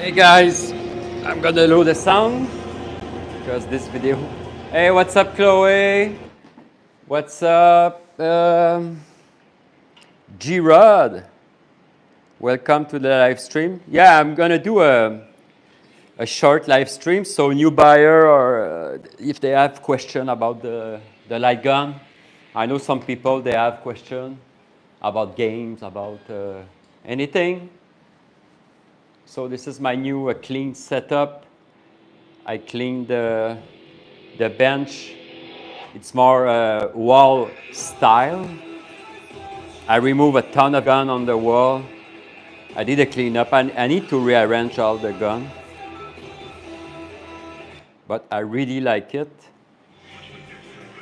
Hey guys, I'm gonna load the sound because this video. Hey, what's up, Chloe? What's up, G-Rod? Welcome to the live stream. Yeah, I'm gonna do a short live stream, so new buyer or if they have question about the LightGun. I know some people they have question about games, about anything. So this is my new clean setup. I cleaned the bench. It's more wall style. I remove a ton of gun on the wall. I did a cleanup. I need to rearrange all the gun. But I really like it.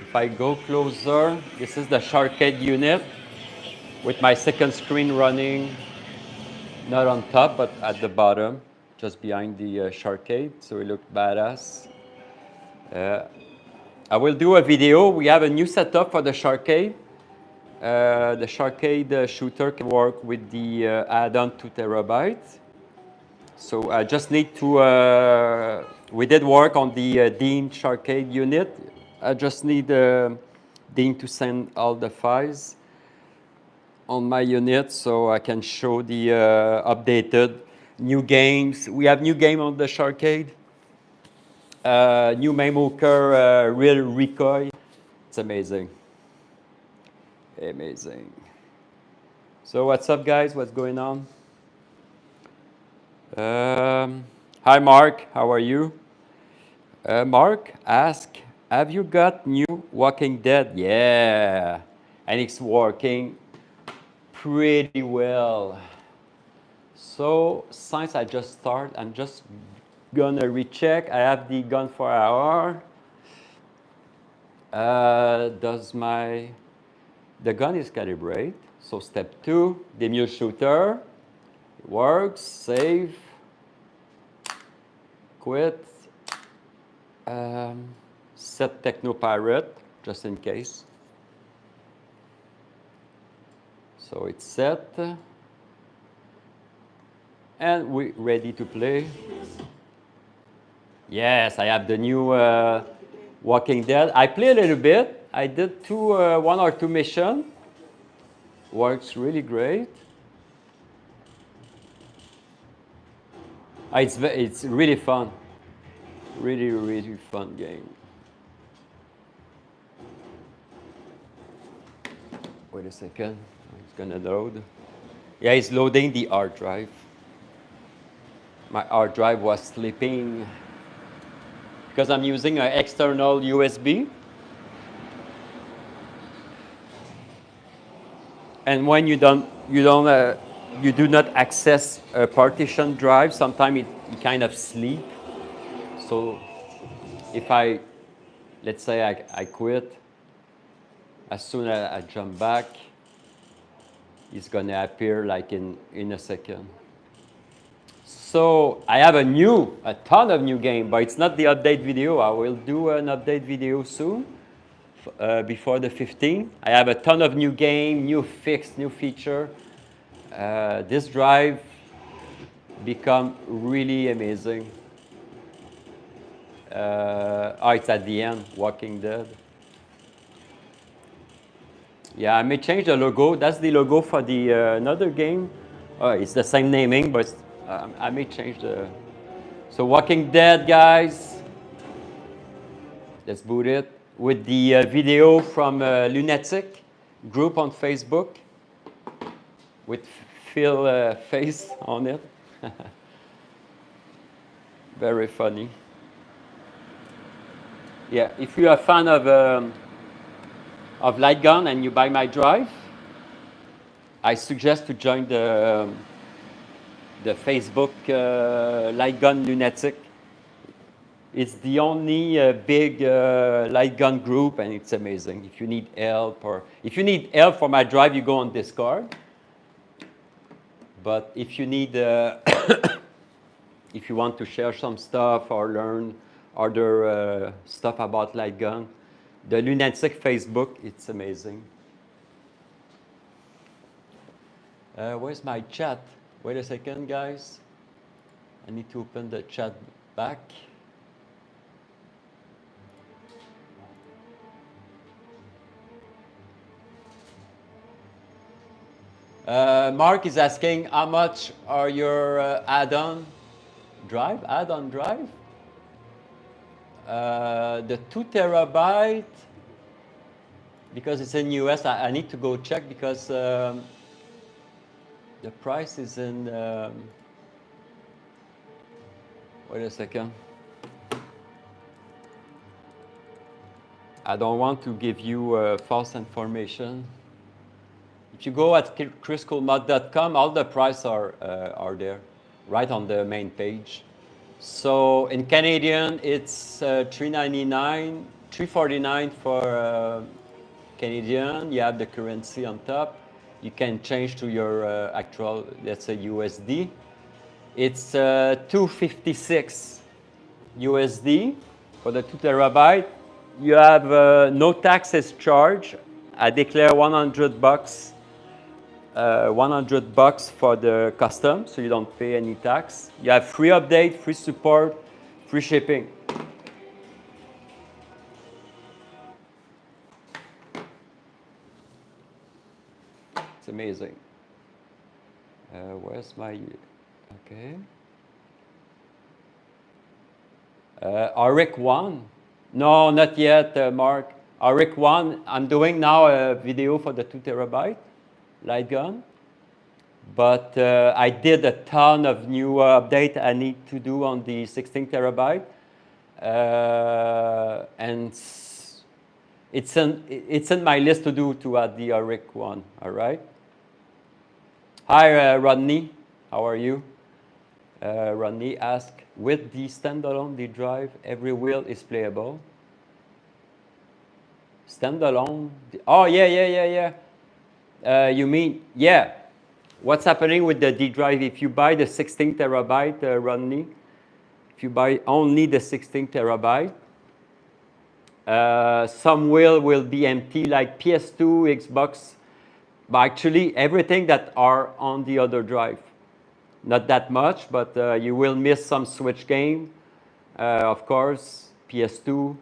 If I go closer, this is the Sharkade unit with my second screen running, not on top, but at the bottom, just behind the Sharkade, so it looked badass. I will do a video. We have a new setup for the Sharkade. The Sharkade shooter can work with the add-on 2 terabytes. So I just need to, we did work on the Dean Sharkade unit. I just need Dean to send all the files on my unit so I can show the updated new games. We have new game on the Sharkade. New MAME real recoil. It's amazing. Amazing. So what's up, guys? What's going on? Hi, Mark. How are you? Mark asked, have you got new Walking Dead? Yeah. And it's working pretty well. So since I just started, I'm just gonna recheck. I have the gun for hour. The gun is calibrated. So step 2, the mule shooter. It works, save, quit, set Techno Pirate, just in case. So it's set. And we're ready to play. Yes, I have the new Walking Dead. I play a little bit. I did 1 or 2 missions. Works really great. It's really fun. Really, really fun game. Wait a second. It's gonna load. Yeah, it's loading the hard drive. My hard drive was sleeping because I'm using an external USB. And when you do not access a partition drive, sometimes it kind of sleep. So if let's say I quit, as soon as I jump back, it's gonna appear like in a second. So I have a ton of new game, but it's not the update video. I will do an update video soon, before the 15th. I have a ton of new game, new fix, new feature. This drive become really amazing. It's at the end, Walking Dead. Yeah, I may change the logo. That's the logo for the another game. It's the same naming, but I may change the... So Walking Dead, guys. Let's boot it with the video from Lunatic group on Facebook with Phil face on it. Very funny. Yeah, if you're a fan of LightGun and you buy my drive, I suggest to join the Facebook LightGun Lunatic. It's the only big LightGun group, and it's amazing. If you need help for my drive, you go on Discord. But if you need, if you want to share some stuff or learn other stuff about LightGun, the Lunatic Facebook, it's amazing. Where's my chat? Wait a second, guys. I need to open the chat back. Mark is asking, how much are your add-on drive? Add-on drive? The 2 terabyte, because it's in US, I need to go check because the price is in. Wait a second. I don't want to give you false information. If you go at Kriscoolmod.com, all the prices are there, right on the main page. So in Canadian, it's $3.99, $3.49 for Canadian. You have the currency on top. You can change to your actual, let's say USD. It's $2.56 USD for the 2 terabyte. You have no taxes charged. I declare $100. $100 for the custom, so you don't pay any tax. You have free update, free support, free shipping. It's amazing. Where's my, okay. RIC 1? No, not yet, Mark. RIC 1, I'm doing now a video for the 2 terabyte. LightGun, but I did a ton of new update I need to do on the 16 terabyte, and it's in my list to do to add the RIC 1. All right. Hi, Rodney. How are you? Rodney asked, with the standalone D drive, every wheel is playable. Standalone. Oh yeah. You mean, yeah, what's happening with the D drive? If you buy the 16 terabyte, Rodney, if you buy only the 16 terabyte, some will be empty, like PS2, Xbox, but actually everything that are on the other drive. Not that much, but you will miss some Switch game, of course, PS2,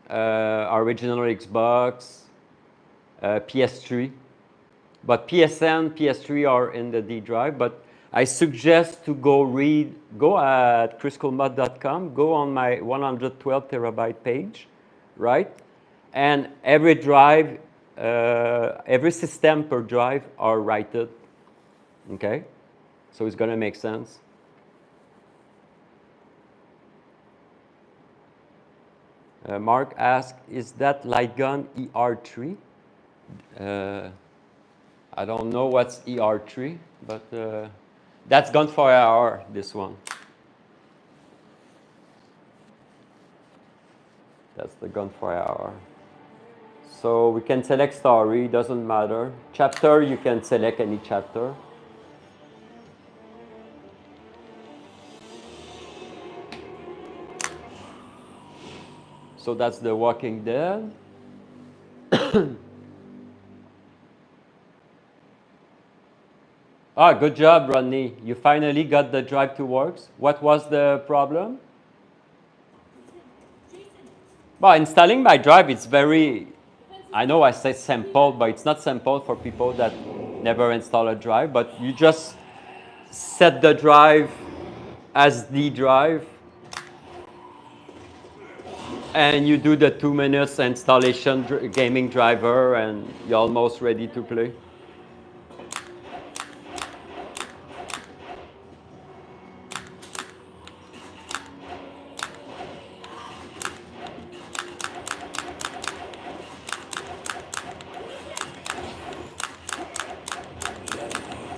original Xbox, PS3. But PSN, PS3 are in the D drive. But I suggest to go at Kriscoolmod.com, go on my 112 terabyte page, right? And every drive, every system per drive are rated, okay? So it's gonna make sense. Mark asked, is that LightGun ER3? I don't know what's ER3, but that's Gun for AR, this one. That's the Gun for AR. So we can select story, doesn't matter. Chapter, you can select any chapter. So that's the Walking Dead. Ah, good job, Rodney. You finally got the drive to work. What was the problem? Well, installing my drive, it's very, I know I say simple, but it's not simple for people that never install a drive, but you just set the drive as the drive, and you do the 2 minutes installation gaming driver, and you're almost ready to play.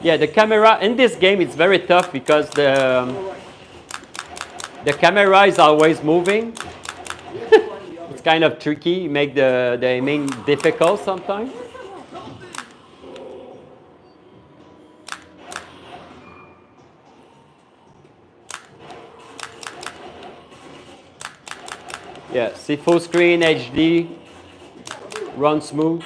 Yeah, the camera in this game, it's very tough because the camera is always moving. It's kind of tricky, make the aiming difficult sometimes. Yeah, see full screen, HD, run smooth.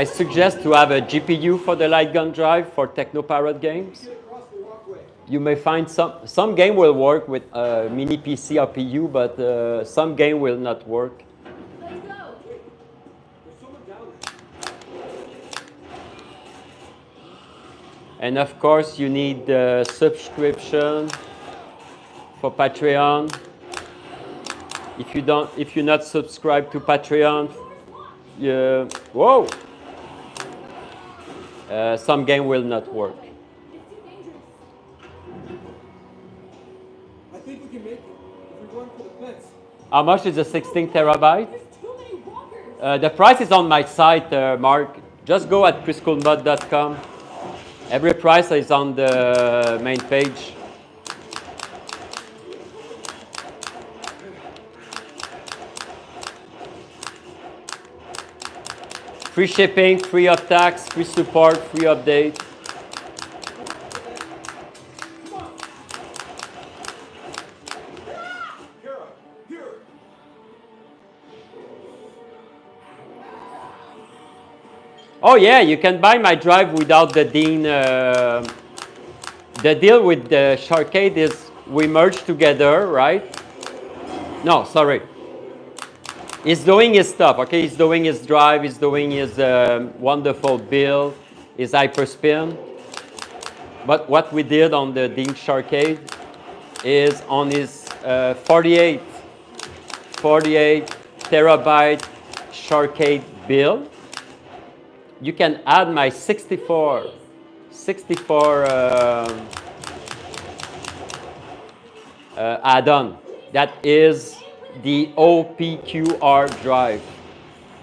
I suggest to have a GPU for the LightGun drive for Technoparrot games. You may find some game will work with mini PC RPU, but some game will not work. Let's go. And of course, you need the subscription for Patreon. If you're not subscribed to Patreon, some game will not work. I think we can make it if we run for the fence. How much is a 16 terabyte? There's too many walkers. The price is on my site, Mark. Just go at Kriscoolmod.com. Every price is on the main page. Free shipping, free of tax, free support, free update. Oh yeah, you can buy my drive without the DIN. The deal with the Sharkade is we merge together, right? No, sorry. He's doing his stuff, okay? He's doing his drive, he's doing his wonderful build, his Hyperspin. But what we did on the DIN Sharkade is on his 48 terabyte Sharkade build, you can add my 64 add-on. That is the OPQR drive,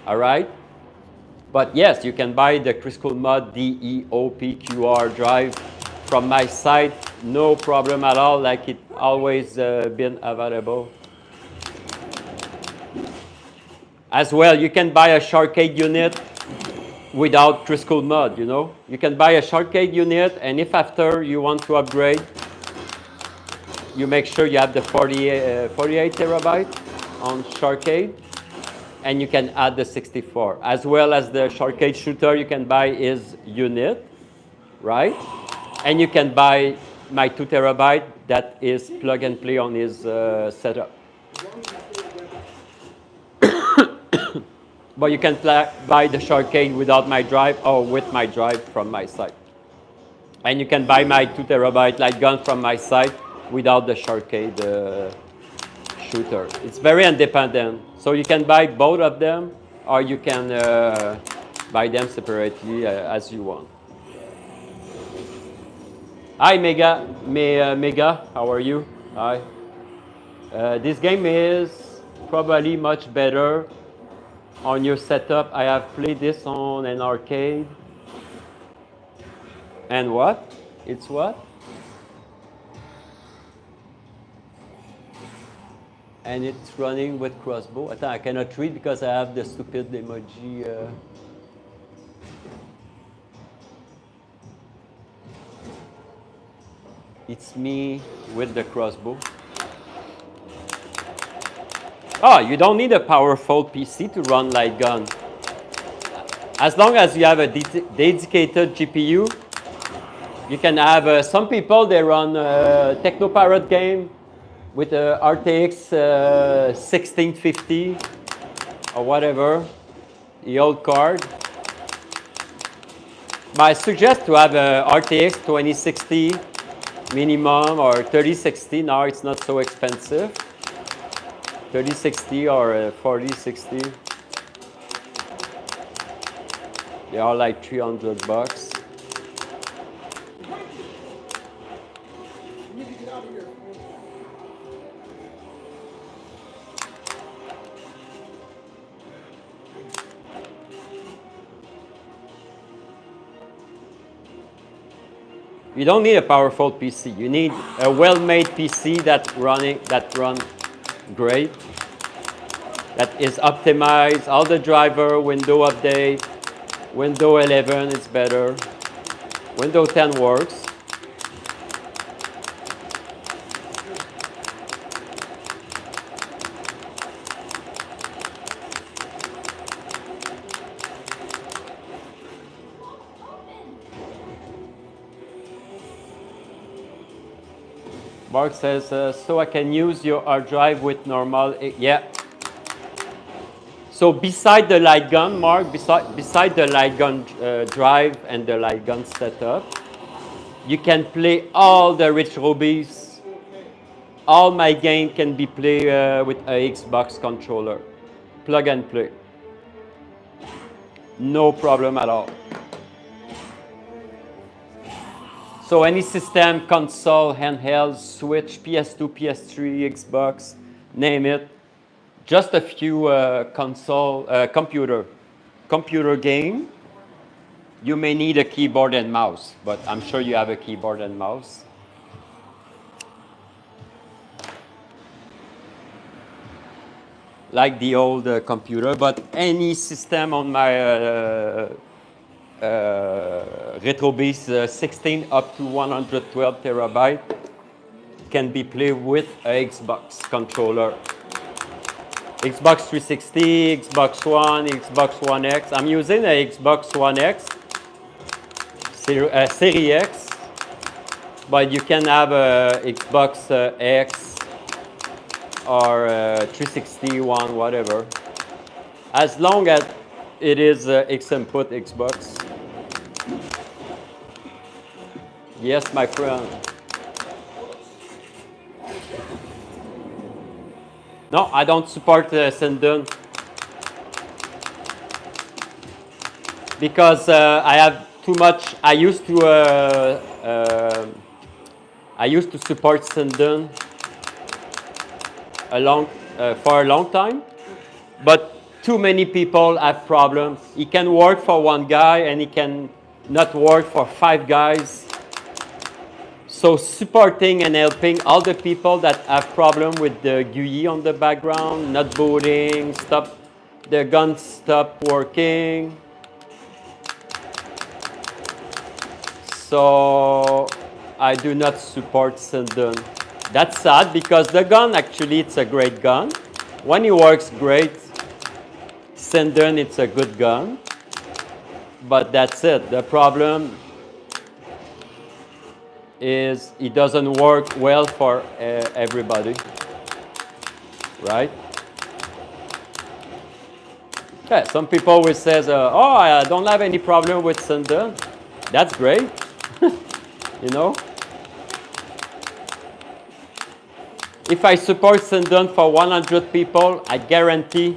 all right? But yes, you can buy the Kriscoolmod DEOPQR drive from my site, no problem at all, like it always been available. As well, you can buy a Sharkade unit without Kriscoolmod, you know? You can buy a Sharkade unit, and if after you want to upgrade, you make sure you have the 48 terabyte on Sharkade, and you can add the 64. As well as the Sharkade shooter, you can buy his unit, right? And you can buy my 2 terabyte that is plug and play on his setup. But you can buy the Sharkade without my drive or with my drive from my site. And you can buy my 2 terabyte LightGun from my site without the Sharkade shooter. It's very independent. So you can buy both of them, or you can buy them separately as you want. Hi, Mega, how are you? Hi. This game is probably much better on your setup. I have played this on an arcade. And what? It's what? And it's running with crossbow. I cannot read because I have the stupid emoji. It's me with the crossbow. Oh, you don't need a powerful PC to run LightGun. As long as you have a dedicated GPU, you can have, some people, they run Technoparrot game with a RTX 1650 or whatever, the old card. But I suggest to have a RTX 2060 minimum or 3060. Now it's not so expensive. 3060 or 4060. They are like $300. You don't need a powerful PC. You need a well-made PC that runs great, that is optimized. All the driver, window update, Windows 11 is better. Windows 10 works. Mark says, so I can use your hard drive with normal, yeah. So beside the LightGun, Mark, beside the LightGun drive and the LightGun setup, you can play all the RetroBeast. All my game can be played with a Xbox controller. Plug and play. No problem at all. So any system, console, handheld, Switch, PS2, PS3, Xbox, name it. Just a few computer game. You may need a keyboard and mouse, but I'm sure you have a keyboard and mouse. Like the old computer, but any system on my RetroBeast 16 up to 112 terabyte can be played with a Xbox controller. Xbox 360, Xbox One, Xbox One X. I'm using a Xbox One X, Series X, but you can have a Xbox X or 360 One, whatever. As long as it is X input Xbox. Yes, my friend. No, I don't support Sinden because I have too much. I used to support Sinden for a long time, but too many people have problems. It can work for one guy and it can not work for 5 guys. So supporting and helping all the people that have problem with the GUI on the background, not booting, the gun stop working. So I do not support Sinden. That's sad because the gun actually it's a great gun. When it works great, Sinden it's a good gun. But that's it. The problem is it doesn't work well for everybody, right? Yeah, some people will say, oh, I don't have any problem with Sinden. That's great, you know? If I support Sinden for 100 people, I guarantee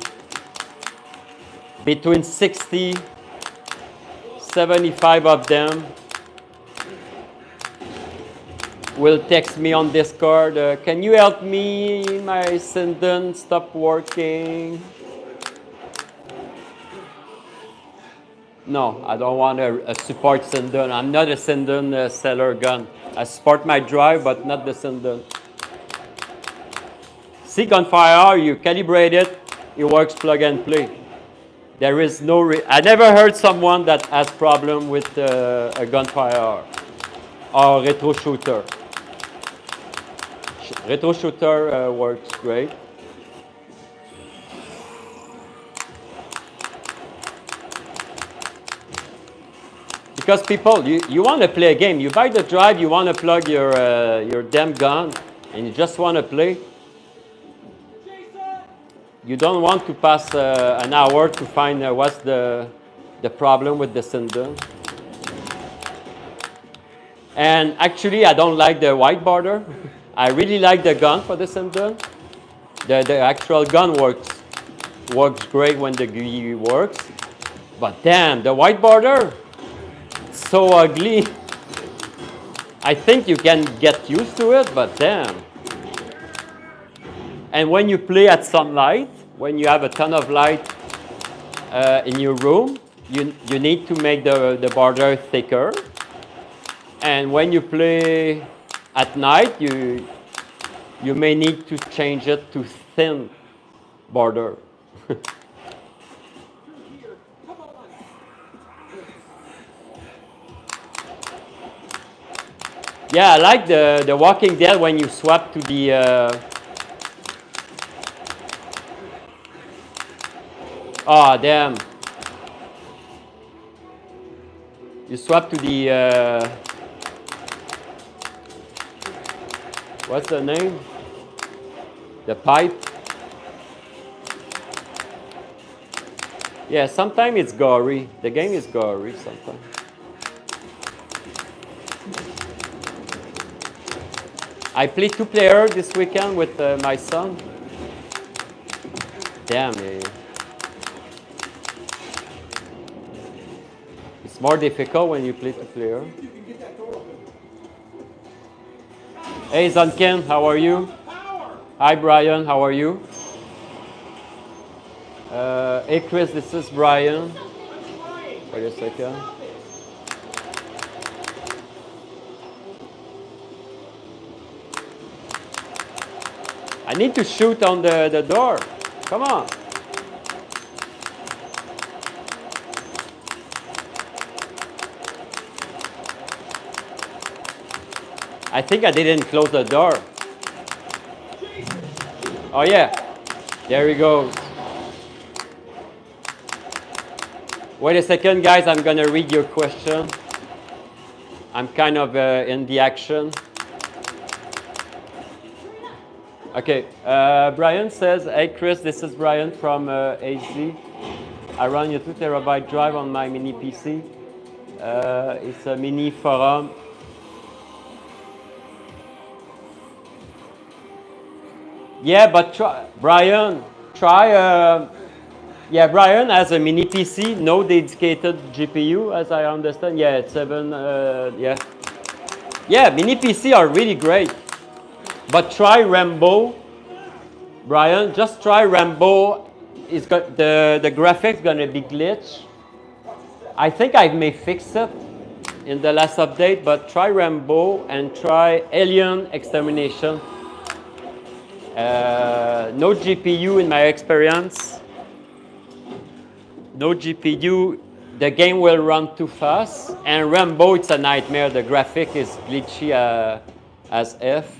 between 60, 75 of them will text me on Discord, can you help me? My Sinden stopped working. No, I don't want to support Sinden. I'm not a Sinden seller gun. I support my drive, but not the Sinden. See Gunfire, you calibrate it, it works plug and play. There is no, I never heard someone that has problem with a Gunfire or retro shooter. Retro shooter works great. Because people, you want to play a game. You buy the drive, you want to plug your damn gun, and you just want to play. You don't want to pass an hour to find what's the problem with the Sinden. And actually, I don't like the white border. I really like the gun for the Sinden. The actual gun works great when the GUI works. But damn, the white border, it's so ugly. I think you can get used to it, but damn. And when you play at sunlight, when you have a ton of light in your room, you need to make the border thicker. And when you play at night, you may need to change it to thin border. Yeah, I like the Walking Dead when you swap to the oh, damn. You swap to the What's the name? The pipe. Yeah, sometimes it's gory. The game is gory sometimes. I played 2-player this weekend with my son. Damn, it's more difficult when you play 2-player. Hey, Zanken, how are you? Hi, Brian, how are you? Hey, Chris, this is Brian. Wait a second. I need to shoot on the door. Come on. I think I didn't close the door. Oh yeah, there he goes. Wait a second, guys, I'm gonna read your question. I'm kind of in the action. Okay, Brian says, hey Chris, this is Brian from AZ. I run a 2 terabyte drive on my mini PC. It's a mini forum. Yeah, but Brian, yeah, Brian has a mini PC, no dedicated GPU, as I understand. Yeah, it's 7, yeah. Yeah, mini PC are really great. But try Rambo, Brian, just try Rambo. It's got the graphics gonna be glitch. I think I may fix it in the last update, but try Rambo and try Alien Extermination. No GPU in my experience. No GPU, the game will run too fast. And Rambo, it's a nightmare. The graphic is glitchy as F.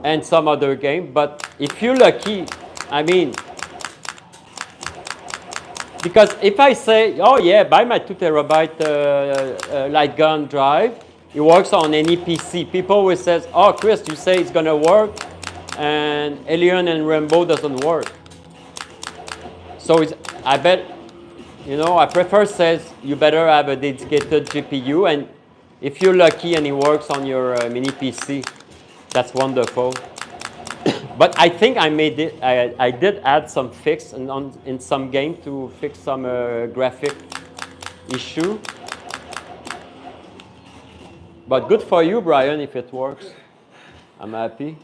And some other game. But if you're lucky, I mean, because if I say, oh yeah, buy my 2 terabyte LightGun drive, it works on any PC. People will say, oh, Chris, you say it's going to work, and Alien and Rambo doesn't work. So I bet, you know, I prefer says you better have a dedicated GPU, and if you're lucky and it works on your mini PC, that's wonderful. But I think I made it. I did add some fix in some game to fix some graphic issue. But good for you, Brian, if it works. I'm happy.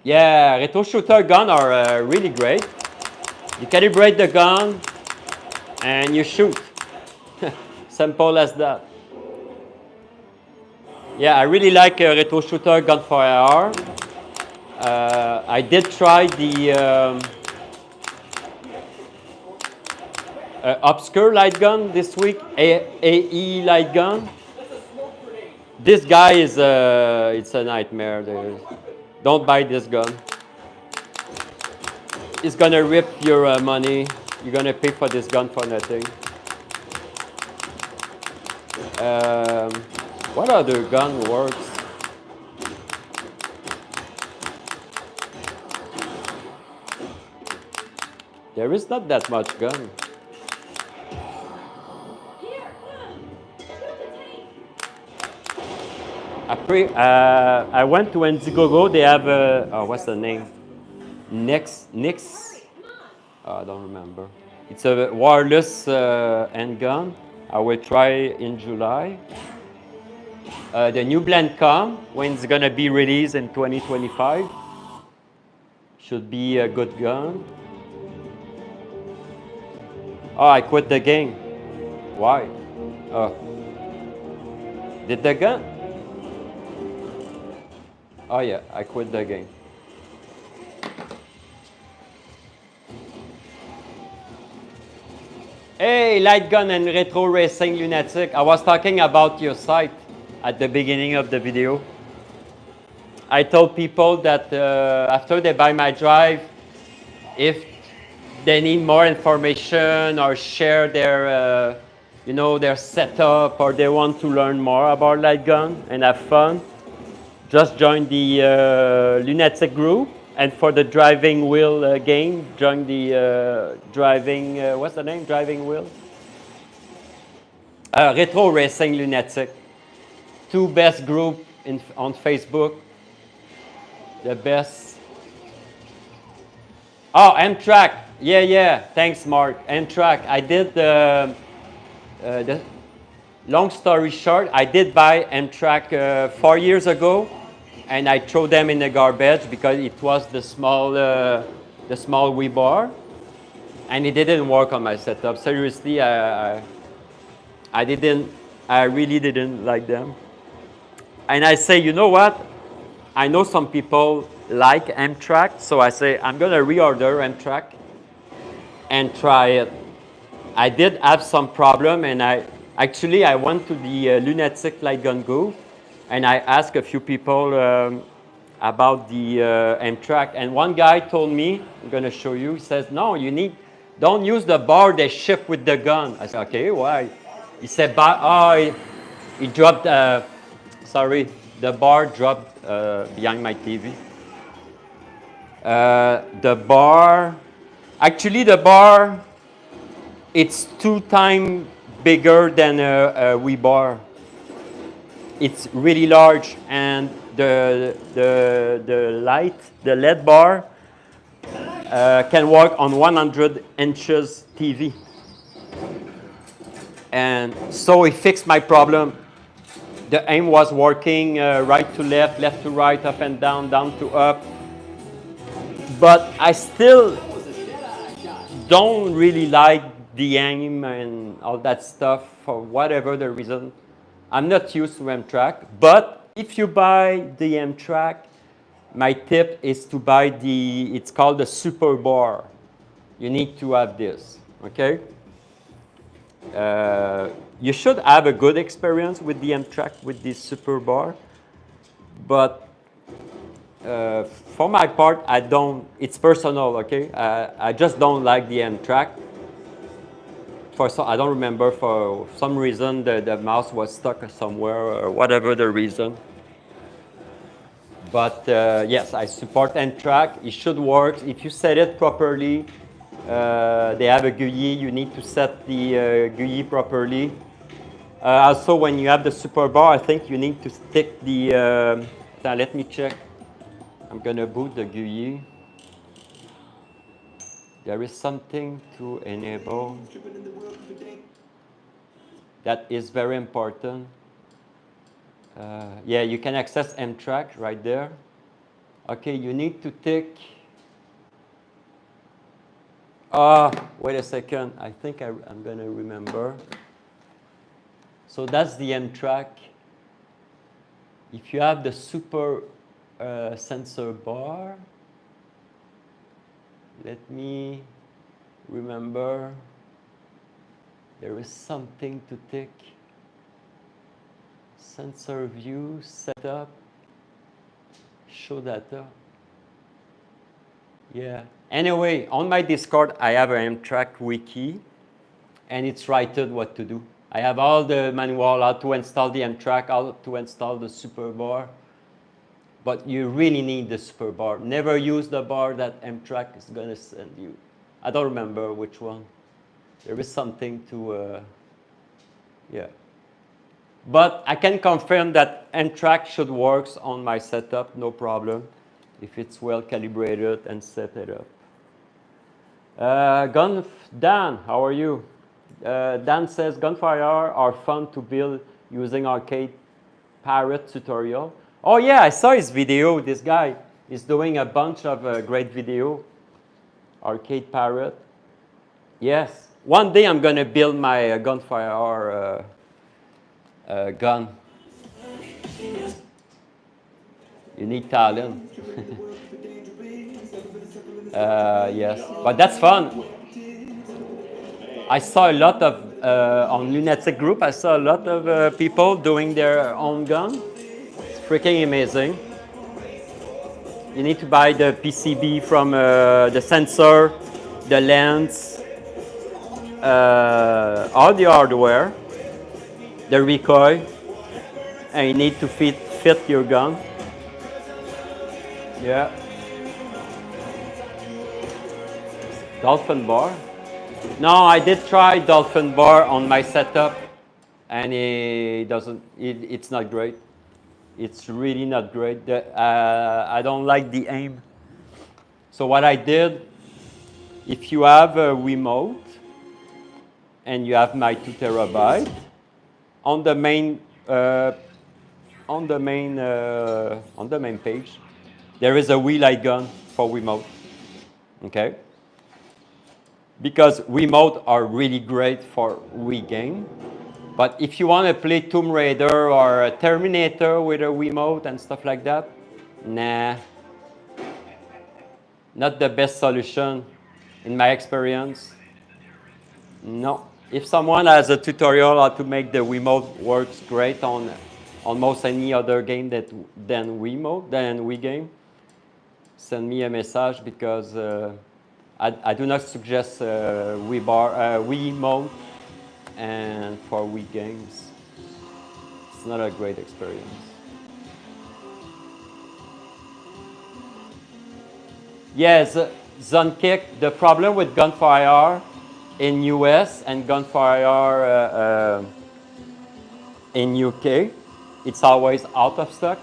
Yeah, retro shooter gun are really great. You calibrate the gun and you shoot. Simple as that. Yeah, I really like a retro shooter gun for AR. I did try the obscure light gun this week, AE light gun. This guy is it's a nightmare. Don't buy this gun. It's gonna rip your money. You're gonna pay for this gun for nothing. What other gun works? There is not that much gun. I went to Indiegogo. They have oh, what's the name? Nix. Oh, I don't remember. It's a wireless handgun. I will try in July. The new blend come when it's gonna be released in 2025. Should be a good gun. Oh, I quit the game. Why? Oh. Did the gun? Oh yeah, I quit the game. Hey, light gun and retro racing lunatic. I was talking about your site at the beginning of the video. I told people that after they buy my drive, if they need more information or share their you know, their setup or they want to learn more about LightGun and have fun, just join the Lunatic group. And for the driving wheel game, join the driving, what's the name? Driving wheel? Retro Racing Lunatic. Two best group on Facebook. The best. Oh, M-Track. Yeah, yeah. Thanks, Mark. M-Track. I did the long story short, I did buy M-Track 4 years ago, and I threw them in the garbage because it was the small Wii bar, and it didn't work on my setup. Seriously, I really didn't like them. And I say, you know what? I know some people like M-Track, so I say, I'm going to reorder M-Track and try it. I did have some problem, and I went to the Lunatic LightGun Go, and I asked a few people about the M-Track, and one guy told me, I'm going to show you, he says, no, don't use the bar they ship with the gun. I said, okay, why? He said, he dropped, sorry, the bar dropped behind my TV. The bar, it's 2 times bigger than a Wii bar. It's really large, and the LED bar can work on 100 inches TV. And so it fixed my problem. The aim was working right to left, left to right, up and down, down to up. But I still don't really like the aim and all that stuff for whatever the reason. I'm not used to M-Track, but if you buy the M-Track, my tip is to buy it's called the Super Bar. You need to have this, okay? You should have a good experience with the M-Track with this Super Bar, but for my part, I don't, it's personal, okay? I just don't like the M-Track. I don't remember, for some reason the mouse was stuck somewhere or whatever the reason. But yes, I support M-Track. It should work. If you set it properly, they have a GUI. You need to set the GUI properly. Also, when you have the Super Bar, I think you need to stick the, let me check. I'm going to boot the GUI. There is something to enable. That is very important. Yeah, you can access M-Track right there. Okay, you need to tick. Wait a second. I think I'm going to remember. So that's the M-Track. If you have the super sensor bar, let me remember. There is something to tick. Sensor view, setup, show data. Yeah. Anyway, on my Discord, I have an M-Track wiki, and it's written what to do. I have all the manual, how to install the M-Track, how to install the Super Bar. But you really need the Super Bar. Never use the bar that M-Track is going to send you. I don't remember which one. There is something to, yeah. But I can confirm that M-Track should work on my setup, no problem, if it's well calibrated and set it up. Dan, how are you? Dan says, gunfire are fun to build using arcade parrot tutorial. Oh yeah, I saw his video. This guy is doing a bunch of great video. Arcade parrot. Yes. One day I'm going to build my gunfire gun. You need talent. Yes, but that's fun. I saw a lot of, on Lunatic group, I saw a lot of people doing their own gun. It's freaking amazing. You need to buy the PCB from the sensor, the lens, all the hardware, the recoil, and you need to fit your gun. Yeah. Dolphin bar. No, I did try Dolphin bar on my setup, and it's not great. It's really not great. I don't like the aim. So what I did, if you have a Remote and you have my 2 terabyte, on the main page, there is a Wii LightGun for Remote. Okay. Because Remote are really great for Wii game. But if you want to play Tomb Raider or a Terminator with a Remote and stuff like that, nah. Not the best solution in my experience. No. If someone has a tutorial how to make the Remote works great on almost any other game than Wii game, send me a message because I do not suggest Wii mode, and for Wii games, it's not a great experience. Yes, Zonkick, the problem with Gunfire in US and Gunfire in UK, it's always out of stock.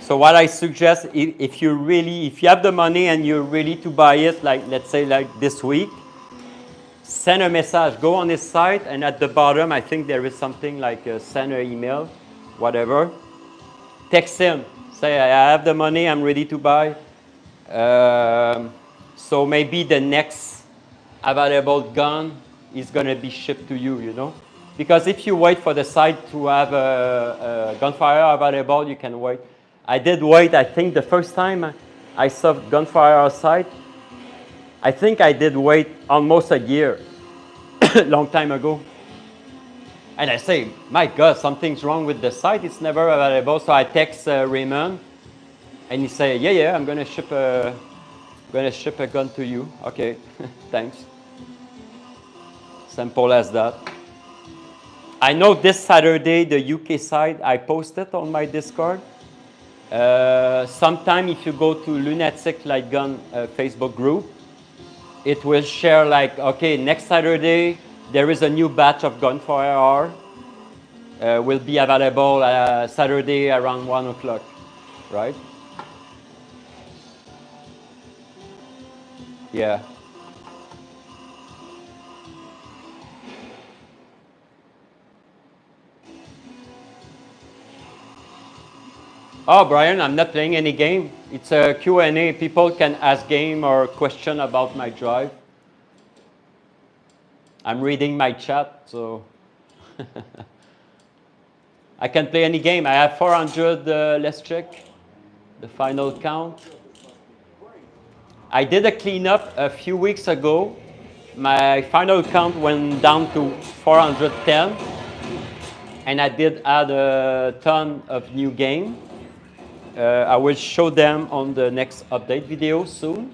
So what I suggest, if you have the money and you're ready to buy it, like let's say like this week, send a message, go on his site, and at the bottom, I think there is something like send an email, whatever. Text him, say I have the money, I'm ready to buy. So maybe the next available gun is gonna be shipped to you, you know? Because if you wait for the site to have a Gunfire available, you can wait. I did wait, I think the first time I saw Gunfire site, I think I did wait almost a year, long time ago. And I say, my God, something's wrong with the site, it's never available. So I text Raymond, and he say, yeah, I'm gonna ship a gun to you. Okay, thanks. Simple as that. I know this Saturday, the UK side, I posted on my Discord. Sometime if you go to Lunatic LightGun Facebook group, it will share like, okay, next Saturday, there is a new batch of Gunfire will be available Saturday around 1 o'clock, right? Yeah. Oh, Brian, I'm not playing any game. It's a Q&A. People can ask game or question about my drive. I'm reading my chat, so I can play any game. I have 400, let's check the final count. I did a cleanup a few weeks ago. My final count went down to 410, and I did add a ton of new game. I will show them on the next update video soon.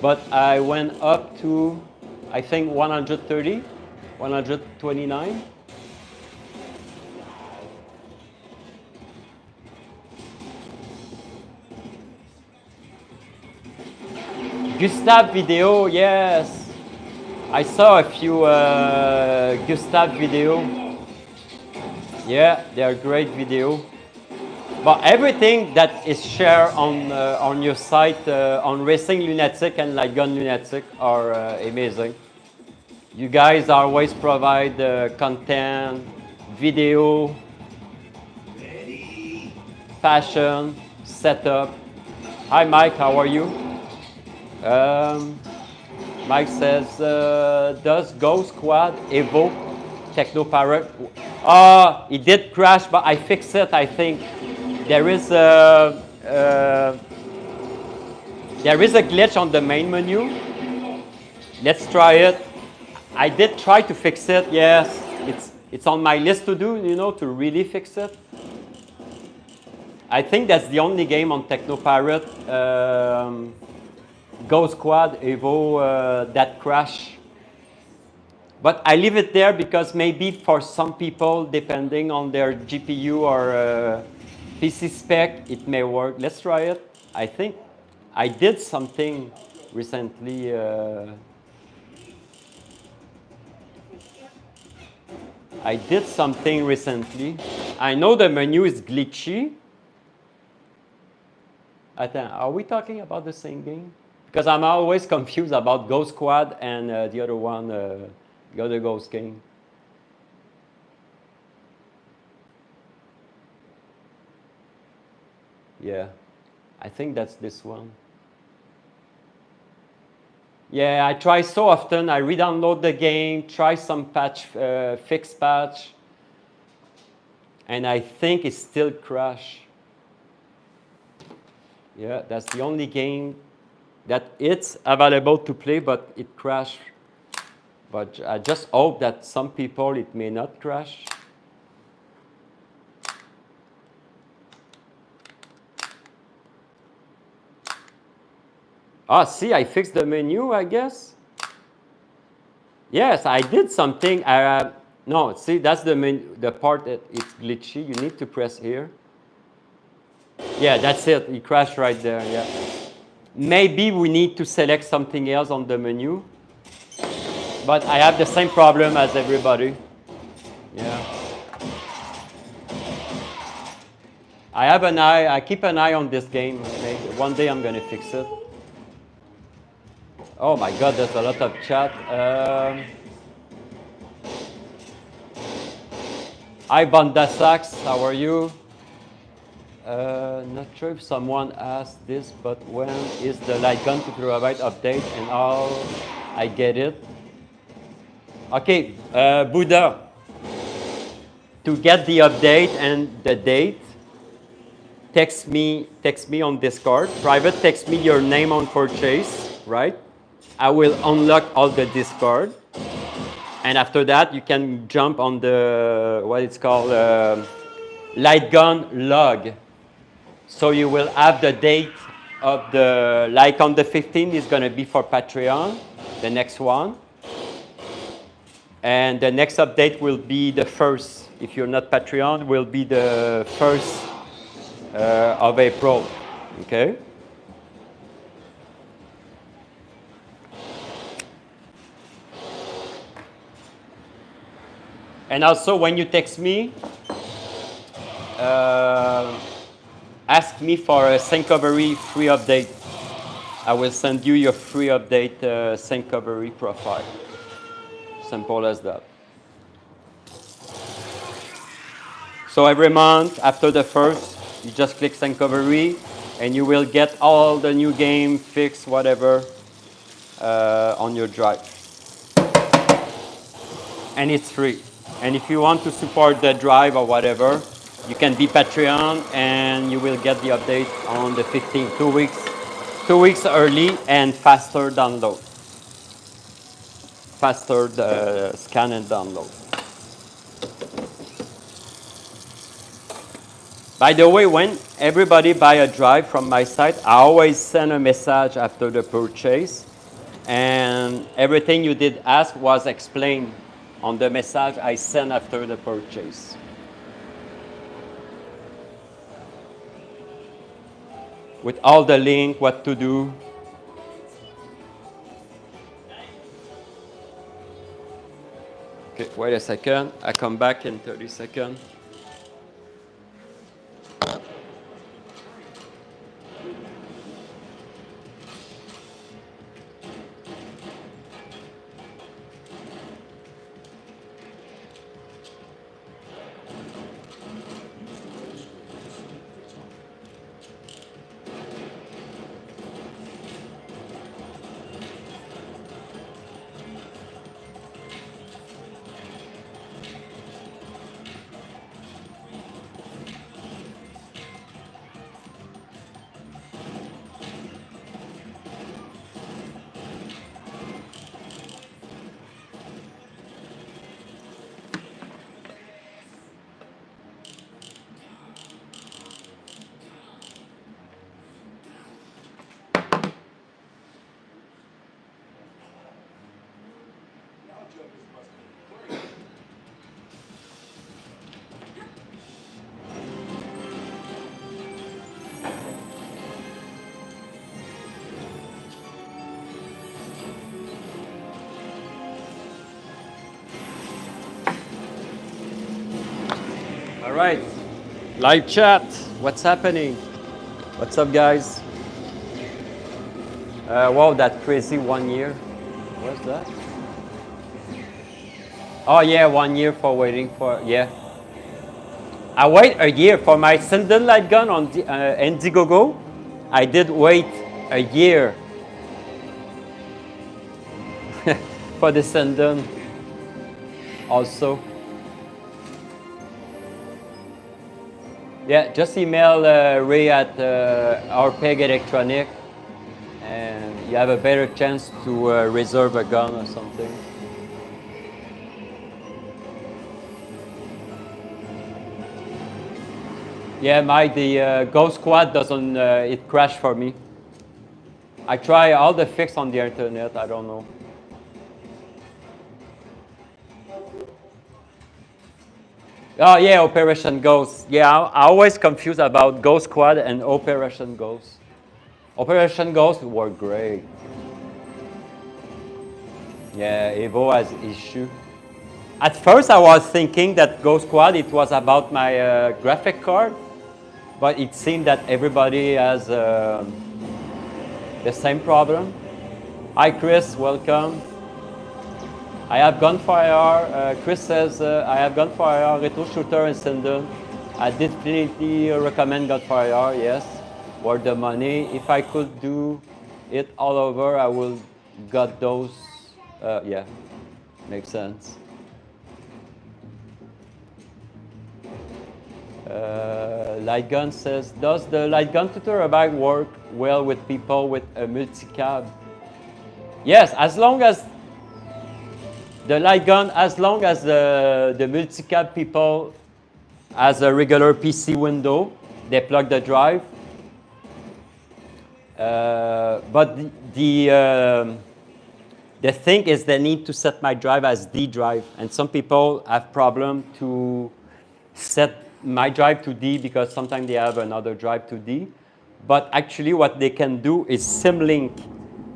But I went up to, I think, 130, 129. Gustav video, yes. I saw a few Gustav video. Yeah, they are great video. But everything that is shared on your site, on Racing Lunatic and LightGun Lunatic, are amazing. You guys always provide content, video, fashion, setup. Hi Mike, how are you? Mike says, does Go Squad evoke Techno Pirate? It did crash, but I fixed it, I think. There is a glitch on the main menu. Let's try it. I did try to fix it, yes. It's on my list to do, you know, to really fix it. I think that's the only game on Techno Pirate, Go Squad, Evo, that crash. But I leave it there because maybe for some people, depending on their GPU or PC spec, it may work. Let's try it. I think I did something recently. I know the menu is glitchy. Are we talking about the same game? Because I'm always confused about Ghost Squad and the other one, the other Ghost game. Yeah, I think that's this one. Yeah, I try so often. I re-download the game, try some patch, fix patch, and I think it still crash. Yeah, that's the only game that it's available to play, but it crashed. But I just hope that some people, it may not crash. Ah, see, I fixed the menu, I guess. Yes, I did something. No, see, that's the menu, the part that it's glitchy. You need to press here. Yeah, that's it. It crashed right there, yeah. Maybe we need to select something else on the menu. But I have the same problem as everybody. Yeah. I keep an eye on this game. Maybe one day I'm gonna fix it. Oh my God, there's a lot of chat. Hi Bandasax, how are you? Not sure if someone asked this, but when is the LightGun 2 terabyte update and how I get it? Okay, Buddha, to get the update and the date, text me on Discord. Private text me your name on purchase, right? I will unlock all the Discord. And after that, you can jump on the, what it's called, LightGun log. So you will have the date of the, like on the 15th is going to be for Patreon, the next one. And the next update will be the 1st. If you're not Patreon, will be the 1st of April, okay? And also when you text me, ask me for a Syncovery free update. I will send you your free update Syncovery profile. Simple as that. So every month after the 1st, you just click Syncovery and you will get all the new game, fix, whatever, on your drive. And it's free. And if you want to support the drive or whatever, you can be Patreon and you will get the update on the 15th, 2 weeks early and faster download. Faster scan and download. By the way, when everybody buy a drive from my site, I always send a message after the purchase. And everything you did ask was explained on the message I sent after the purchase. With all the link, what to do. Okay, wait a second. I come back in 30 seconds. All right, live chat. What's happening? What's up, guys? Wow, that crazy 1 year. What's that? Oh yeah, 1 year for waiting for, yeah. I wait a year for my Sinden light gun on the, Indiegogo. I did wait a year for the Sinden also. Yeah, just email Ray at our Peg Electronic and you have a better chance to reserve a gun or something. Yeah, the Ghost Squad doesn't, it crashed for me. I try all the fix on the internet, I don't know. Oh yeah, Operation Ghost. Yeah, I always confused about Ghost Squad and Operation Ghost. Operation Ghost worked great. Yeah, Evo has issue. At first I was thinking that Ghost Squad, it was about my graphic card, but it seemed that everybody has the same problem. Hi Chris, welcome. I have Gunfire. Chris says, I have Gunfire, Retro Shooter, and Sinden. I definitely recommend Gunfire, yes. Worth the money. If I could do it all over, I will got those. Yeah, makes sense. LightGun says, does the LightGun tutorial bag work well with people with a multi-cab? Yes, as long as the light gun, as long as the multi-cab people has a regular PC window, they plug the drive. But the thing is they need to set my drive as D drive. And some people have problem to set my drive to D because sometimes they have another drive to D. But actually what they can do is symlink.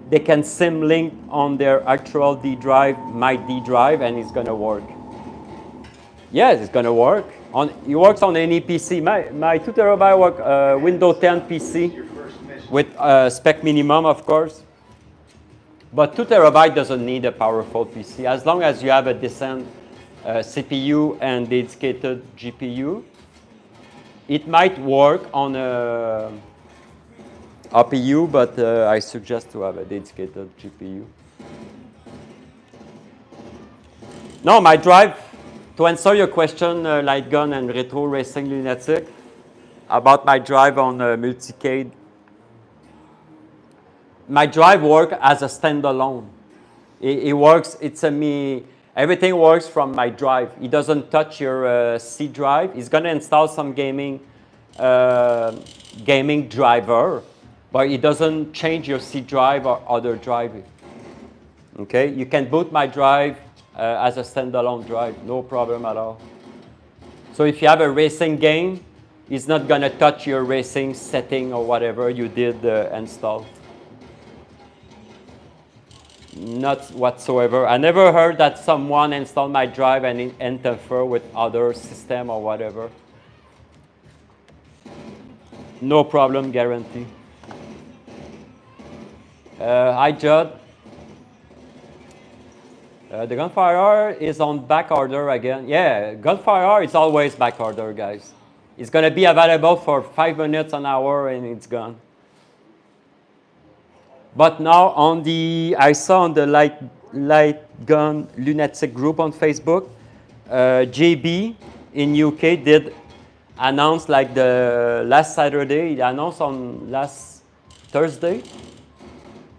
They can symlink on their actual D drive, my D drive, and it's gonna work. Yes, it's gonna work. It works on any PC. My 2 terabyte work Windows 10 PC with spec minimum, of course. But 2 terabyte doesn't need a powerful PC as long as you have a decent CPU and dedicated GPU. It might work on a APU, but I suggest to have a dedicated GPU. No, my drive, to answer your question, LightGun and Retro Racing Lunatic, about my drive on Multicade, my drive works as a standalone. It works, everything works from my drive. It doesn't touch your C drive. It's gonna install some gaming driver, but it doesn't change your C drive or other drive. Okay, you can boot my drive as a standalone drive, no problem at all. So if you have a racing game, it's not gonna touch your racing setting or whatever you did install. Not whatsoever. I never heard that someone installed my drive and interfere with other system or whatever. No problem, guarantee. Hi, Judd. The Gunfire is on back order again. Yeah, Gunfire is always back order, guys. It's going to be available for 5 minutes, an hour, and it's gone. But now I saw on the LightGun Lunatic group on Facebook, JB in UK did announce like the last Saturday, he announced on last Thursday.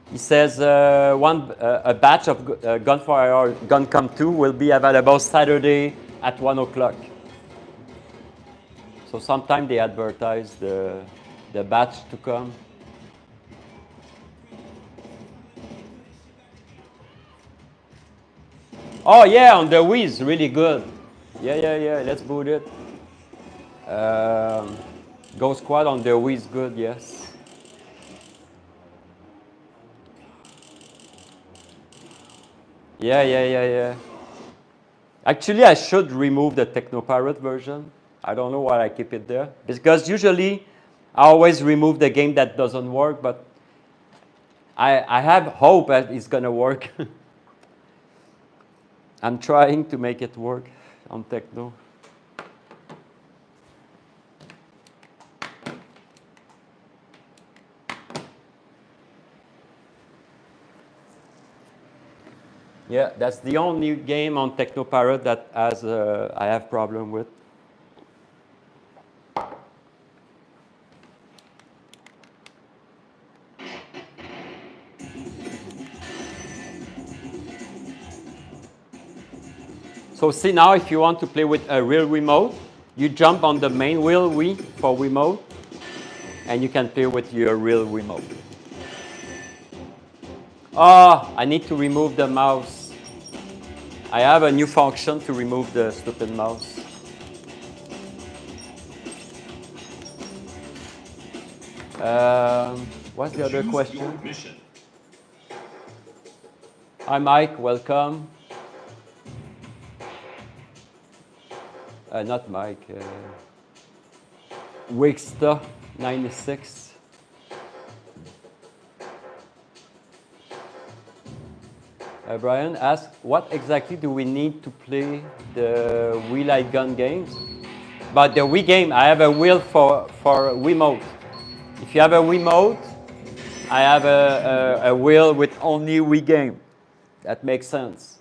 He says a batch of Gunfire Guncom 2 will be available Saturday at 1 o'clock. So sometime they advertise the batch to come. Oh yeah, on the Wii is really good. Yeah, let's boot it. Go Squad on the Wii is good, yes. Yeah. Actually, I should remove the Technopirate version. I don't know why I keep it there. Because usually, I always remove the game that doesn't work, but I have hope that it's going to work. I'm trying to make it work on Techno. Yeah, that's the only game on Technopirate that has I have problem with. So see now, if you want to play with a real remote, you jump on the main wheel Wii for remote, and you can play with your real remote. Oh, I need to remove the mouse. I have a new function to remove the stupid mouse. What's the other question? Hi Mike, welcome. Not Mike. Wixta 96. Brian asked, what exactly do we need to play the Wii LightGun games? But the Wii game, I have a wheel for Wiimote. If you have a Wiimote, I have a wheel with only Wii game. That makes sense.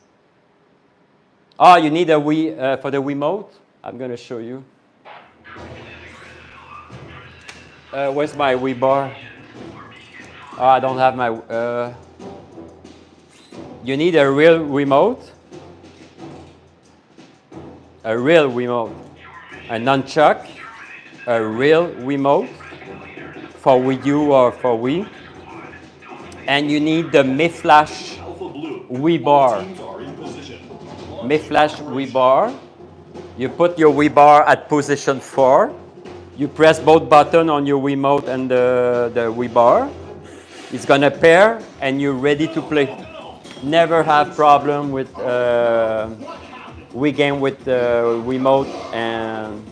Oh, you need a Wii for the Wiimote? I'm going to show you. Where's my Wii bar? Oh, I don't have my... you need a real remote. A real remote. A nunchuck. A real remote for Wii U or for Wii. And you need the MAME Flash Wii bar. MAME Flash Wii bar. You put your Wii bar at position 4. You press both buttons on your Wiimote and the Wii bar. It's gonna pair and you're ready to play. Never have problem with Wii game with Wiimote and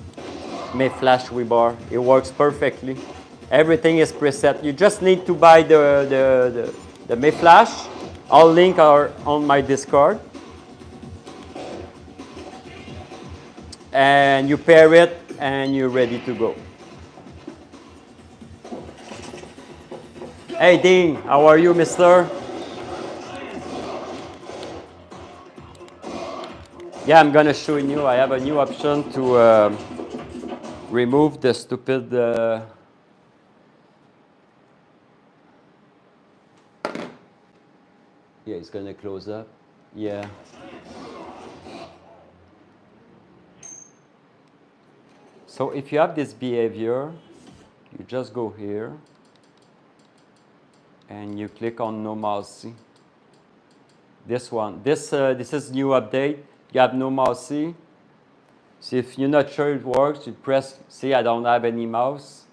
MAME Flash Wii bar. It works perfectly. Everything is preset. You just need to buy the MAME Flash. All links are on my Discord. And you pair it and you're ready to go. Hey Dean, how are you, mister? Yeah, I'm gonna show you. I have a new option to remove the stupid yeah, it's gonna close up. Yeah. So if you have this behavior, you just go here and you click on no mouse. This one. This is new update. You have no mouse. So if you're not sure it works, you press, see, I don't have any mouse.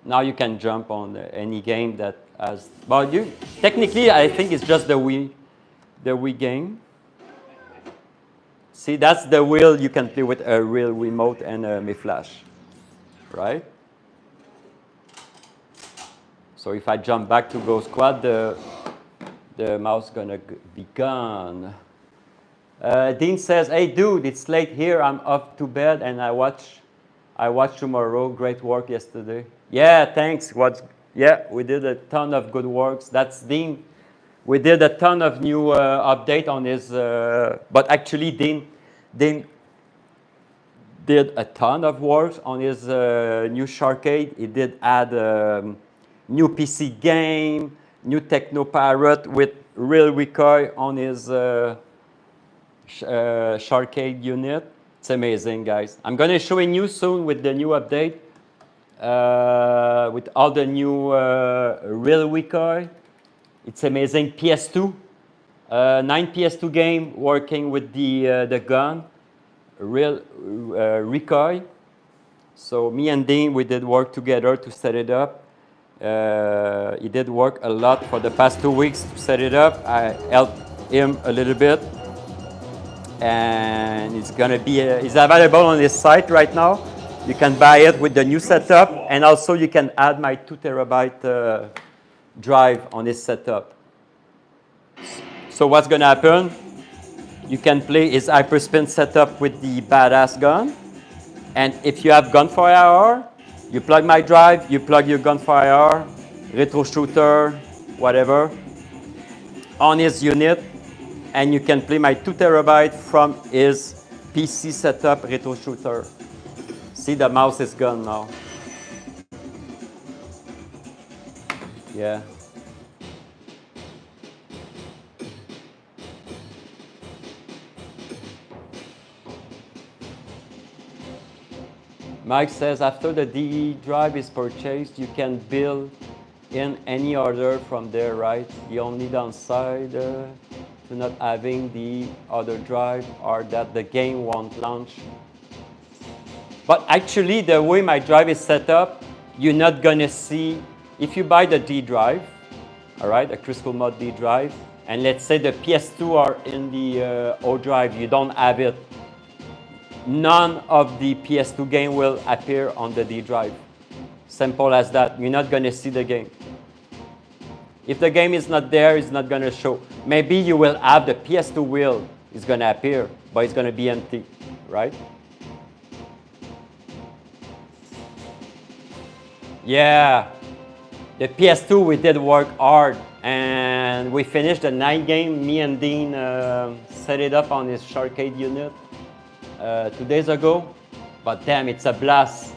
Now you can jump on any game that has, well, you, technically, I think it's just the Wii game. See, that's the wheel you can play with a real remote and a MAME Flash, right? So if I jump back to Go Squad, the mouse gonna be gone. Dean says, hey dude, it's late here, I'm off to bed and I watch tomorrow. Great work yesterday. Yeah, thanks. Yeah, we did a ton of good works. That's Dean. We did a ton of new update on his, but actually Dean did a ton of work on his new Sharkade. He did add new PC game, new Technopirate with real recoil on his Sharkade unit. It's amazing, guys. I'm going to show you soon with the new update, with all the new real recoil. It's amazing. PS2, 9 PS2 game working with the gun, real recoil. So me and Dean, we did work together to set it up. He did work a lot for the past 2 weeks to set it up. I helped him a little bit. And it's gonna be, it's available on his site right now. You can buy it with the new setup, and also you can add my 2 terabyte drive on this setup. So what's gonna happen? You can play his Hyperspin setup with the badass gun. And if you have gunfire, you plug my drive, you plug your gunfire, retro shooter, whatever, on his unit, and you can play my 2 terabyte from his PC setup retro shooter. See, the mouse is gone now. Yeah. Mike says, after the DE drive is purchased, you can build in any order from there, right? The only downside to not having the other drive are that the game won't launch. But actually, the way my drive is set up, you're not gonna see, if you buy the D drive, all right, a Kriscoolmod D drive, and let's say the PS2 are in the O drive, you don't have it. None of the PS2 game will appear on the D drive. Simple as that. You're not gonna see the game. If the game is not there, it's not gonna show. Maybe you will have the PS2 wheel, it's gonna appear, but it's gonna be empty, right? Yeah, the PS2 we did work hard, and we finished the night game. Me and Dean set it up on his Sharkade unit 2 days ago, but damn, it's a blast.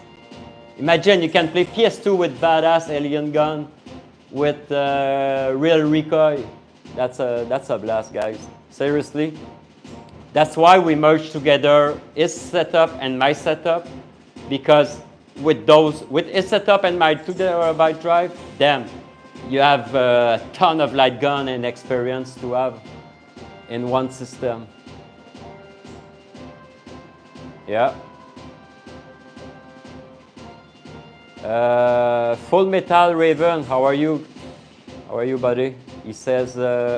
Imagine you can play PS2 with badass alien gun with real recoil. That's a blast, guys. Seriously. That's why we merged together his setup and my setup, because with his setup and my 2 terabyte drive, damn, you have a ton of light gun and experience to have in one system. Yeah. Full Metal Raven, how are you? How are you, buddy? He says,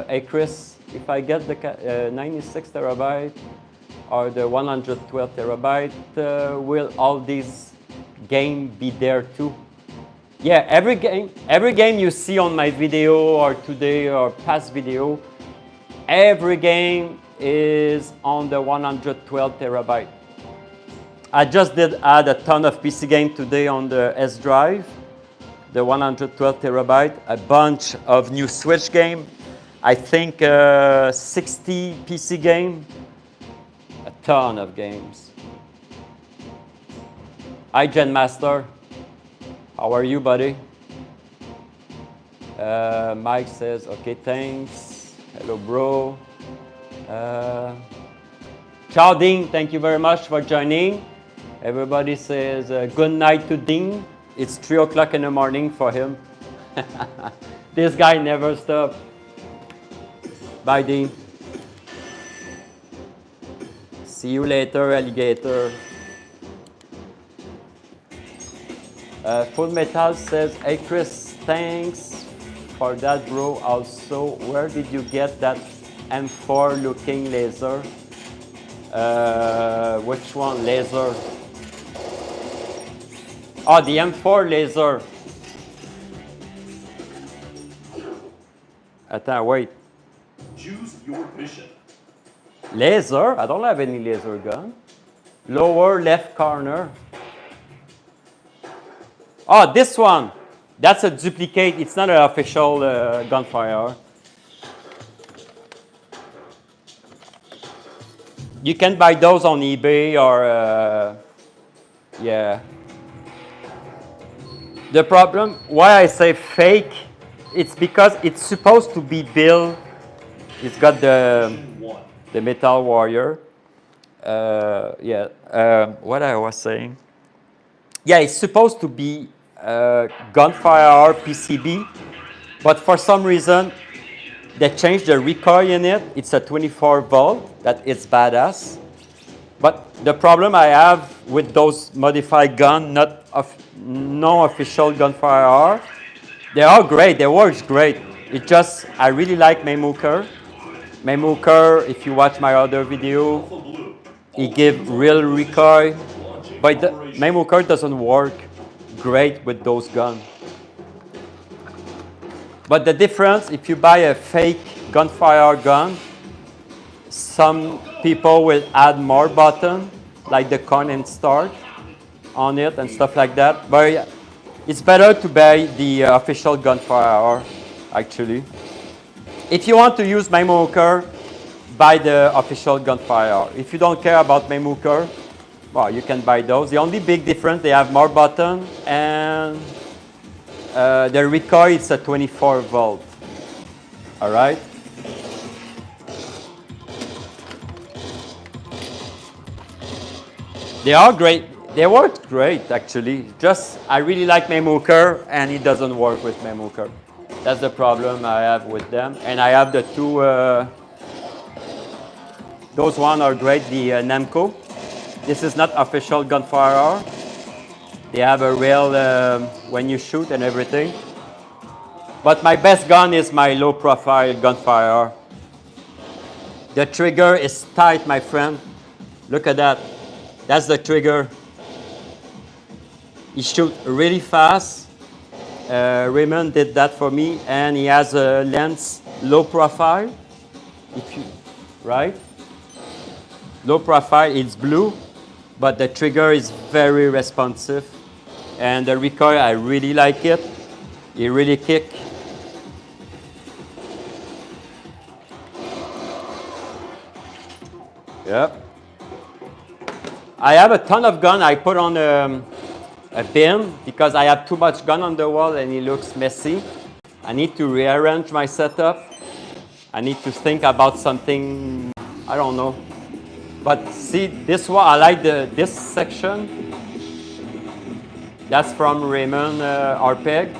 hey Chris, if I get the 96 terabyte or the 112 terabyte, will all these games be there too? Yeah, every game you see on my video or today or past video, every game is on the 112 terabyte. I just did add a ton of PC game today on the S drive, the 112 terabyte, a bunch of new Switch game, I think 60 PC game, a ton of games. Hi, Gen Master. How are you, buddy? Mike says, okay, thanks. Hello, bro. Ciao, Dean. Thank you very much for joining. Everybody says good night to Dean. It's 3 o'clock in the morning for him. This guy never stops. Bye, Dean. See you later, alligator. Full Metal says, hey Chris, thanks for that, bro. Also, where did you get that M4 looking laser? Which one? Laser? Oh, the M4 laser. Attends, wait. Choose your mission. Laser? I don't have any laser gun. Lower left corner. Oh, this one. That's a duplicate. It's not an official gunfire. You can buy those on eBay or, yeah. The problem, why I say fake, it's because it's supposed to be built. It's got the Metal Warrior. What I was saying. Yeah, it's supposed to be gunfire PCB, but for some reason, they changed the recoil in it. It's a 24 volt, that is badass. But the problem I have with those modified gun, no official gunfire are, they are great, they work great. It just, I really like MAME. MAME, if you watch my other video, he give real recoil, but the MAME doesn't work great with those guns. But the difference, if you buy a fake gunfire gun, some people will add more button, like the con and start on it and stuff like that. But it's better to buy the official gunfire, actually. If you want to use MAME, buy the official gunfire. If you don't care about MAME, well, you can buy those. The only big difference, they have more button and the recoil is a 24 volt. All right. They are great. They work great, actually. Just, I really like MAME, and it doesn't work with MAME. That's the problem I have with them. And I have the two, those one are great, the Namco. This is not official gunfire. They have a real, when you shoot and everything. But my best gun is my low profile gunfire. The trigger is tight, my friend. Look at that. That's the trigger. He shoots really fast. Raymond did that for me, and he has a lens low profile. Right? Low profile, it's blue, but the trigger is very responsive. And the recoil, I really like it. It really kick. Yep. I have a ton of gun. I put on a bin because I have too much gun on the wall and it looks messy. I need to rearrange my setup. I need to think about something, I don't know. But see, this one, I like this section. That's from Raymond Arpeg,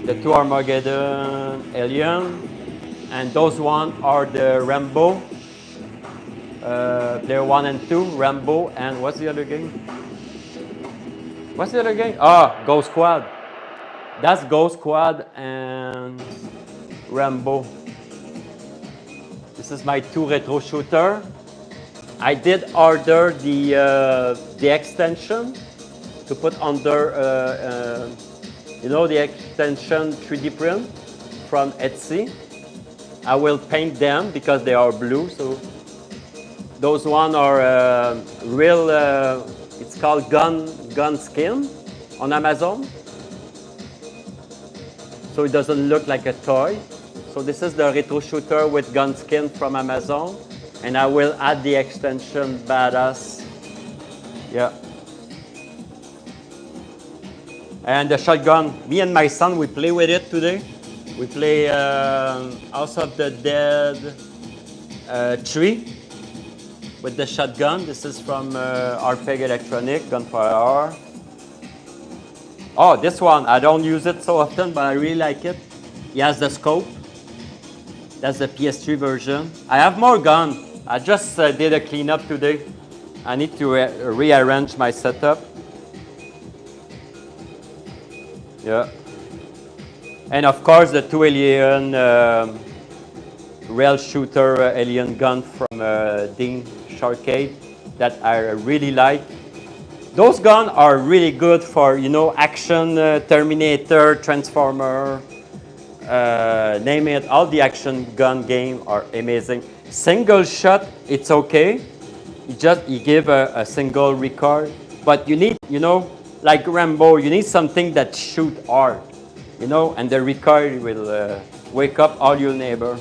the two Armageddon Alien. And those one are the Rambo. Player 1 and 2, Rambo, and what's the other game? What's the other game? Ah, Ghost Squad. That's Ghost Squad and Rambo. This is my 2 retro shooter. I did order the extension to put under, you know, the extension 3D print from Etsy. I will paint them because they are blue. So those one are real. It's called gun skin on Amazon. So it doesn't look like a toy. So this is the retro shooter with gun skin from Amazon. And I will add the extension badass. Yeah. And the shotgun, me and my son, we play with it today. We play House of the Dead 3 with the shotgun. This is from Arpeg Electronic, Gunfire. Oh, this one, I don't use it so often, but I really like it. He has the scope. That's the PS3 version. I have more gun. I just did a cleanup today. I need to rearrange my setup. Yeah. And of course, the 2 Alien rail shooter alien gun from Dean Arcade that I really like. Those guns are really good for, you know, action, Terminator, Transformer, name it. All the action gun game are amazing. Single shot, it's okay. You give a single recoil, but you need, you know, like Rambo, you need something that shoot hard, you know, and the recoil will wake up all your neighbor.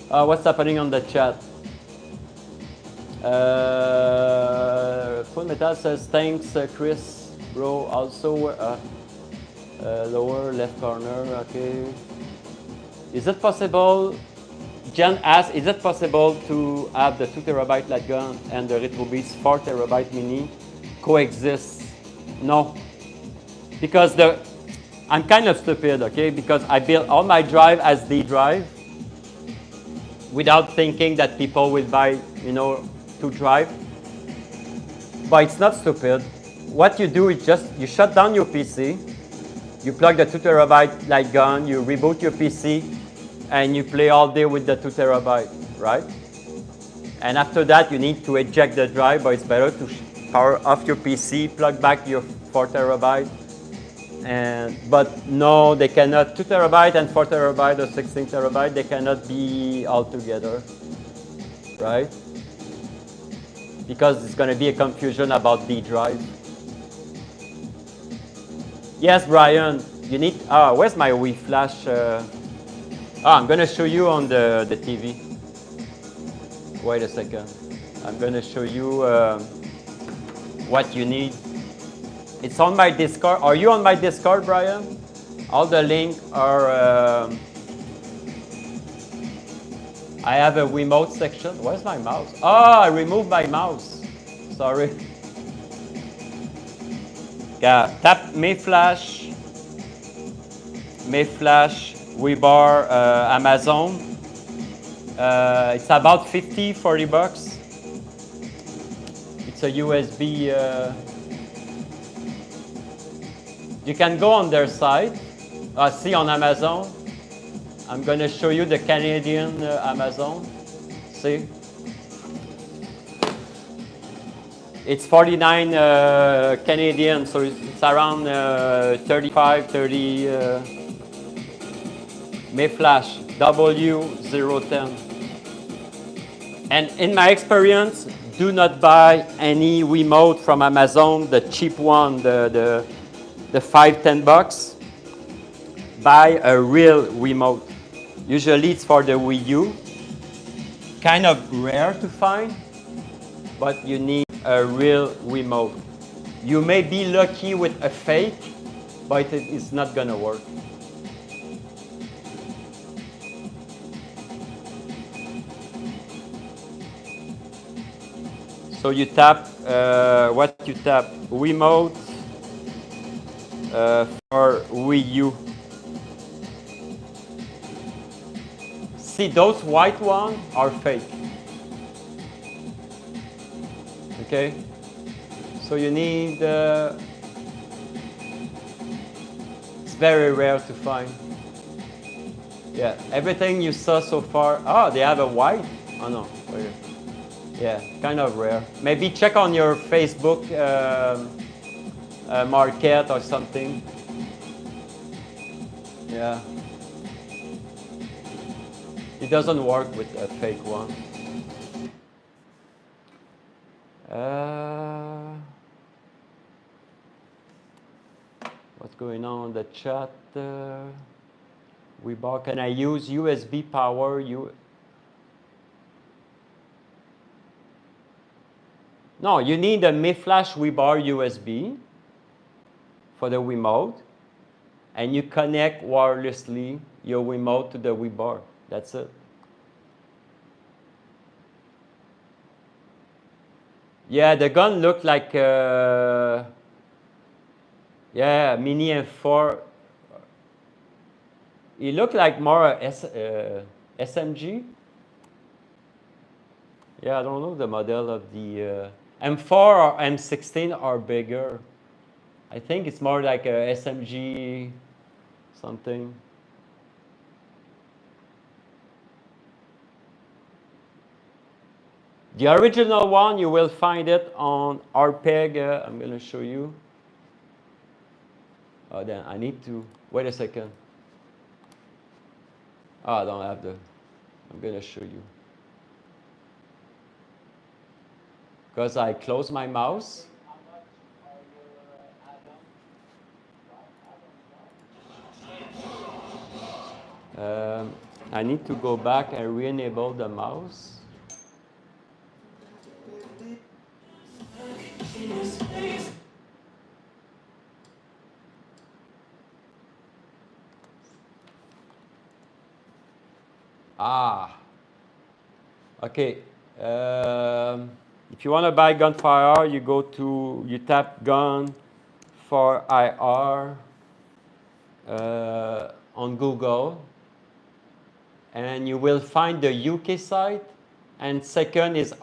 What's happening on the chat? Full Metal says, thanks, Chris, bro. Also, lower left corner, okay. Is it possible, Jen asks, is it possible to have the 2 terabyte LightGun and the RetroBeast 4 terabyte mini coexist? No, because I'm kind of stupid, okay? Because I built all my drive as D drive. without thinking that people will buy, you know, 2 drive. But it's not stupid. What you do is just, you shut down your PC, you plug the 2 terabyte LightGun, you reboot your PC, and you play all day with the 2 terabyte, right? And after that, you need to eject the drive, but it's better to power off your PC, plug back your 4 terabyte. But no, they cannot, 2 terabyte and 4 terabyte or 16 terabyte, they cannot be all together, right? Because it's going to be a confusion about the drive. Yes, Brian, you need, where's my Wii Flash? I'm going to show you on the TV. Wait a second. I'm going to show you what you need. It's on my Discord. Are you on my Discord, Brian? All the links are, I have a remote section. Where's my mouse? Oh, I removed my mouse. Sorry. Yeah, tap MAME Flash, WeBar, Amazon. It's about 40 bucks. It's a USB. You can go on their site. See on Amazon. I'm going to show you the Canadian Amazon. See? It's 49 Canadian, so it's around 35, 30 MAME Flash W010. And in my experience, do not buy any remote from Amazon, the cheap one, the 5-10 bucks. Buy a real remote. Usually it's for the Wii U. Kind of rare to find, but you need a real remote. You may be lucky with a fake, but it's not gonna work. So you tap, what you tap? Remote for Wii U. See, those white ones are fake. Okay? So you need, it's very rare to find. Yeah, everything you saw so far, they have a white? Oh no, wait. Yeah, kind of rare. Maybe check on your Facebook market or something. Yeah. It doesn't work with a fake one. What's going on in the chat? Can I use USB power? No, you need a MAME Flash WeBar USB for the remote, and you connect wirelessly your remote to the WeBar. That's it. Yeah, the gun looked like Mini M4. It looked like more SMG. Yeah, I don't know the model of the M4 or M16 are bigger. I think it's more like a SMG something. The original one, you will find it on RPEG. I'm going to show you. Oh, then I need to, wait a second. I don't have I'm going to show you. Because I closed my mouse. I need to go back and re-enable the mouse. Okay. If you want to buy gun for IR, you tap gun for IR on Google, and you will find the UK site. And second is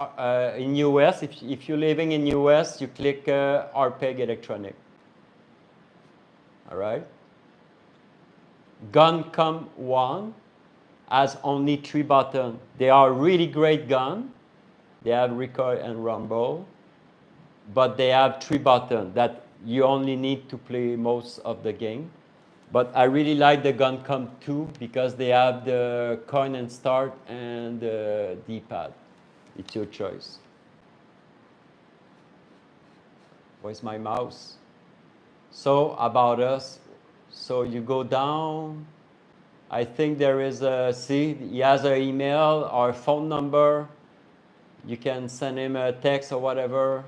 in US. If you're living in US, you click RPEG Electronic. All right. GunCom 1 has only 3 buttons. They are really great gun. They have recoil and rumble, but they have 3 buttons that you only need to play most of the game. But I really like the GunCom 2 because they have the coin and start and the D-pad. It's your choice. Where's my mouse? So about us. So you go down. I think there is a, see, he has an email or phone number. You can send him a text or whatever,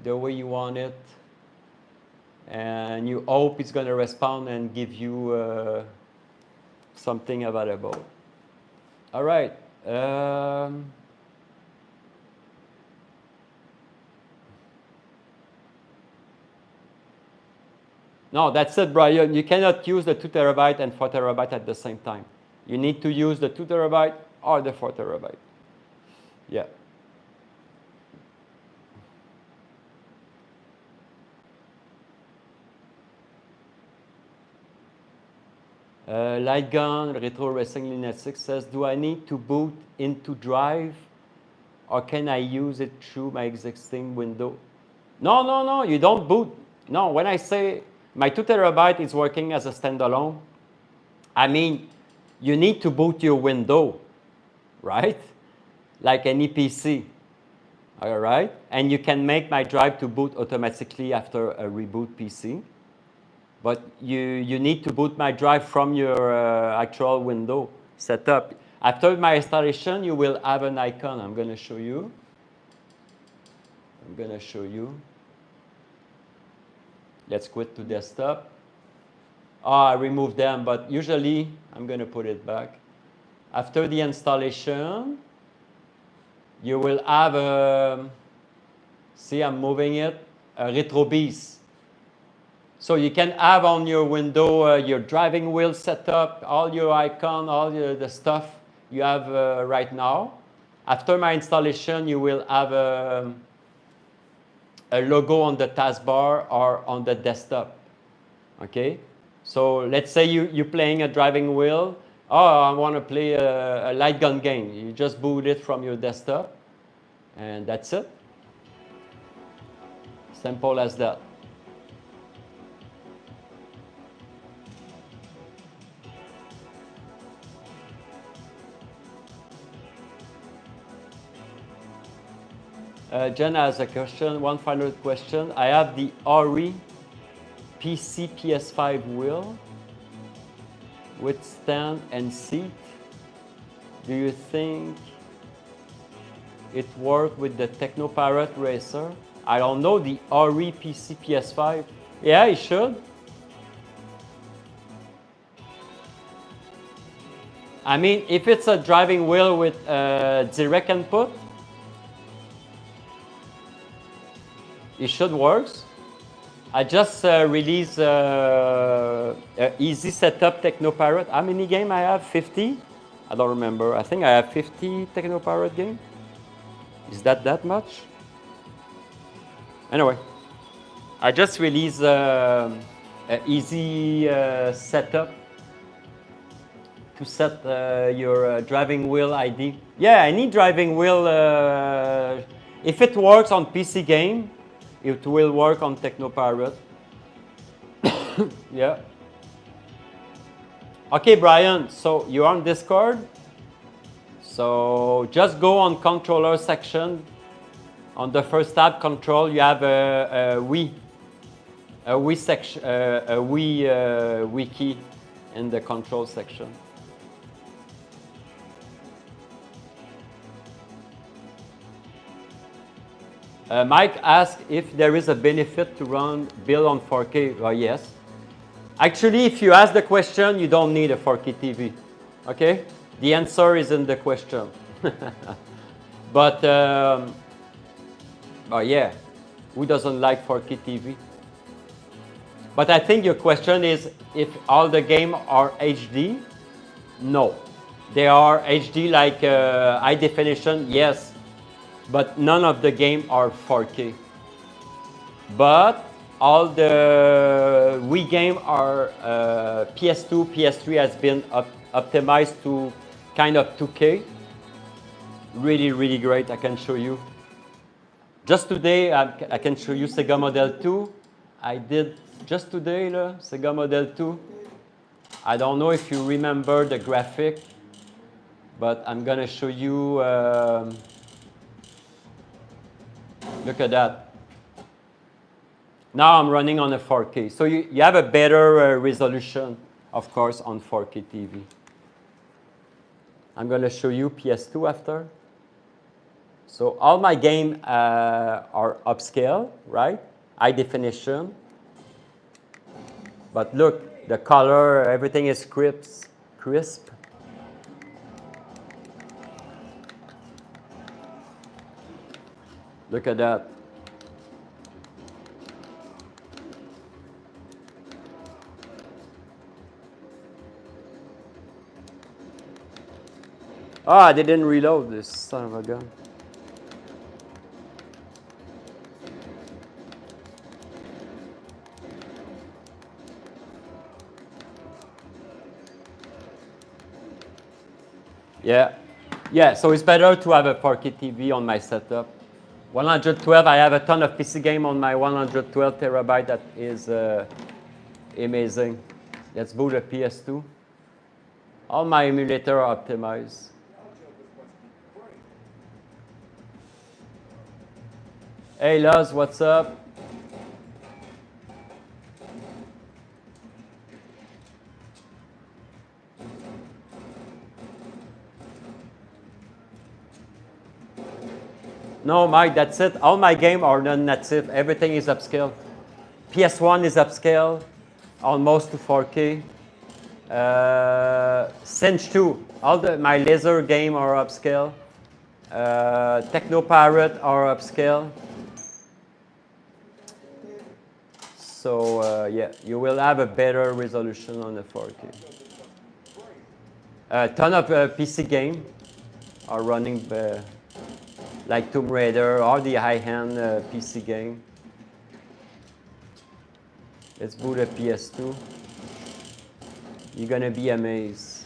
the way you want it. And you hope it's going to respond and give you something available. All right. No, that's it, Brian. You cannot use the 2 terabyte and 4 terabyte at the same time. You need to use the 2 terabyte or the 4 terabyte. Yeah. LightGun, Retro Racing Lineage 6 says, do I need to boot into Drive or can I use it through my existing window? No, no, no, you don't boot. No, when I say my 2 terabyte is working as a standalone, I mean, you need to boot your window, right? Like any PC, all right? And you can make my drive to boot automatically after a reboot PC. But you need to boot my drive from your actual window setup. After my installation, you will have an icon. I'm going to show you. Let's quit to desktop. Oh, I removed them, but usually I'm going to put it back. After the installation, you will have a, see, I'm moving it, a RetroBeast. So you can have on your window your driving wheel setup, all your icon, all the stuff you have right now. After my installation, you will have a logo on the taskbar or on the desktop. Okay? So let's say you're playing a driving wheel. Oh, I want to play a light gun game. You just boot it from your desktop, and that's it. Simple as that. Jen has a question, one final question. I have the RE PC PS5 wheel with stand and seat. Do you think it worked with the Technoparrot Racer? I don't know, the RE PC PS5. Yeah, it should. I mean, if it's a driving wheel with direct input, it should work. I just released easy setup Technoparrot. How many games I have? 50? I don't remember. I think I have 50 Technoparrot games. Is that much? Anyway, I just released an easy setup to set your driving wheel ID. Yeah, any driving wheel, if it works on PC game, it will work on Technoparrot. Yeah. Okay, Brian, so you're on Discord. So just go on controller section. On the first tab, control, you have a Wii section, a Wii wiki in the control section. Mike asked if there is a benefit to run build on 4K. Yes. Actually, if you ask the question, you don't need a 4K TV. Okay? The answer is in the question. But, oh yeah, who doesn't like 4K TV? But I think your question is if all the games are HD. No. They are HD, like high definition, yes, but none of the game are 4K. But all the Wii game are PS2, PS3 has been optimized to kind of 2K. Really, really great. I can show you. Just today, I can show you Sega Model 2. I did just today, Sega Model 2. I don't know if you remember the graphic, but I'm gonna show you. Look at that. Now I'm running on a 4K. So you have a better resolution, of course, on 4K TV. I'm gonna show you PS2 after. So all my games are upscale, right? High definition. But look, the color, everything is crisp. Look at that. Oh, I didn't reload this son of a gun. Yeah, so it's better to have a 4K TV on my setup. 112, I have a ton of PC game on my 112 terabyte. That is amazing. Let's boot a PS2. All my emulator are optimized. Hey Luz, what's up? No, Mike, that's it. All my games are non-native. Everything is upscale. PS1 is upscale, almost to 4K. Cinch 2, my laser game are upscale. Techno Pirate are upscale. So yeah, you will have a better resolution on the 4K. A ton of PC games are running like Tomb Raider or the high-end PC game. Let's boot a PS2. You're gonna be amazed.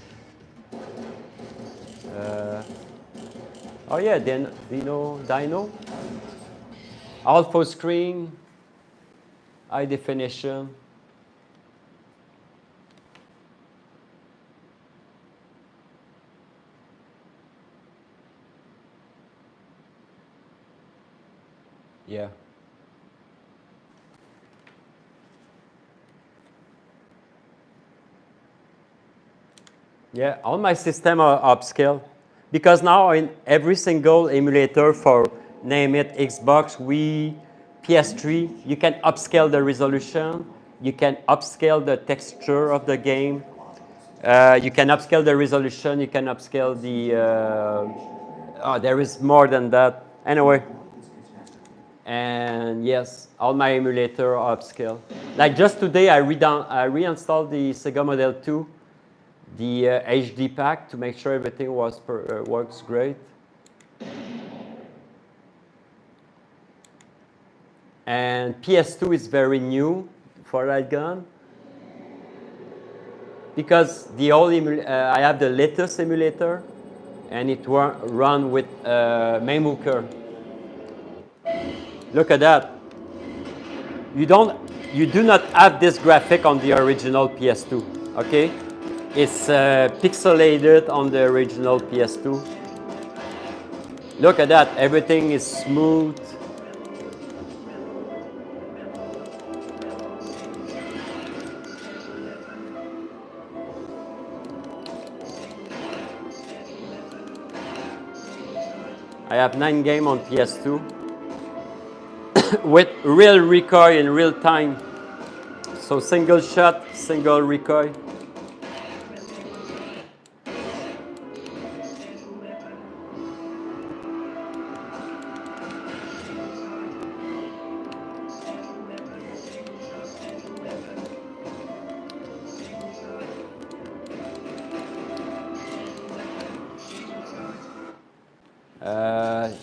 Oh yeah, Dino. All full screen, high definition. Yeah. Yeah, all my systems are upscale because now in every single emulator for name it Xbox, Wii, PS3, you can upscale the resolution, you can upscale the texture of the game, you can upscale the resolution, you can upscale the. There is more than that. Anyway. And yes, all my emulator are upscale. Like just today, I reinstalled the Sega Model 2, the HD pack to make sure everything works great. And PS2 is very new for LightGun because the old I have the latest emulator, and it run with MAME. Look at that. You do not have this graphic on the original PS2, okay? It's pixelated on the original PS2. Look at that, everything is smooth. I have 9 games on PS2. With real recoil in real time. So single shot, single recoil.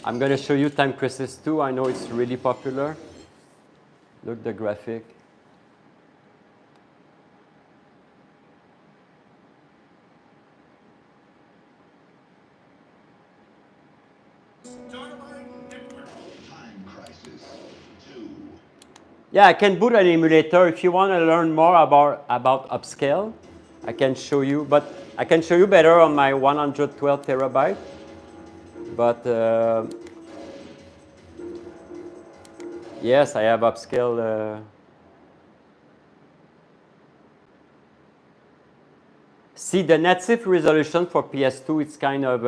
I'm going to show you Time Crisis 2. I know it's really popular. Look the graphic. Yeah, I can boot an emulator. If you want to learn more about upscale, I can show you. But I can show you better on my 112 terabyte. But yes, I have upscale. See, the native resolution for PS2, it's kind of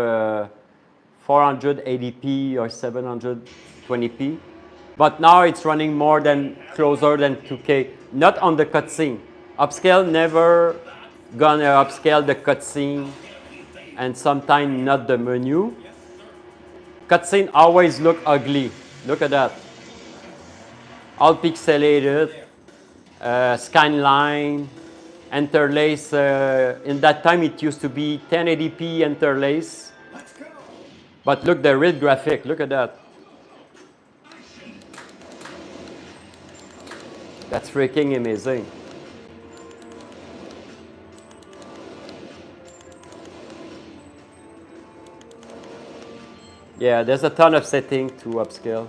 480p or 720p. But now it's running more than closer than 2K. Not on the cutscene. Upscale never gonna upscale the cutscene, and sometimes not the menu. Cutscene always look ugly. Look at that. All pixelated, skyline, interlace. In that time it used to be 1080p interlace. But look the real graphic. Look at that. That's freaking amazing. Yeah, there's a ton of settings to upscale.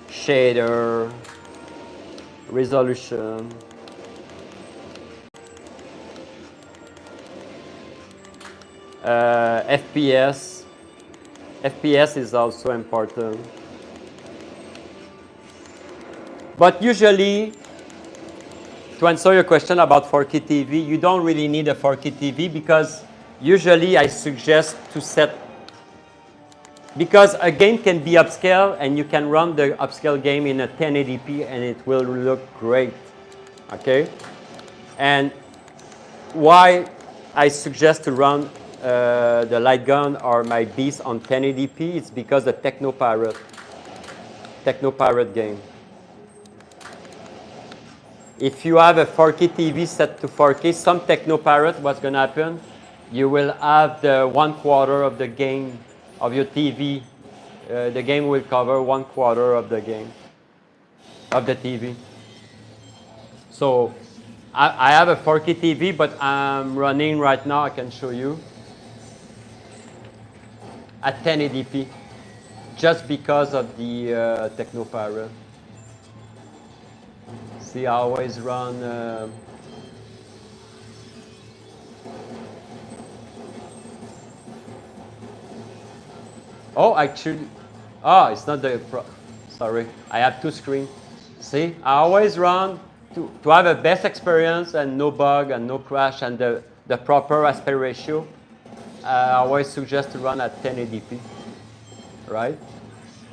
Shader, resolution. FPS. FPS is also important. But usually, to answer your question about 4K TV, you don't really need a 4K TV because usually I suggest to set, because a game can be upscale and you can run the upscale game in a 1080p and it will look great, okay? And why I suggest to run the LightGun or my Beast on 1080p, it's because the Techno Pirate game. If you have a 4K TV set to 4K, some Techno Pirate, what's going to happen? You will have the 1/4 of the game of your TV. The game will cover 1/4 of the game, of the TV. So I have a 4K TV, but I'm running right now, I can show you, at 1080p, just because of the Techno Pirate. See, I always run oh, actually, it's not the sorry, I have two screens. See, I always run to have a best experience and no bug and no crash and the proper aspect ratio. I always suggest to run at 1080p, right?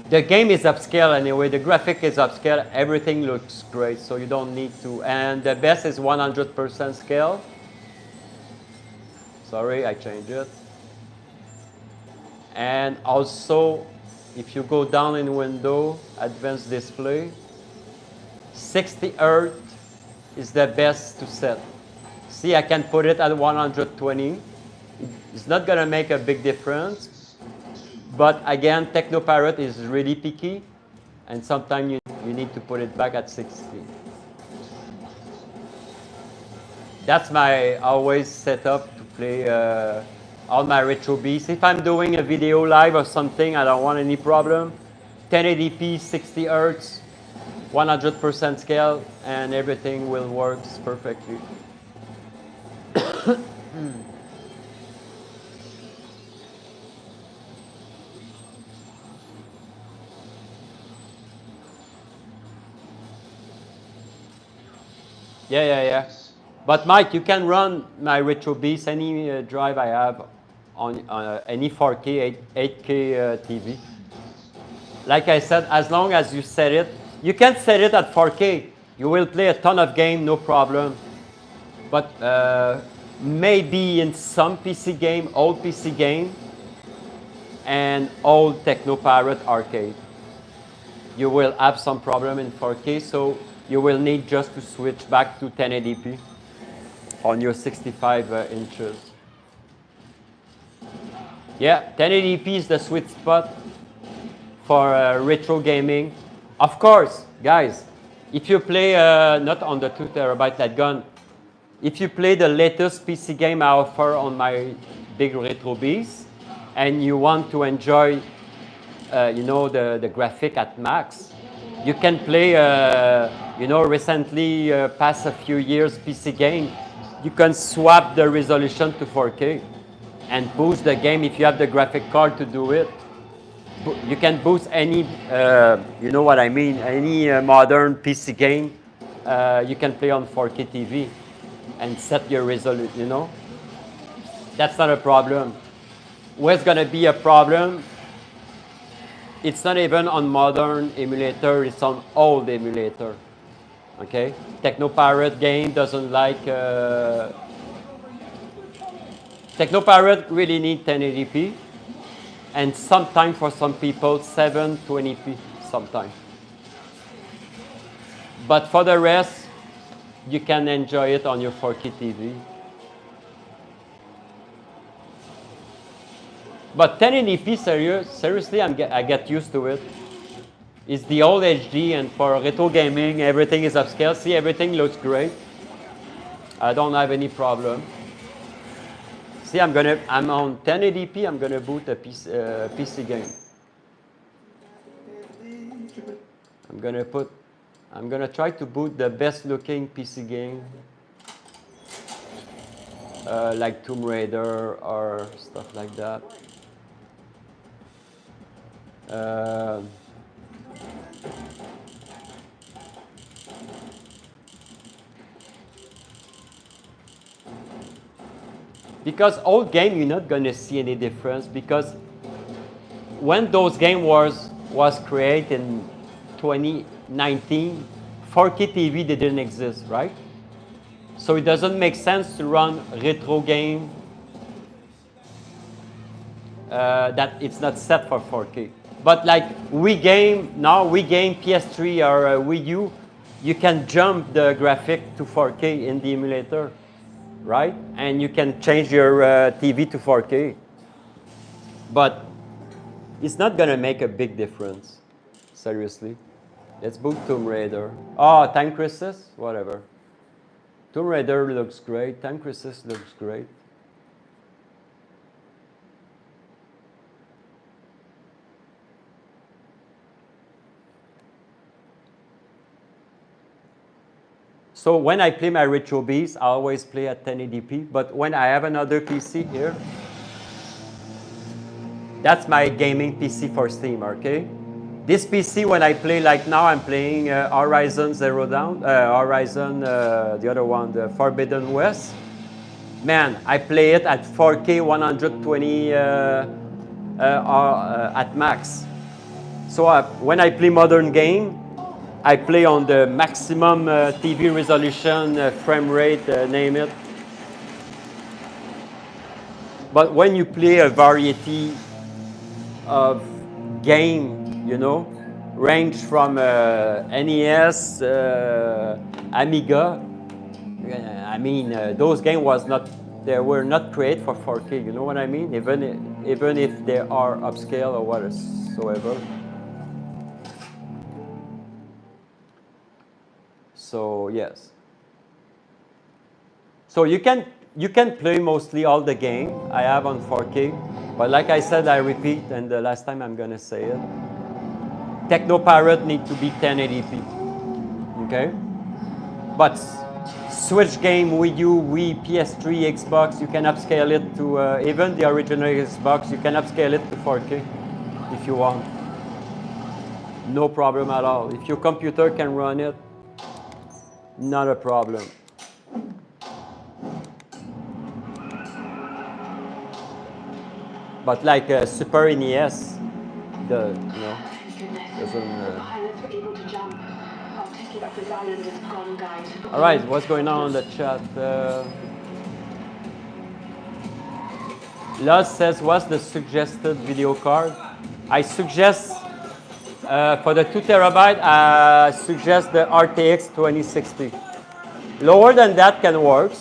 The game is upscale anyway, the graphic is upscale, everything looks great, so you don't need to, and the best is 100% scale. Sorry, I changed it. And also, if you go down in window, advanced display, 60 Hz is the best to set. See, I can put it at 120. It's not gonna make a big difference. But again, Techno Pirate is really picky, and sometimes you need to put it back at 60. That's my always setup to play all my RetroBeast. If I'm doing a video live or something, I don't want any problem. 1080p, 60 Hz, 100% scale, and everything will work perfectly. Yeah. But Mike, you can run my RetroBeast, any drive I have on any 4K, 8K TV. Like I said, as long as you set it, you can set it at 4K. You will play a ton of game, no problem. But maybe in some PC game, old PC game, and old Techno Pirate arcade, you will have some problem in 4K, so you will need just to switch back to 1080p on your 65 inches. Yeah, 1080p is the sweet spot for retro gaming. Of course, guys, if you play not on the 2 terabyte LightGun, if you play the latest PC game I offer on my big RetroBeast, and you want to enjoy, you know, the graphic at max, you can play, you know, recently past a few years PC game. You can swap the resolution to 4K and boost the game if you have the graphic card to do it. You can boost any, you know what I mean, any modern PC game. You can play on 4K TV and set your resolution, you know. That's not a problem. Where's going to be a problem? It's not even on modern emulator, it's on old emulator. Okay? Technopirate game doesn't like... Technopirate really need 1080p. And sometimes for some people, 720p sometimes. But for the rest, you can enjoy it on your 4K TV. But 1080p, seriously, I get used to it. It's the old HD, and for retro gaming, everything is upscale. See, everything looks great. I don't have any problem. See, I'm on 1080p. I'm gonna boot a PC game. I'm gonna try to boot the best-looking PC game, like Tomb Raider or stuff like that. Because old game, you're not gonna see any difference, because when those game was created in 2019, 4K TV didn't exist, right? So it doesn't make sense to run retro game that it's not set for 4K. But like Wii Game, now Wii Game PS3 or Wii U, you can jump the graphic to 4K in the emulator, right? And you can change your TV to 4K. But it's not gonna make a big difference, seriously. Let's boot Tomb Raider. Oh, Time Crisis, whatever. Tomb Raider looks great, Time Crisis looks great. So when I play my RetroBeast, I always play at 1080p. But when I have another PC here, that's my gaming PC for Steam, okay? This PC, when I play, like now I'm playing Horizon Zero Dawn, Horizon, the other one, the Forbidden West. Man, I play it at 4K 120 at max. So when I play modern game, I play on the maximum TV resolution, frame rate, name it. But when you play a variety of game, you know, range from NES, Amiga, I mean, those games they were not created for 4K, you know what I mean? Even if they are upscale or whatsoever. So yes. So you can play mostly all the game I have on 4K, but like I said, I repeat, and the last time I'm gonna say it, Technopirate need to be 1080p, okay? But Switch game, Wii U, Wii, PS3, Xbox, you can upscale it to, even the original Xbox, you can upscale it to 4K if you want. No problem at all. If your computer can run it, not a problem. But like Super NES, you know, doesn't. All right, what's going on in the chat? Luz says, what's the suggested video card? I suggest, for the 2 terabyte, I suggest the RTX 2060. Lower than that can work.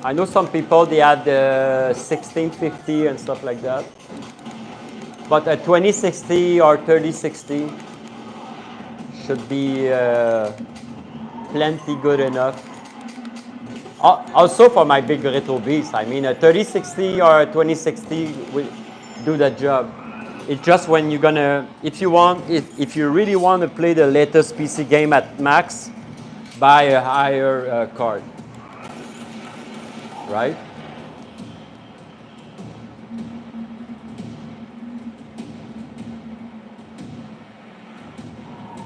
I know some people, they had the 1650 and stuff like that. But a 2060 or 3060 should be plenty good enough. Also for my big RetroBeast, I mean a 3060 or a 2060 will do the job. It's just when you're gonna, if you really want to play the latest PC game at max, buy a higher card, right?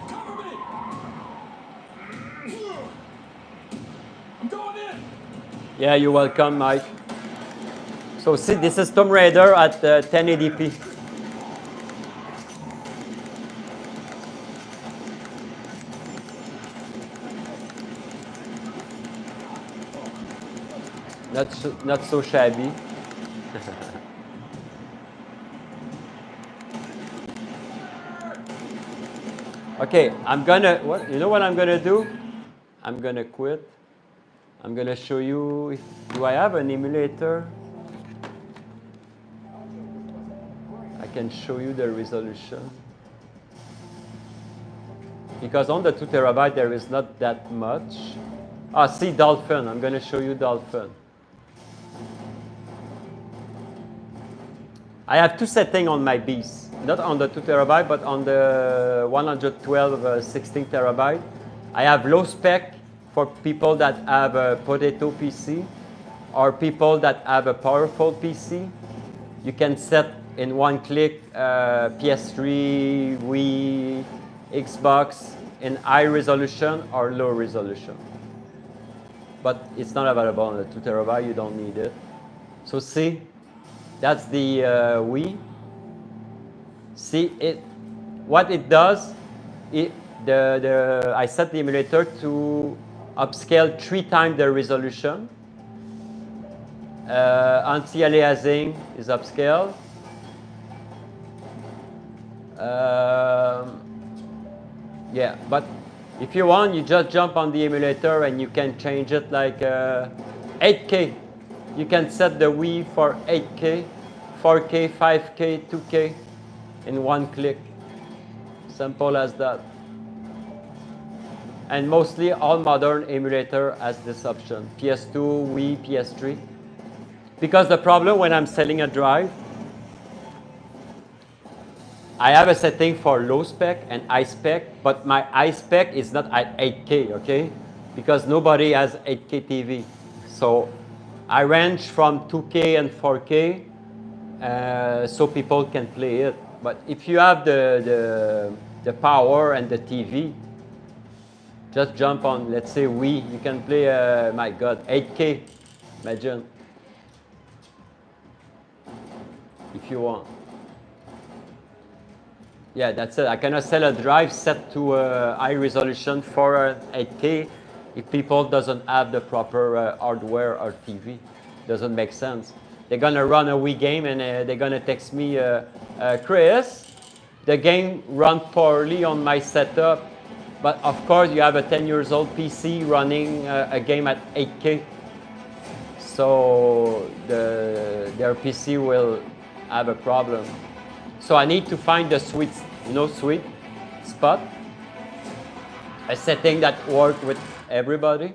Cover me! I'm going in! Yeah, you're welcome, Mike. So see, this is Tomb Raider at 1080p. Not so shabby. Okay, you know what I'm gonna do? I'm gonna quit. I'm gonna show you, do I have an emulator? I can show you the resolution. Because on the 2 terabyte there is not that much. Ah, see Dolphin, I'm gonna show you Dolphin. I have two settings on my Beast. Not on the 2 terabyte, but on the 112 16 terabyte. I have low spec for people that have a potato PC or people that have a powerful PC. You can set in one click PS3, Wii, Xbox in high resolution or low resolution. But it's not available on the 2 terabyte, you don't need it. So see, that's the Wii. See it. What it does, I set the emulator to upscale 3 times the resolution. Anti-aliasing is upscale. Yeah, but if you want, you just jump on the emulator and you can change it like 8K. You can set the Wii for 8K, 4K, 5K, 2K in one click. Simple as that. And mostly all modern emulator has this option. PS2, Wii, PS3. Because the problem when I'm selling a drive, I have a setting for low spec and high spec, but my high spec is not at 8K, okay? Because nobody has 8K TV. So I range from 2K and 4K so people can play it. But if you have the power and the TV, just jump on, let's say Wii, you can play, my God, 8K, imagine, if you want. Yeah, that's it. I cannot sell a drive set to high resolution for 8K if people doesn't have the proper hardware or TV. Doesn't make sense. They're gonna run a Wii game and they're gonna text me, Chris, the game run poorly on my setup, but of course you have a 10 years old PC running a game at 8K. So their PC will have a problem. So I need to find the sweet spot, a setting that works with everybody.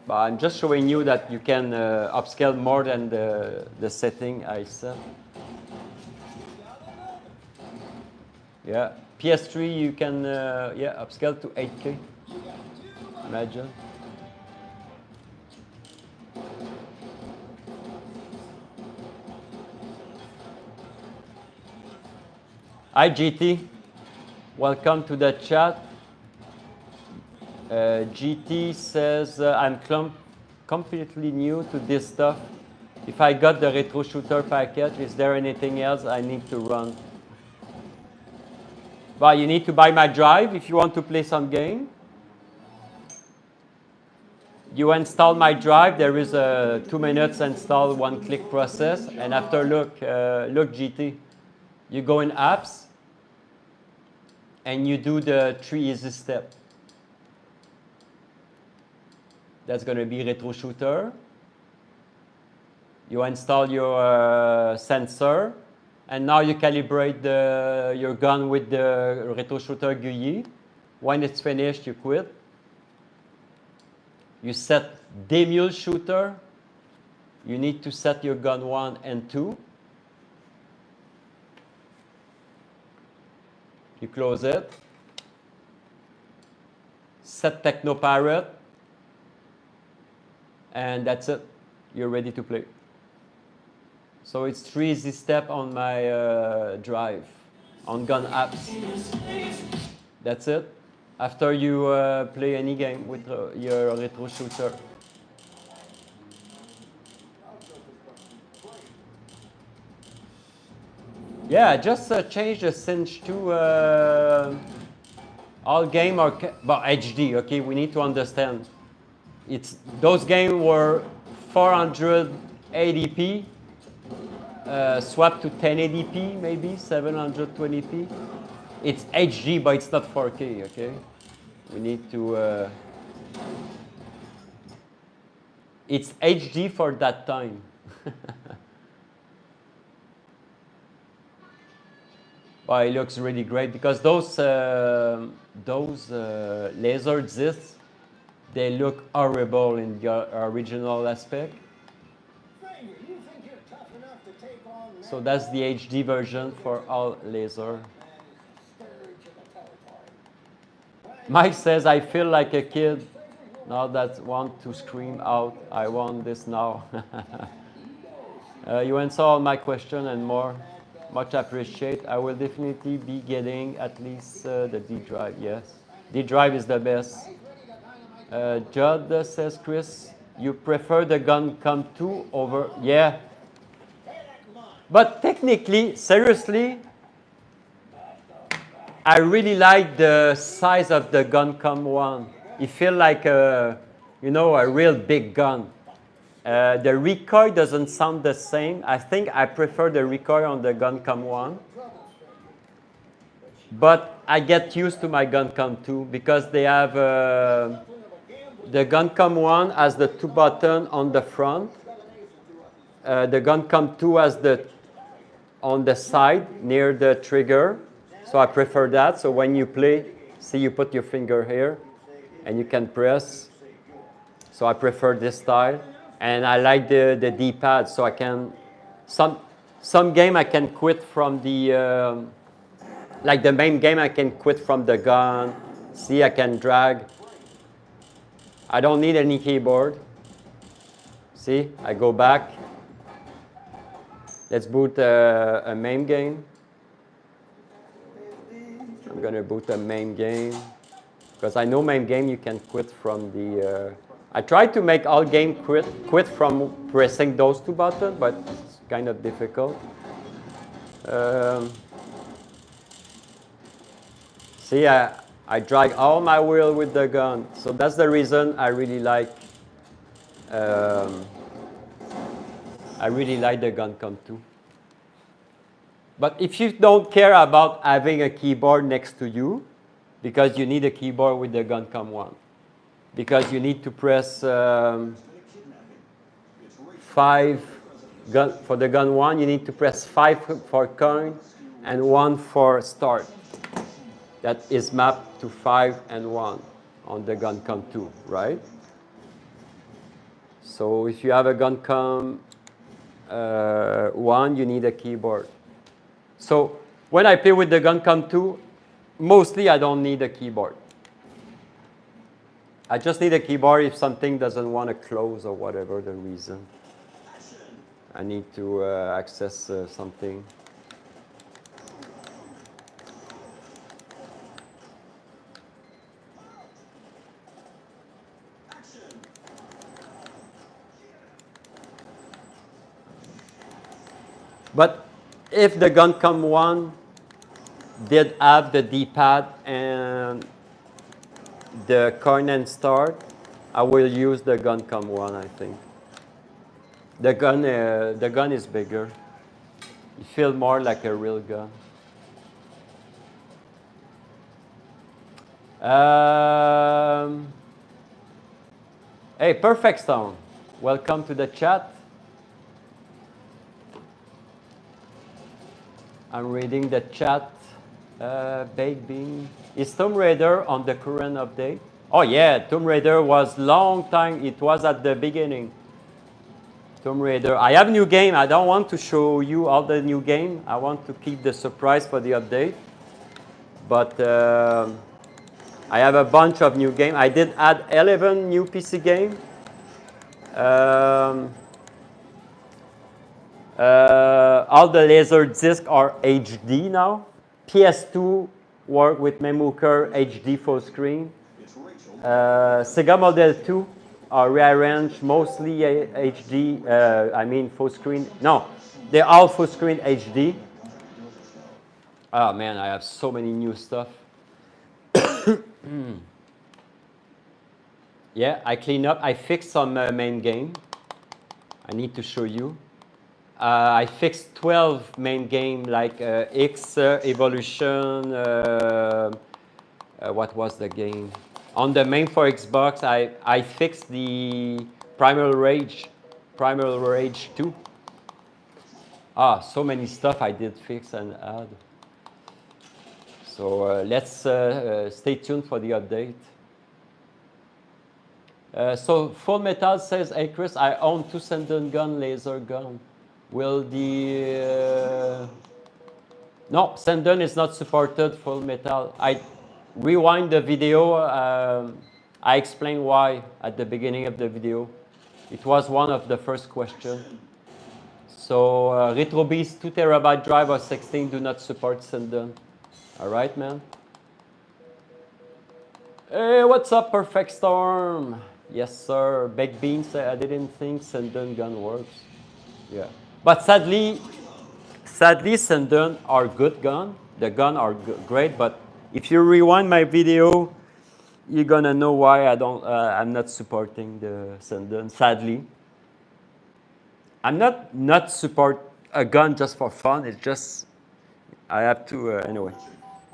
But I'm just showing you that you can upscale more than the setting I set. Yeah, PS3 you can upscale to 8K. Imagine. Hi GT, welcome to the chat. GT says, I'm completely new to this stuff. If I got the retro shooter package, is there anything else I need to run? Well, you need to buy my drive if you want to play some game. You install my drive, there is a 2 minutes install, 1 click process. And after look GT, you go in apps and you do the 3 easy steps. That's going to be retro shooter. You install your sensor, and now you calibrate your gun with the retro shooter GUI. When it's finished, you quit. You set demule shooter. You need to set your gun 1 and 2. You close it. Set Technoparrot. And that's it. You're ready to play. So it's 3 easy steps on my drive, on gun apps. That's it. After you play any game with your retro shooter. Yeah, just change the cinch to all game or but HD. Okay, we need to understand. Those games were 480p, swapped to 1080p, maybe 720p. It's HD, but it's not 4K. Okay, we need to. It's HD for that time. But it looks really great because those laser discs, they look horrible in the original aspect. So that's the HD version for all laser. Mike says, I feel like a kid now that want to scream out, I want this now. You answer all my questions and more. Much appreciate. I will definitely be getting at least the D drive. Yes, D drive is the best. Judd says, Chris, you prefer the GunCom 2 over? Yeah. But technically, seriously, I really like the size of the GunCom 1. It feels like a real big gun. The recoil doesn't sound the same. I think I prefer the recoil on the GunCom 1. But I get used to my GunCom 2 because they have the GunCom 1 has the 2 buttons on the front. The GunCom 2 has on the side near the trigger. So I prefer that. So when you play, see, you put your finger here and you can press. So I prefer this style. And I like the D-pad, so I can, some game I can quit from the, like the main game I can quit from the gun. See, I can drag. I don't need any keyboard. See, I go back. Let's boot a MAME game. I'm gonna boot a MAME game. Because I know MAME game you can quit from the, I tried to make all game quit from pressing those 2 buttons, but it's kind of difficult. See, I drag all my wheel with the gun, so that's the reason I really like. I really like the GunCom 2. But if you don't care about having a keyboard next to you, because you need a keyboard with the GunCom 1. Because you need to press 5 for the gun 1, you need to press 5 for coin and 1 for start. That is mapped to 5 and 1 on the GunCom 2, right? So if you have a GunCom 1, you need a keyboard. So when I play with the GunCom 2, mostly I don't need a keyboard. I just need a keyboard if something doesn't want to close or whatever the reason. I need to access something. But if the GunCom 1 did have the D-pad and the coin and start, I will use the GunCom 1, I think. The gun is bigger. It feels more like a real gun. Hey, Hey, Perfect Stone. Welcome to the chat. I'm reading the chat. Baked Bean. Is Tomb Raider on the current update? Oh yeah, Tomb Raider was long time. It was at the beginning. Tomb Raider. I have new game. I don't want to show you all the new game. I want to keep the surprise for the update. But I have a bunch of new game. I did add 11 new PC game. All the laser discs are HD now. PS2 work with Memuker HD full screen. Sega Model 2 are rearranged mostly HD. I mean full screen. No, they're all full screen HD. Oh man, I have so many new stuff. Yeah, I clean up. I fixed some main game. I need to show you. I fixed 12 main game like X Evolution. What was the game? On the main for Xbox, I fixed the Primal Rage 2. Ah, so many stuff I did fix and add. So let's stay tuned for the update. So Full Metal says, hey Chris, I own 2 Sinden Gun laser gun. Will the... No, Sinden is not supported Full Metal. I rewind the video. I explained why at the beginning of the video. It was one of the first questions. So RetroBeast 2 terabyte drive or 16 do not support Sinden. All right, man. Hey, what's up, Perfect Storm? Yes, sir. Baked Bean said, I didn't think Sinden Gun works. Yeah. But sadly, Sinden are good gun. The gun are great, but if you rewind my video, you're gonna know why I'm not supporting the Sinden, sadly. I'm not support a gun just for fun. It's just, I have to, anyway.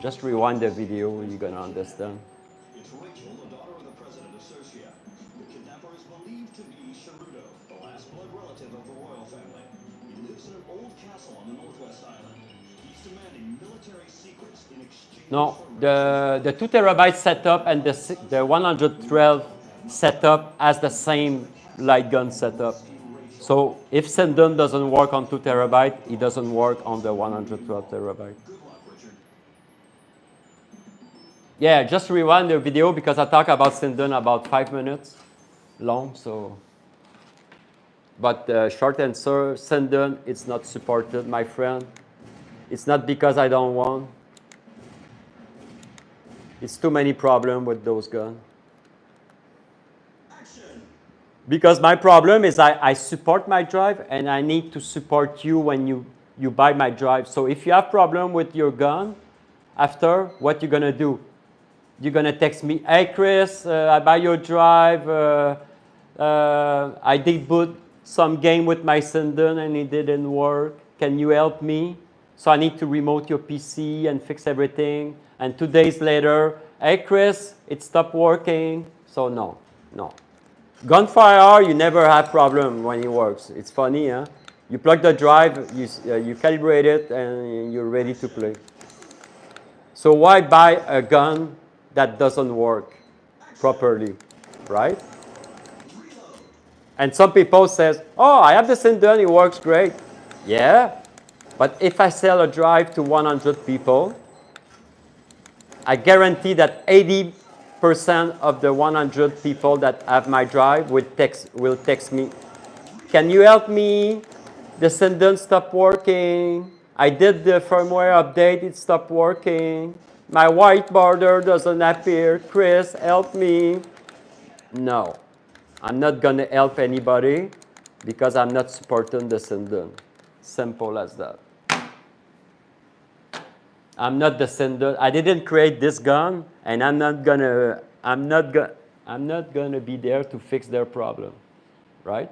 Just rewind the video, you're gonna understand. It's Rachel, the daughter of the president of Sersia. The kidnapper is believed to be Sharudo, the last blood relative of the royal family. He lives in an old castle on the Northwest Island. He's demanding military secrets in exchange No, for... the 2 terabyte setup and the 112 setup has the same LightGun setup. So if Sinden doesn't work on 2 terabyte, it doesn't work on the 112 terabyte. Yeah, just rewind the video because I talk about Sinden about 5 minutes long. So, but short answer, Sinden, it's not supported, my friend. It's not because I don't want. It's too many problems with those guns. Because my problem is I support my drive and I need to support you when you buy my drive. So if you have problem with your gun, after, what you're gonna do? You're gonna text me, hey Chris, I buy your drive. I did boot some game with my Sinden and it didn't work. Can you help me? So I need to remote your PC and fix everything. And 2 days later, hey Chris, it stopped working. So no. Gunfire, you never have problem when it works. It's funny, huh? You plug the drive, you calibrate it, and you're ready to play. So why buy a gun that doesn't work properly, right? And some people says, oh, I have the Sinden, it works great. Yeah, but if I sell a drive to 100 people, I guarantee that 80% of the 100 people that have my drive will text me, can you help me? The Sinden stopped working. I did the firmware update, it stopped working. My white border doesn't appear. Chris, help me. No, I'm not gonna help anybody because I'm not supporting the Sinden. Simple as that. I'm not the Sinden. I didn't create this gun, and I'm not gonna be there to fix their problem, right?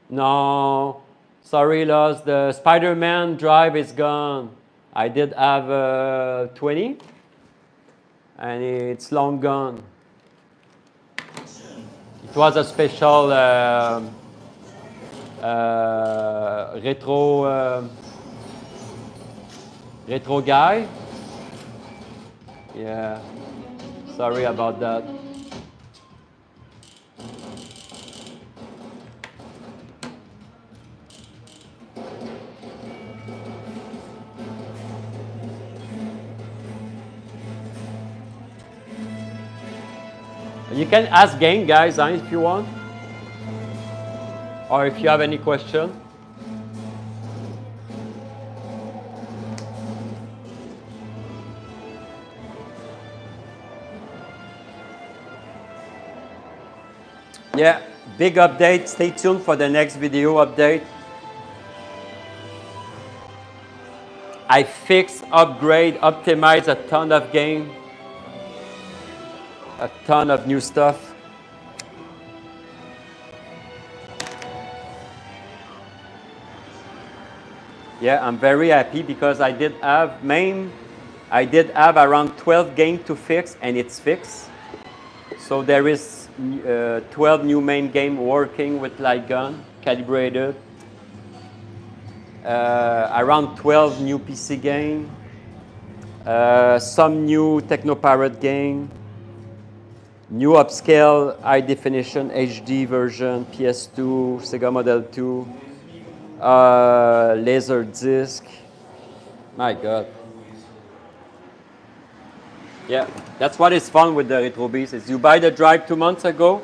No, sorry, Loz. The Spider-Man drive is gone. I did have 20, and it's long gone. It was a special retro guy. Yeah, sorry about that. You can ask game guys if you want, or if you have any question. Yeah, big update. Stay tuned for the next video update. I fix, upgrade, optimize a ton of game, a ton of new stuff. Yeah, I'm very happy because I did have MAME. I did have around 12 games to fix, and it's fixed. So there is 12 new MAME games working with LightGun, calibrated. Around 12 new PC games. Some new Technopirate game. New upscale high definition HD version, PS2, Sega Model 2. Laser disc. My God. Yeah, that's what is fun with the RetroBeast is you buy the drive 2 months ago,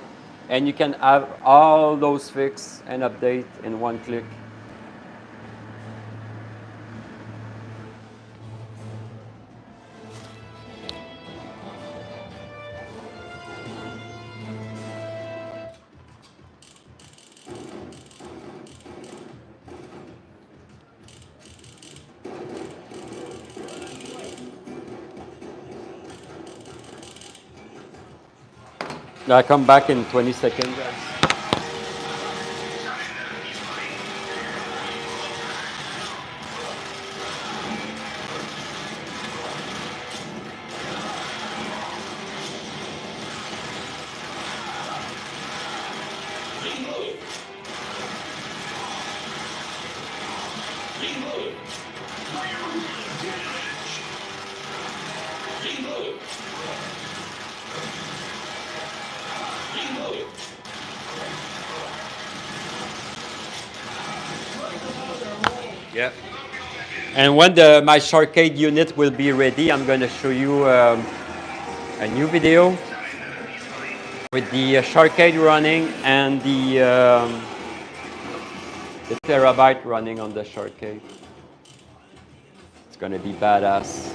and you can have all those fix and update in one click. I'll come back in 20 seconds, guys. Yeah. And when my shortcade unit will be ready, I'm going to show you a new video with the shortcade running and the terabyte running on the shortcade. It's going to be badass.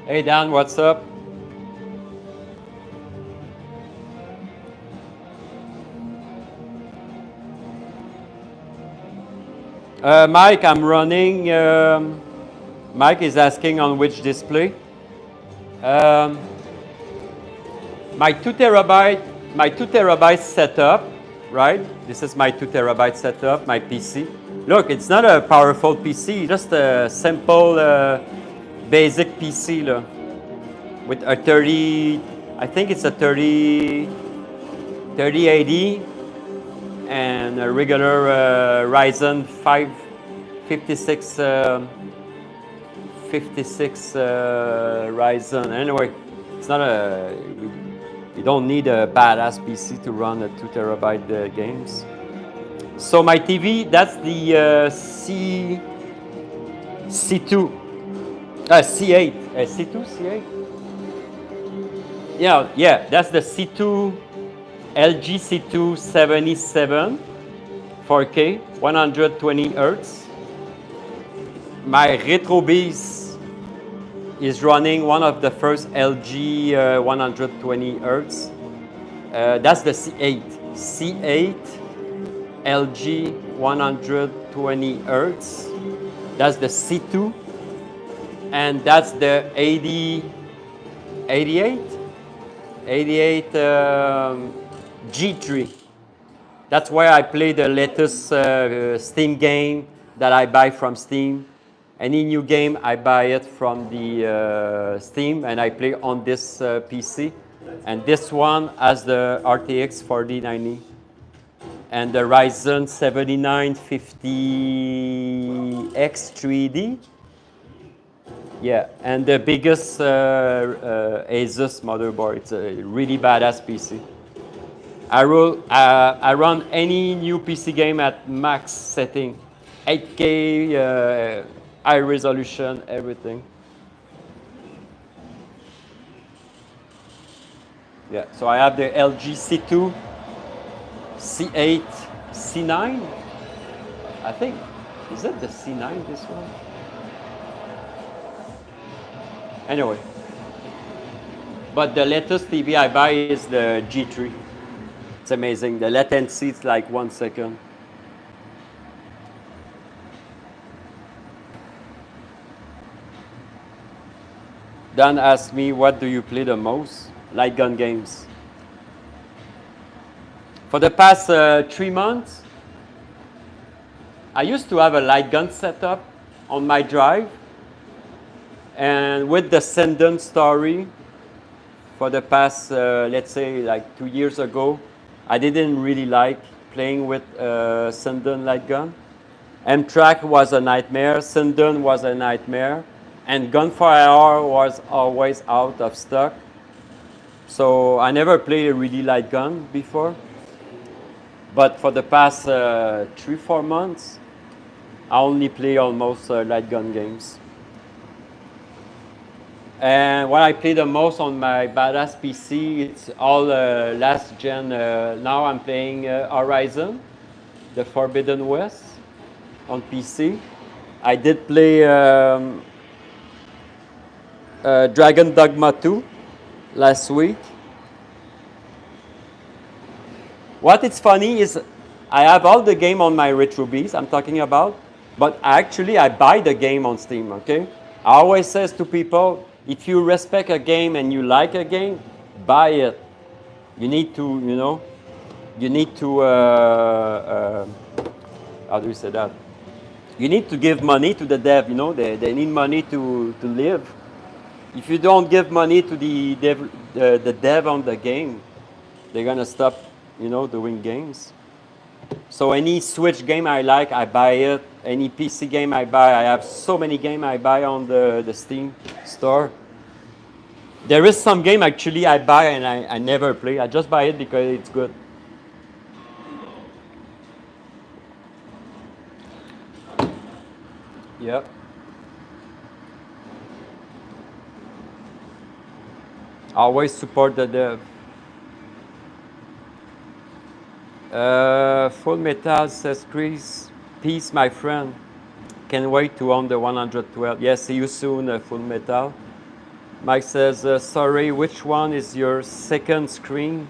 Hey Dan, what's up? Mike, I'm running. Mike is asking on which display. My 2 terabyte setup, right? This is my 2 terabyte setup, my PC. Look, it's not a powerful PC, just a simple basic PC with a 30, I think it's a 3080 and a regular Ryzen 5 56 Ryzen. Anyway, it's not you don't need a badass PC to run a 2 terabyte games. So my TV, that's the C2. C8. C2? C8? Yeah, that's the C2, LG C2 77, 4K, 120 Hertz. My RetroBeast is running one of the first LG 120 Hertz. That's the C8. C8 LG 120 Hertz. That's the C2. And that's the 88 G3. That's why I play the latest Steam game that I buy from Steam. Any new game, I buy it from the Steam, and I play on this PC. And this one has the RTX 4090 and the Ryzen 7950X 3D. Yeah, and the biggest Asus motherboard. It's a really badass PC. I run any new PC game at max setting, 8K, high resolution, everything. Yeah, so I have the LG C2, C8, C9. I think, is it the C9, this one? Anyway, but the latest TV I buy is the G3. It's amazing. The latency is like 1 second. Dan asked me, what do you play the most? LightGun games. For the past 3 months, I used to have a LightGun setup on my drive. And with the Sinden story, for the past, let's say, like 2 years ago, I didn't really like playing with Sinden LightGun. M-Track was a nightmare, Sinden was a nightmare, and Gun4IR was always out of stock. So I never played a really LightGun before. But for the past 3-4 months, I only play almost LightGun games. And what I play the most on my badass PC, it's all last gen. Now I'm playing Horizon, the Forbidden West on PC. I did play Dragon Dogma 2 last week. What is funny is I have all the game on my RetroBeast I'm talking about, but actually I buy the game on Steam, okay? I always say to people, if you respect a game and you like a game, buy it. You need to, you know, you need to, how do you say that? You need to give money to the dev, you know, they need money to live. If you don't give money to the dev on the game, they're gonna stop, you know, doing games. So any Switch game I like, I buy it. Any PC game I buy, I have so many games I buy on the Steam store. There is some game actually I buy and I never play. I just buy it because it's good. Yep. Always support the dev. Full Metal says, Chris, peace, my friend. Can't wait to own the 112. Yes, see you soon, Full Metal. Mike says, sorry, which one is your second screen?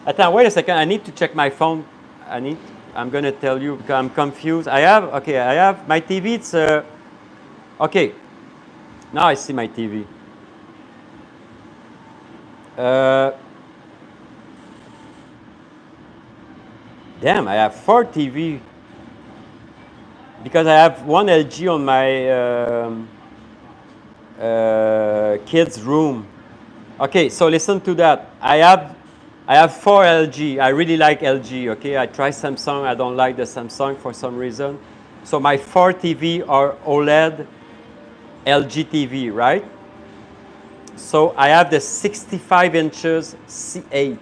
Attends, wait a second. I need to check my phone. I'm going to tell you because I'm confused. I have my TV. It's, okay. Now I see my TV. Damn, I have 4 TV. Because I have one LG on my kids' room. Okay, so listen to that. I have 4 LG. I really like LG, okay? I try Samsung. I don't like the Samsung for some reason. So my 4 TV are OLED LG TV, right? So I have the 65 inches C8.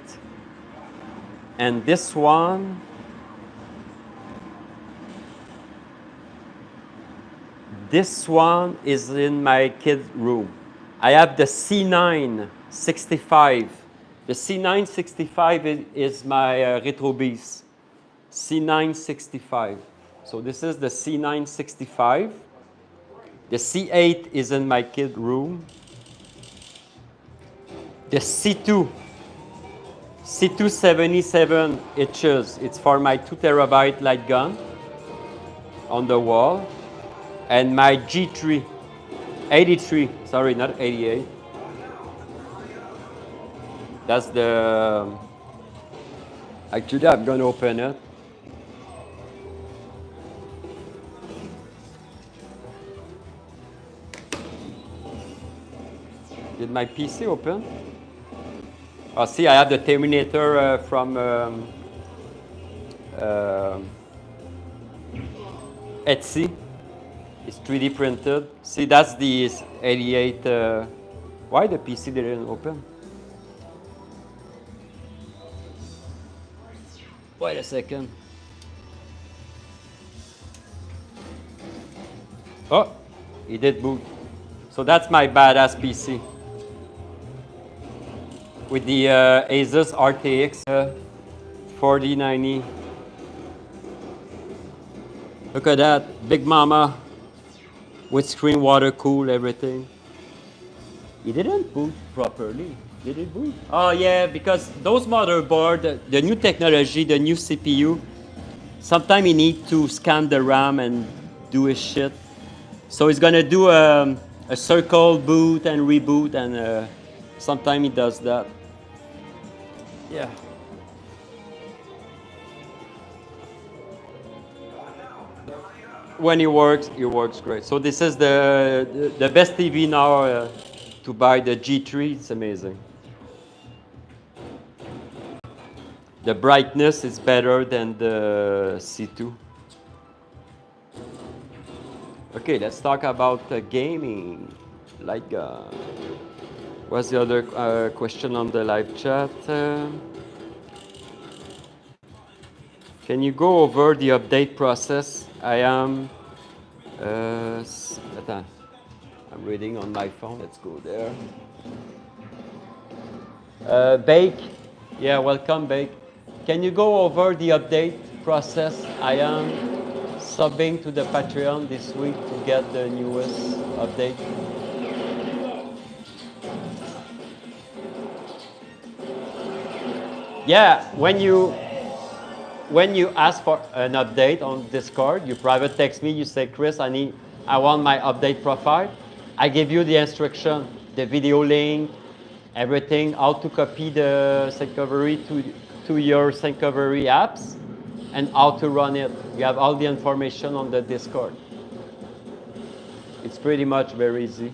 And this one, is in my kid's room. I have the C9 65. The C9 65 is my RetroBeast. C9 65. So this is the C9 65. The C8 is in my kid's room. The C2 C277 inches. It's for my 2 terabyte light gun on the wall. And my G3, 83, sorry, not 88. That's the, actually I'm gonna open it. Did my PC open? Oh, see, I have the Terminator from Etsy. It's 3D printed. See, that's the 88. Why the PC didn't open? Wait a second. Oh, it did boot. So that's my badass PC. With the Asus RTX 4090. Look at that, big mama. With screen water cool, everything. It didn't boot properly. Did it boot? Oh yeah, because those motherboard, the new technology, the new CPU, sometimes you need to scan the RAM and do a shit. So it's gonna do a circle boot and reboot, and sometimes it does that. Yeah. When it works great. So this is the best TV now to buy, the G3. It's amazing. The brightness is better than the C2. Okay, let's talk about gaming. LightGun. What's the other question on the live chat? Can you go over the update process? I am. Attends. I'm reading on my phone. Let's go there. Bake. Yeah, welcome, Bake. Can you go over the update process? I am subbing to the Patreon this week to get the newest update. Yeah, when you ask for an update on Discord, you private text me, you say, Chris, I want my update profile. I give you the instruction, the video link, everything, how to copy the Syncovery to your Syncovery apps, and how to run it. You have all the information on the Discord. It's pretty much very easy.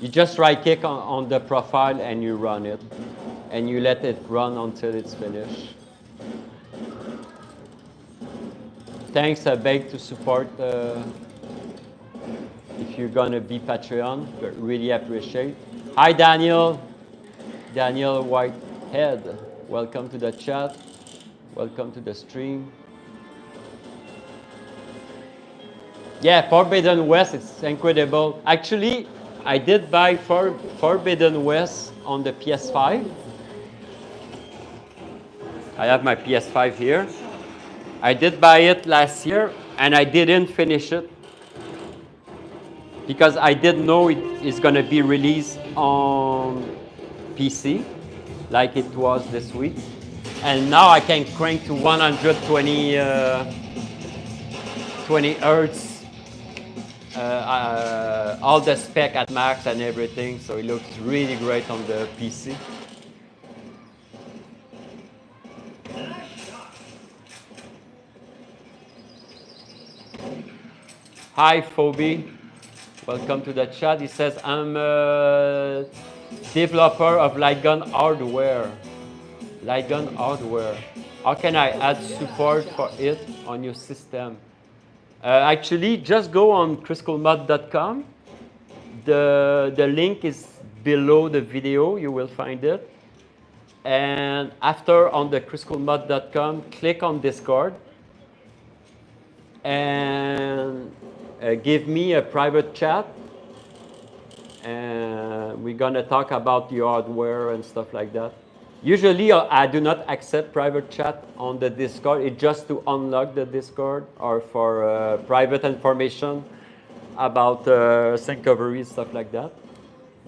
You just right-click on the profile and you run it, and you let it run until it's finished. Thanks, Beg, to support if you're gonna be Patreon. Really appreciate. Hi, Daniel. Daniel Whitehead. Welcome to the chat. Welcome to the stream. Yeah, Forbidden West, it's incredible. Actually, I did buy Forbidden West on the PS5. I have my PS5 here. I did buy it last year, and I didn't finish it because I didn't know it is going to be released on PC like it was this week. And now I can crank to 120 20 hertz, all the spec at max and everything, so it looks really great on the PC. Hi, Phoebe. Welcome to the chat. He says, I'm a developer of LightGun hardware. LightGun hardware. How can I add support for it on your system? Actually, just go on Kriscoolmod.com. The link is below the video. You will find it. And after, on the Kriscoolmod.com, click on Discord. And give me a private chat, and we're gonna talk about the hardware and stuff like that. Usually, I do not accept private chat on the Discord. It's just to unlock the Discord or for private information about Syncovery, stuff like that.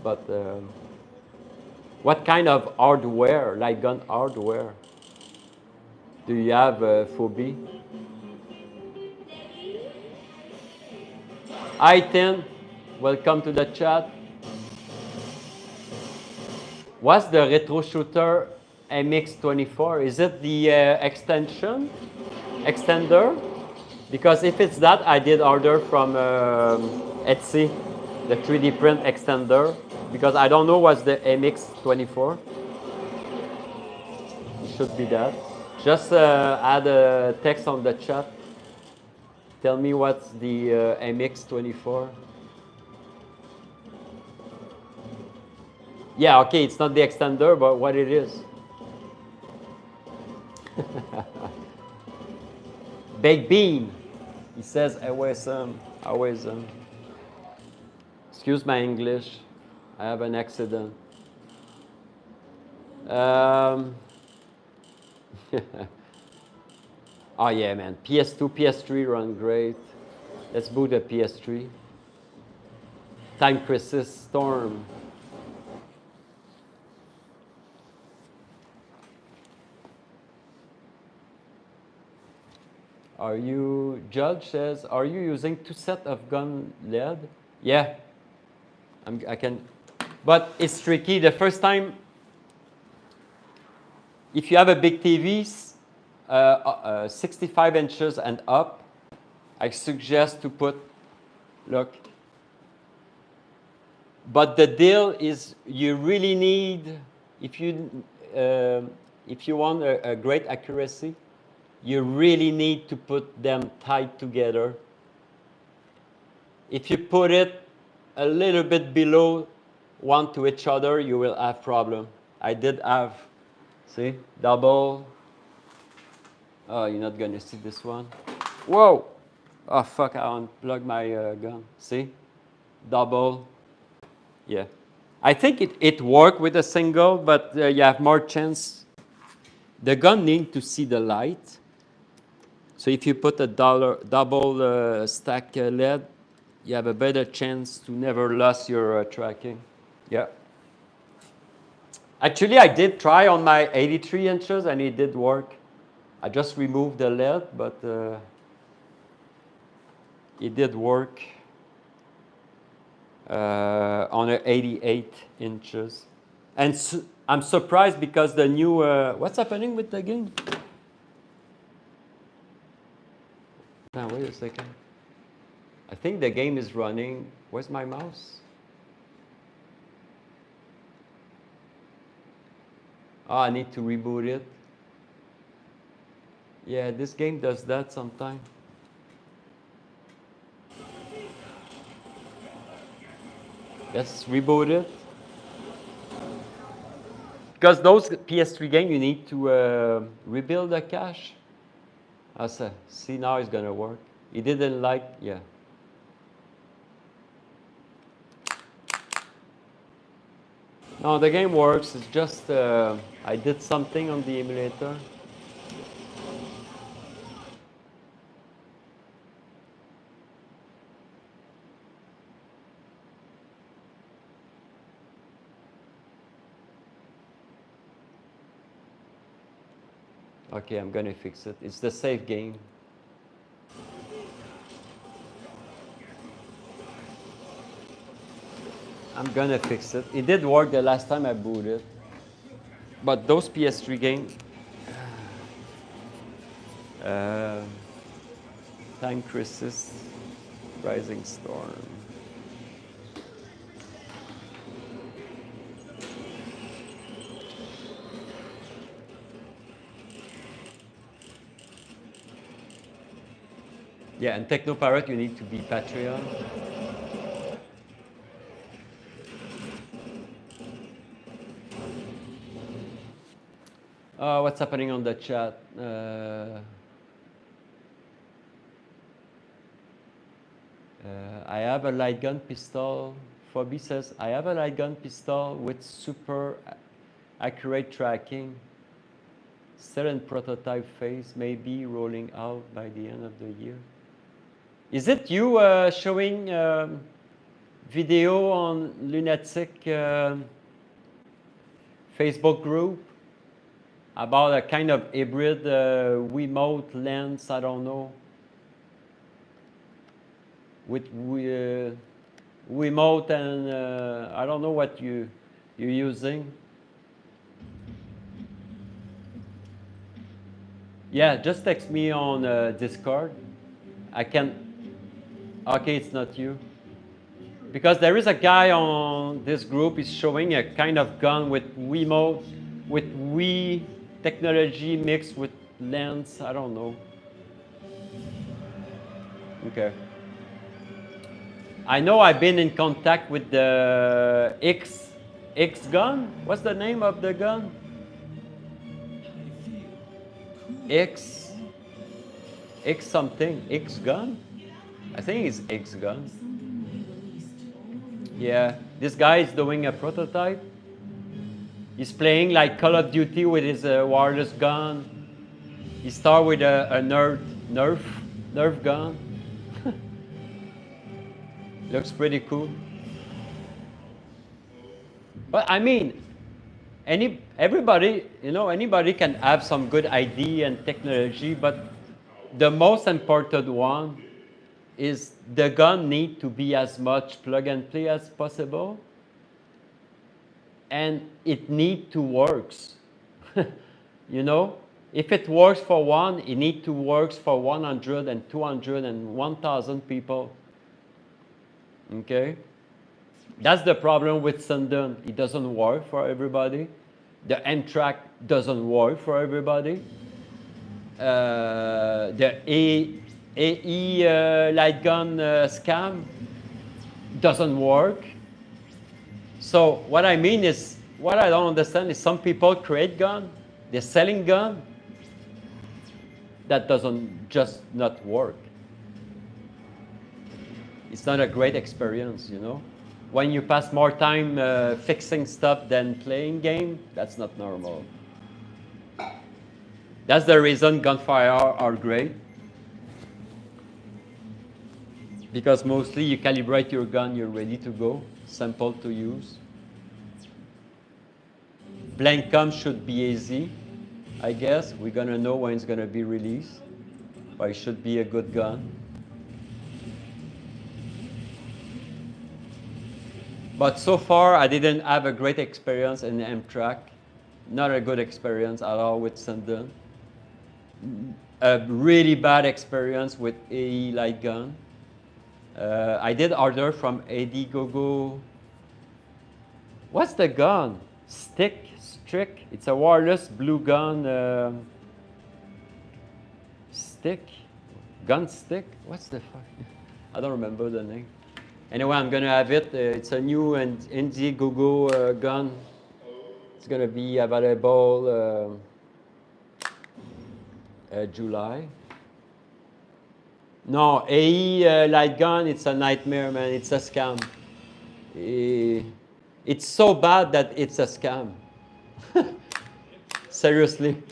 But What kind of hardware, light gun hardware, do you have, Phoebe? Hi, Tim. Welcome to the chat. What's the retro shooter MX24? Is it the extender? Because if it's that, I did order from Etsy, the 3D print extender, because I don't know what's the MX24. It should be that. Just add a text on the chat. Tell me what's the MX24. Yeah, okay, it's not the extender, but what it is. Baked bean. He says, AWSM. Excuse my English. I have an accident. Oh yeah, man. PS2, PS3 run great. Let's boot a PS3. Time Crisis Storm. Are you, Judge says, are you using 2 sets of gun lead? Yeah, I can, but it's tricky. The first time, if you have a big TV, 65 inches and up, I suggest to put, look, but the deal is you really need, if you want a great accuracy, you really need to put them tight together. If you put it a little bit below one to each other, you will have problem. I did have, see, double. Oh, you're not gonna see this one. Whoa! Oh fuck, I unplugged my gun. See? Double. Yeah. I think it worked with a single, but you have more chance. The gun needs to see the light. So if you put a double stack lead, you have a better chance to never lose your tracking. Yeah. Actually, I did try on my 83 inches and it did work. I just removed the lead, but it did work on a 88 inches. And I'm surprised because the new, what's happening with the game? Now, wait a second. I think the game is running. Where's my mouse? Oh, I need to reboot it. Yeah, this game does that sometimes. Let's reboot it. Because those PS3 games, you need to rebuild the cache. See, now it's going to work. It didn't like, yeah. No, the game works. It's just I did something on the emulator. Okay, I'm gonna fix it. It's the save game. I'm gonna fix it. It did work the last time I booted. But those PS3 games, Time Crisis, Rising Storm. Yeah, and Technopirate, you need to be Patreon. What's happening on the chat? I have a light gun pistol. Phoebe says, I have a light gun pistol with super accurate tracking. Still in prototype phase, maybe rolling out by the end of the year. Is it you showing video on Lunatic Facebook group about a kind of hybrid remote lens, I don't know, with remote and I don't know what you're using. Yeah, just text me on Discord. I can. Okay, it's not you. Because there is a guy on this group is showing a kind of gun with remote, with Wii technology mixed with lens. I don't know. Okay. I know I've been in contact with the X gun. What's the name of the gun? X something. X gun? I think it's X gun. Yeah, this guy is doing a prototype. He's playing like Call of Duty with his wireless gun. He started with a Nerf gun. Looks pretty cool. But I mean, everybody, you know, anybody can have some good idea and technology, but the most important one is the gun need to be as much plug and play as possible, and it need to works. You know, if it works for one, it need to works for 100 and 200 and 1,000 people. Okay, that's the problem with Sinden. It doesn't work for everybody. The M-Track doesn't work for everybody. The AE LightGun scam doesn't work. So what I mean is, what I don't understand is some people create gun, they're selling gun, that doesn't just not work. It's not a great experience, you know. When you pass more time fixing stuff than playing game, that's not normal. That's the reason gunfire are great. Because mostly you calibrate your gun, you're ready to go, simple to use. Blank com should be easy, I guess. We're gonna know when it's gonna be released, but it should be a good gun. But so far, I didn't have a great experience in the M-Track. Not a good experience at all with Sinden. A really bad experience with AE LightGun. I did order from AD What's the gun? Stick? It's a wireless blue gun. Stick? Gun stick? What's the fuck? I don't remember the name. Anyway, I'm gonna have it. It's a new Indiegogo gun. It's gonna be available July. No, AE light gun, it's a nightmare, man. It's a scam. It's so bad that it's a scam. Seriously.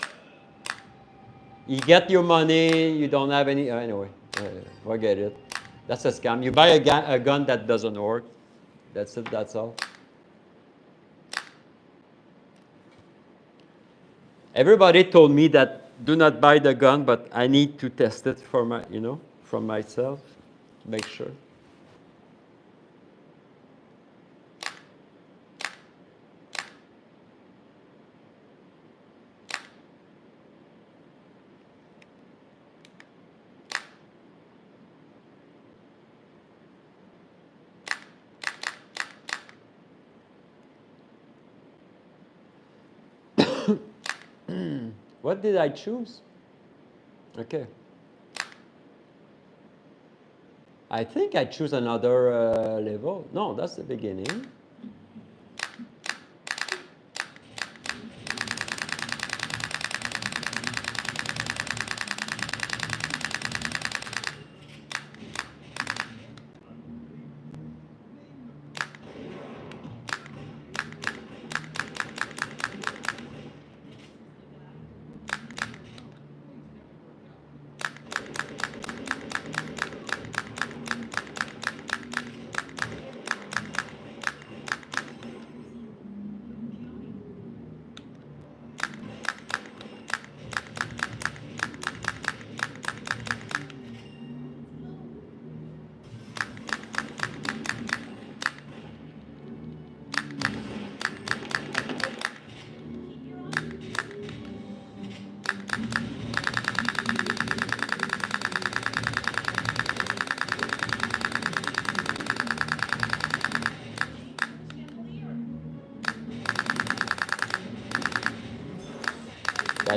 You get your money, you don't have any, anyway, forget it. That's a scam. You buy a gun that doesn't work. That's it, that's all. Everybody told me that do not buy the gun, but I need to test it for my, you know, from myself to make sure. What did I choose? Okay. I think I choose another level. No, that's the beginning.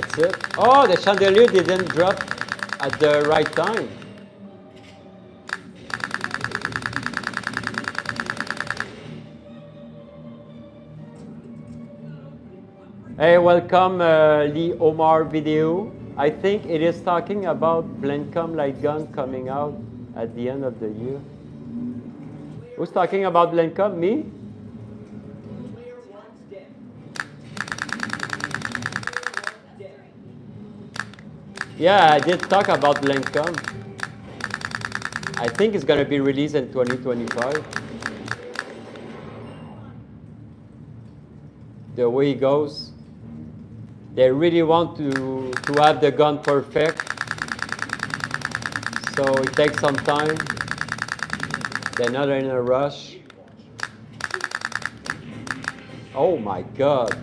That's it. Oh, the chandelier didn't drop at the right time. Hey, welcome Lee Omar video. I think it is talking about Blendcom LightGun coming out at the end of the year. Who's talking about Blendcom? Me? Yeah, I did talk about Blendcom. I think it's going to be released in 2025. The way it goes. They really want to have the gun perfect. So it takes some time. They're not in a rush. Oh my God.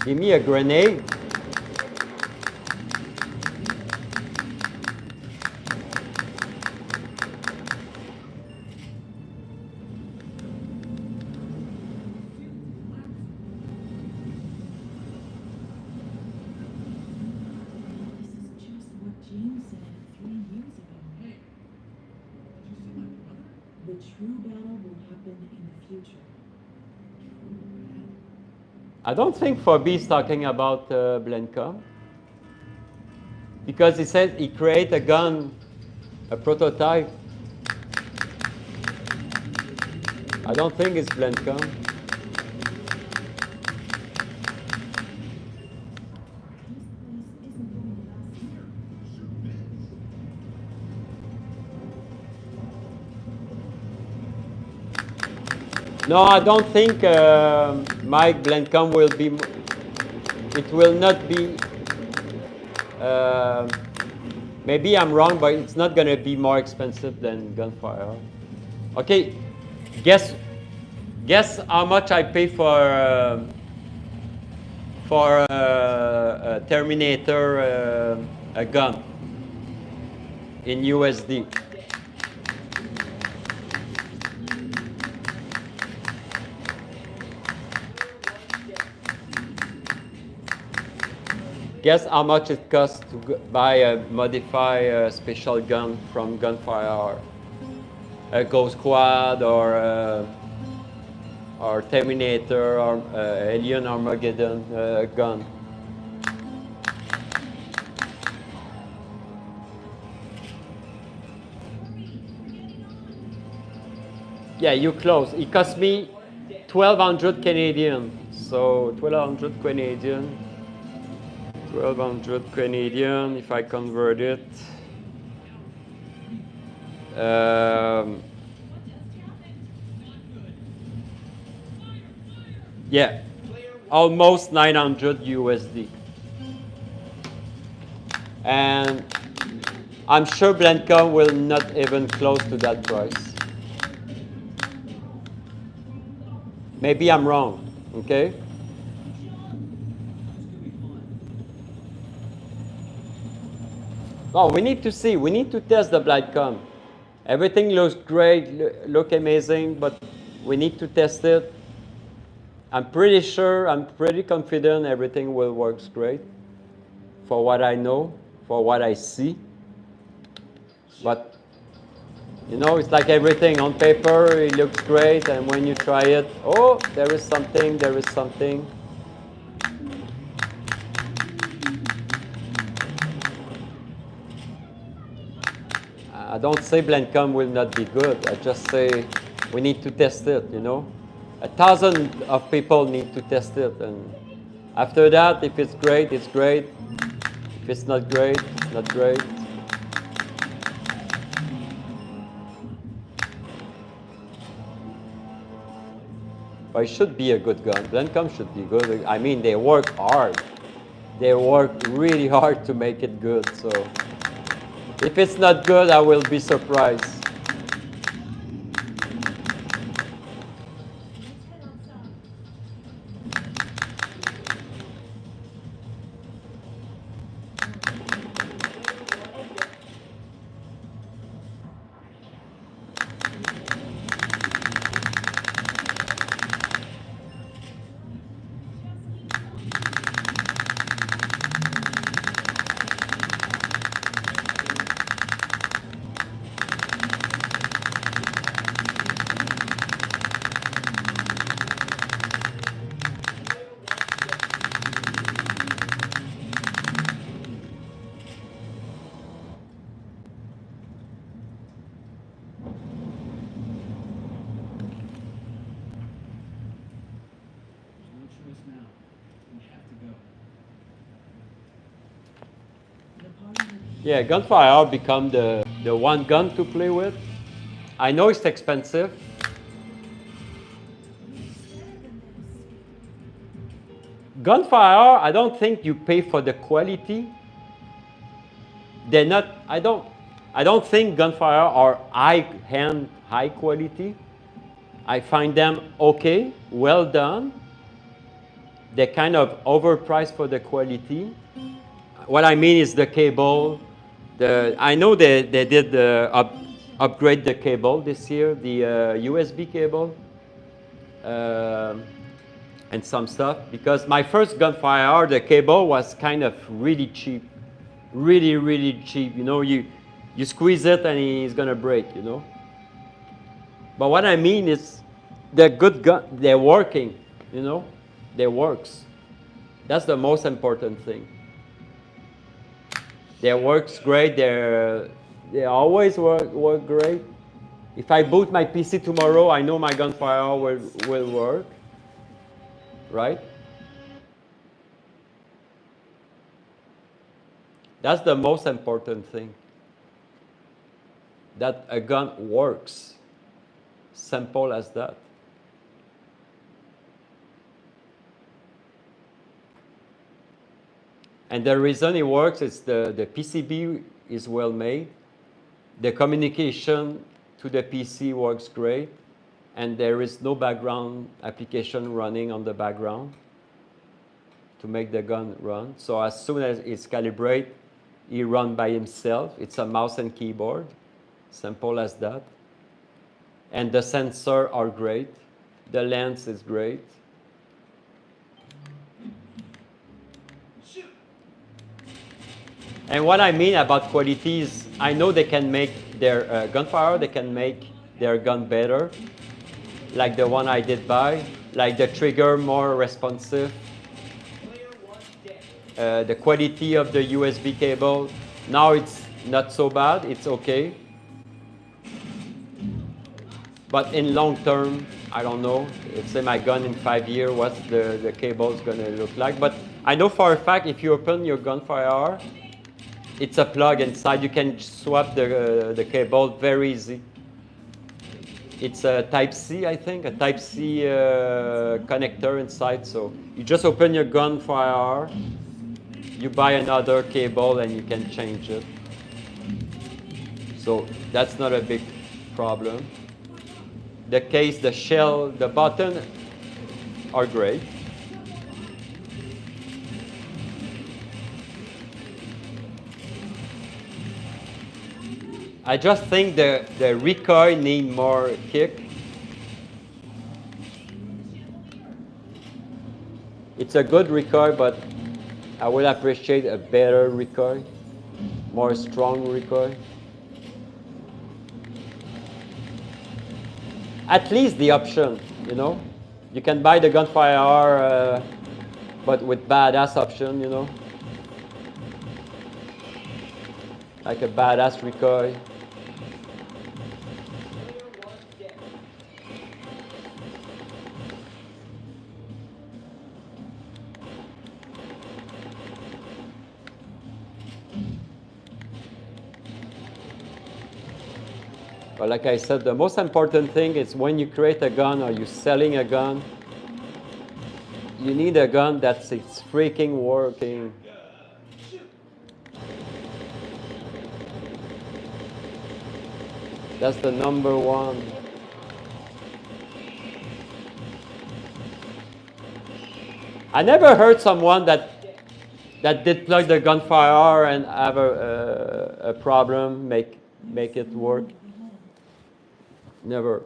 Give me a grenade. I don't think 4B is talking about Blendcom, because he said he created a gun, a prototype. I don't think it's Blendcom. No, I don't think Mike Blendcom will be. It will not be. Maybe I'm wrong, but it's not going to be more expensive than Gunfire. Okay, guess how much I pay for a Terminator a gun in USD. Guess how much it costs to buy a modified special gun from Gunfire, a Ghost Squad or Terminator or Alien Armageddon gun. Yeah, you close. It cost me 1,200 Canadian. So 1,200 Canadian. 1,200 Canadian, if I convert it. Yeah, almost 900 USD. And I'm sure Blendcom will not even close to that price. Maybe I'm wrong, okay? Oh, we need to see. We need to test the Blendcom. Everything looks great, look amazing, but we need to test it. I'm pretty sure, I'm pretty confident everything will work great for what I know, for what I see. But, you know, it's like everything on paper, it looks great, and when you try it, oh, there is something, there is something. I don't say Blendcom will not be good. I just say we need to test it, you know. 1,000 of people need to test it. And after that, if it's great, it's great. If it's not great, it's not great. But it should be a good gun. Blendcom should be good. I mean, they work hard. They work really hard to make it good. So if it's not good, I will be surprised. Yeah, gunfire become the one gun to play with. I know it's expensive. Gunfire, I don't think you pay for the quality. They're not, I don't think gunfire are high-end, high quality. I find them okay, well done. They're kind of overpriced for the quality. What I mean is the cable. I know they did upgrade the cable this year, the USB cable, and some stuff. Because my first gunfire, the cable was kind of really cheap, really, really cheap. You know, you squeeze it and it's gonna break. You know. But what I mean is, they're good gun. They're working. You know, they works. That's the most important thing. They works great. They always work great. If I boot my PC tomorrow, I know my gunfire will work, right? That's the most important thing. That a gun works. Simple as that. And the reason it works is the PCB is well made. The communication to the PC works great. And there is no background application running on the background to make the gun run. So as soon as it's calibrated, it runs by himself. It's a mouse and keyboard. Simple as that. And the sensors are great. The lens is great. And what I mean about quality is, I know they can make their gunfire, they can make their gun better, like the one I did buy, like the trigger more responsive, the quality of the USB cable. Now it's not so bad, it's okay. But in long term, I don't know. Let's say my gun in 5 years, what the cable is gonna look like. But I know for a fact, if you open your gunfire, it's a plug inside. You can swap the cable very easy. It's a Type-C, I think, a Type-C connector inside. So you just open your gunfire, you buy another cable, and you can change it. So that's not a big problem. The case, the shell, the button are great. I just think the recoil need more kick. It's a good recoil, but I would appreciate a better recoil, more strong recoil. At least the option, you know. You can buy the gunfire, but with badass option, you know. Like a badass recoil. But like I said, the most important thing is when you create a gun or you're selling a gun, you need a gun that's freaking working. That's the number one. I never heard someone that did plug the gunfire and have a problem make it work. Never.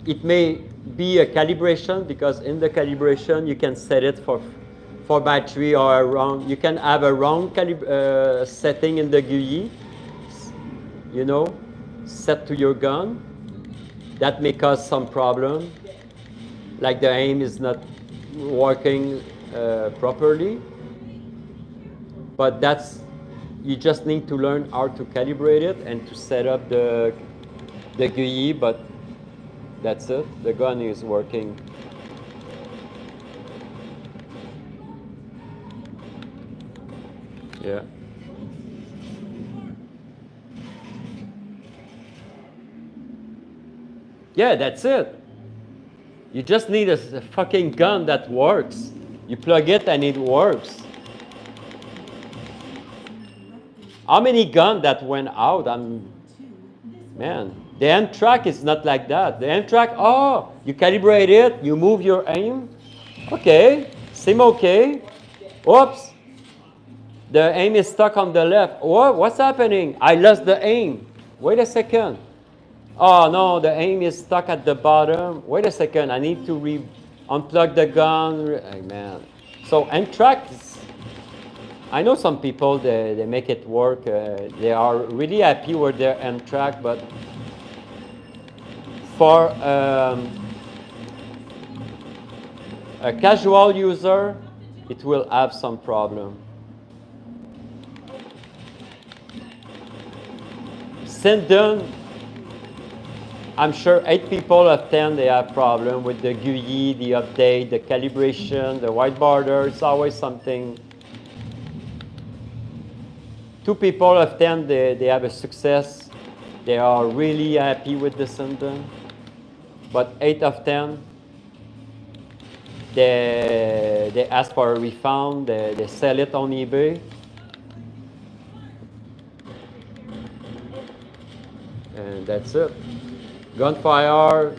It may be a calibration, because in the calibration you can set it for battery or a wrong. You can have a wrong setting in the GUI, you know, set to your gun. That may cause some problem, like the aim is not working properly. But you just need to learn how to calibrate it and to set up the GUI, but that's it. The gun is working. Yeah. Yeah, that's it. You just need a fucking gun that works. You plug it and it works. How many guns that went out? Man, the end track is not like that. The end track, oh, you calibrate it, you move your aim. Okay, seem okay. Oops, the aim is stuck on the left. What's happening? I lost the aim. Wait a second. Oh no, the aim is stuck at the bottom. Wait a second, I need to unplug the gun. Hey, man. So end track, I know some people, they make it work. They are really happy with their end track, but for a casual user, it will have some problem. Sinden, I'm sure 8 people of 10, they have problem with the GUI, the update, the calibration, the white border. It's always something. 2 people of 10, they have a success. They are really happy with the Sinden. But 8 of 10, they ask for a refund. They sell it on eBay. And that's it. Gunfire,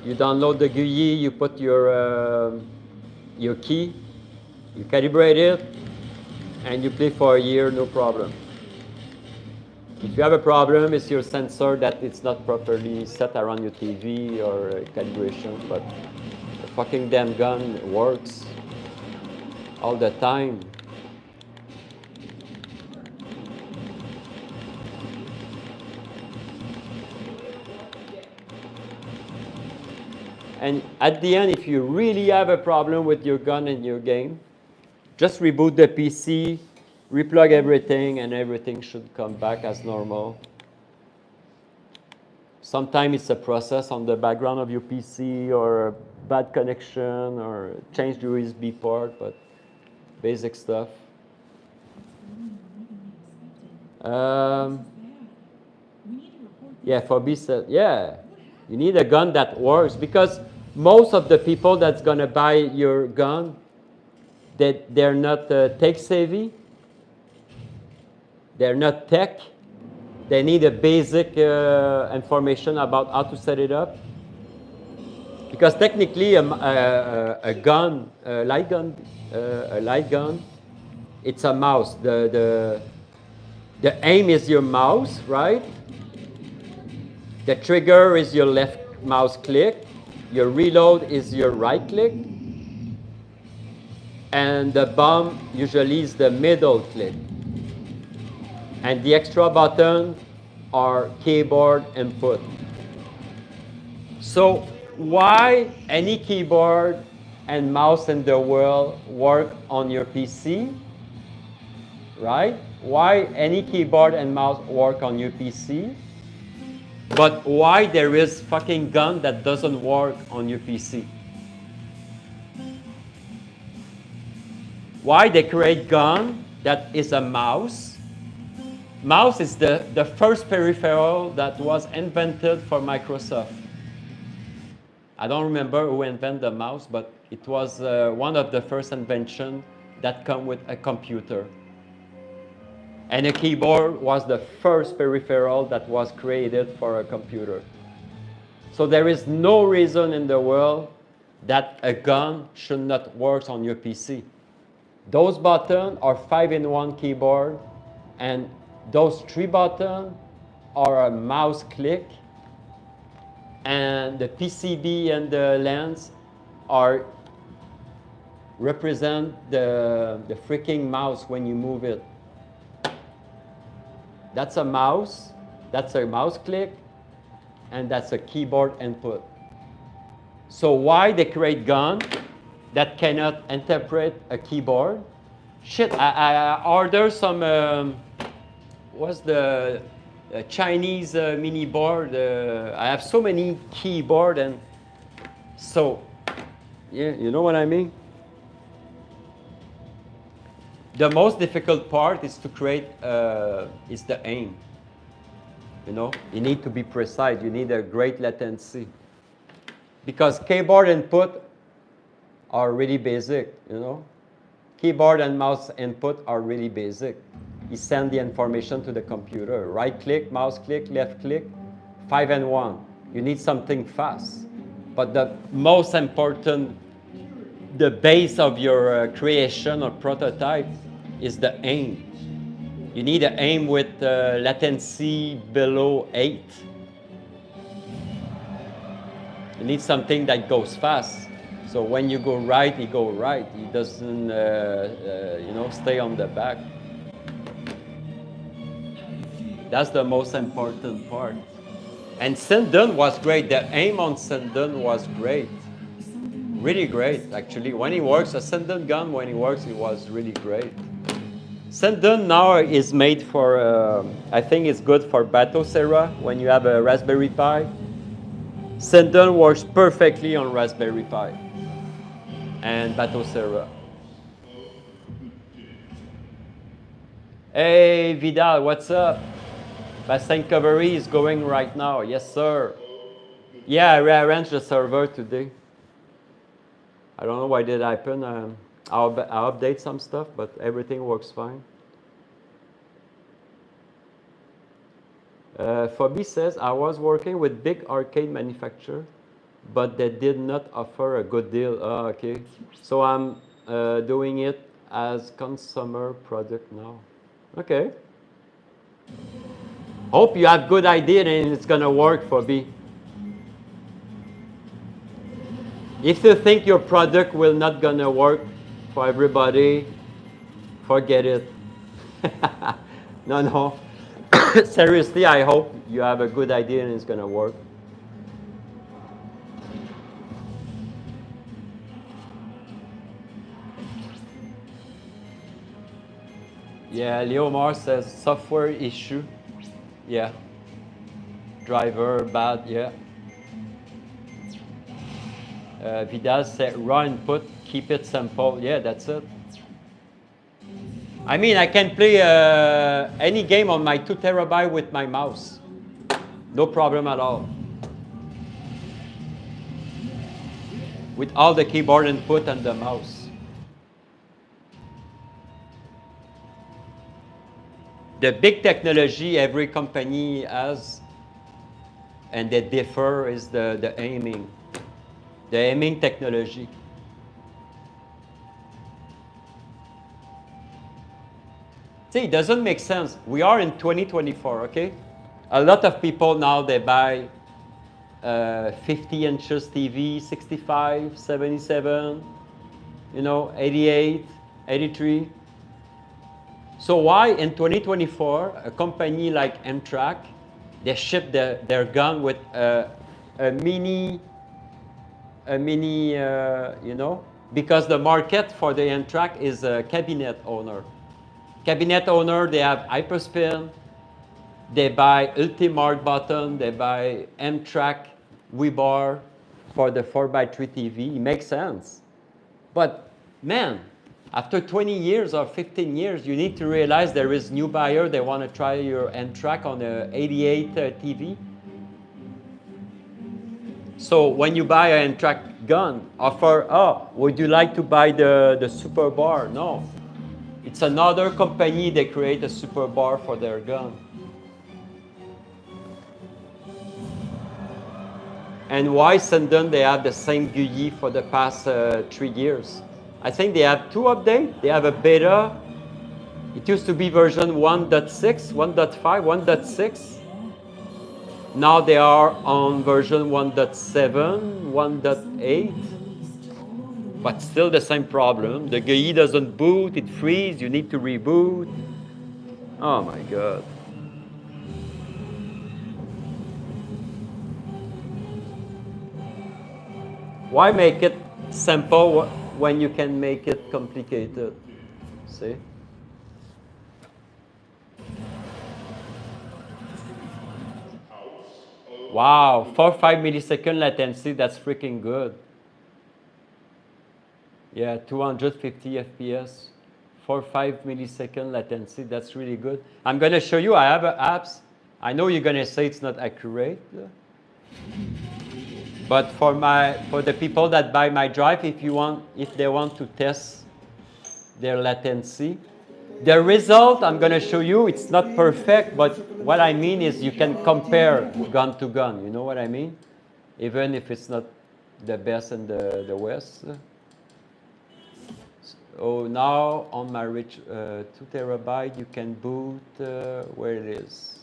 you download the GUI, you put your key, you calibrate it, and you play for a year, no problem. If you have a problem, it's your sensor that it's not properly set around your TV or calibration, but the fucking damn gun works all the time. And at the end, if you really have a problem with your gun in your game, just reboot the PC, replug everything, and everything should come back as normal. Sometimes it's a process on the background of your PC or a bad connection or change the USB port, but basic stuff. Yeah, for Beast, yeah. You need a gun that works because most of the people that's going to buy your gun, they're not tech savvy. They're not tech. They need a basic information about how to set it up. Because technically, a gun, a light gun, it's a mouse. The aim is your mouse, right? The trigger is your left mouse click. Your reload is your right click. And the bomb usually is the middle click. And the extra button are keyboard input. So why any keyboard and mouse in the world work on your PC? Right? Why any keyboard and mouse work on your PC? But why there is fucking gun that doesn't work on your PC? Why they create gun that is a mouse? Mouse is the first peripheral that was invented for Microsoft. I don't remember who invented the mouse, but it was one of the first inventions that come with a computer. And a keyboard was the first peripheral that was created for a computer. So there is no reason in the world that a gun should not work on your PC. Those buttons are 5-in-1 keyboard, and those 3 buttons are a mouse click, and the PCB and the lens represent the freaking mouse when you move it. That's a mouse click, and that's a keyboard input. So why they create gun that cannot interpret a keyboard? Shit, I ordered some, what's the Chinese mini board. I have so many keyboard, and so, yeah, you know what I mean? The most difficult part is to create, is the aim. You know, you need to be precise. You need a great latency. Because keyboard input are really basic, you know. Keyboard and mouse input are really basic. You send the information to the computer. Right click, mouse click, left click, 5 and 1. You need something fast. But the most important, the base of your creation or prototype is the aim. You need an aim with latency below 8. You need something that goes fast. So when you go right, he go right. He doesn't, you know, stay on the back. That's the most important part. And Sinden was great. The aim on Sinden was great. Really great, actually. When it works, a Sinden gun, when it works, it was really great. Sinden now is made for, I think it's good for Batocera when you have a Raspberry Pi. Sinden works perfectly on Raspberry Pi and Batocera. Hey, Vidal, what's up? Bassin Recovery is going right now. Yes, sir. Yeah, I rearranged the server today. I don't know why did happen. I'll update some stuff, but everything works fine. Phoebe says, I was working with big arcade manufacturer, but they did not offer a good deal. Oh, okay. So I'm doing it as consumer product now. Okay. Hope you have good idea and it's gonna work, Phoebe. If you think your product will not gonna work for everybody, forget it. No, no. Seriously, I hope you have a good idea and it's gonna work. Yeah, Leomar says software issue. Yeah. Driver bad, yeah. Vidal said raw input, keep it simple. Yeah, that's it. I mean, I can play any game on my 2 terabyte with my mouse. No problem at all. With all the keyboard input and the mouse. The big technology every company has, and they differ, is the aiming. The aiming technology. See, it doesn't make sense. We are in 2024, okay? A lot of people now, they buy 50 inches TV, 65, 77, you know, 88, 83. So why in 2024, a company like Amtrak, they ship their gun with a mini, you know, because the market for the Amtrak is a cabinet owner. Cabinet owner, they have Hyperspin, they buy Ultimart button, they buy Amtrak Wii bar for the 4x3 TV. It makes sense. But man, after 20 years or 15 years, you need to realize there is new buyer. They want to try your Amtrak on a 88 TV. So when you buy an Amtrak gun, offer, oh, would you like to buy the super bar? No. It's another company, they create a super bar for their gun. And why Sinden, they have the same GUI for the past 3 years? I think they have 2 updates. They have a beta. It used to be version 1.6, 1.5, 1.6. Now they are on version 1.7, 1.8. But still the same problem. The GUI doesn't boot, it freezes, you need to reboot. Oh my God. Why make it simple when you can make it complicated? See? Wow, 4-5 millisecond latency, that's freaking good. Yeah, 250 FPS, 4 or 5 millisecond latency. That's really good. I'm going to show you. I have apps. I know you're going to say it's not accurate. But for the people that buy my drive, if they want to test their latency, the result I'm going to show you, it's not perfect, but what I mean is you can compare gun to gun. You know what I mean? Even if it's not the best in the West. So now on my 2 terabyte, you can boot where it is.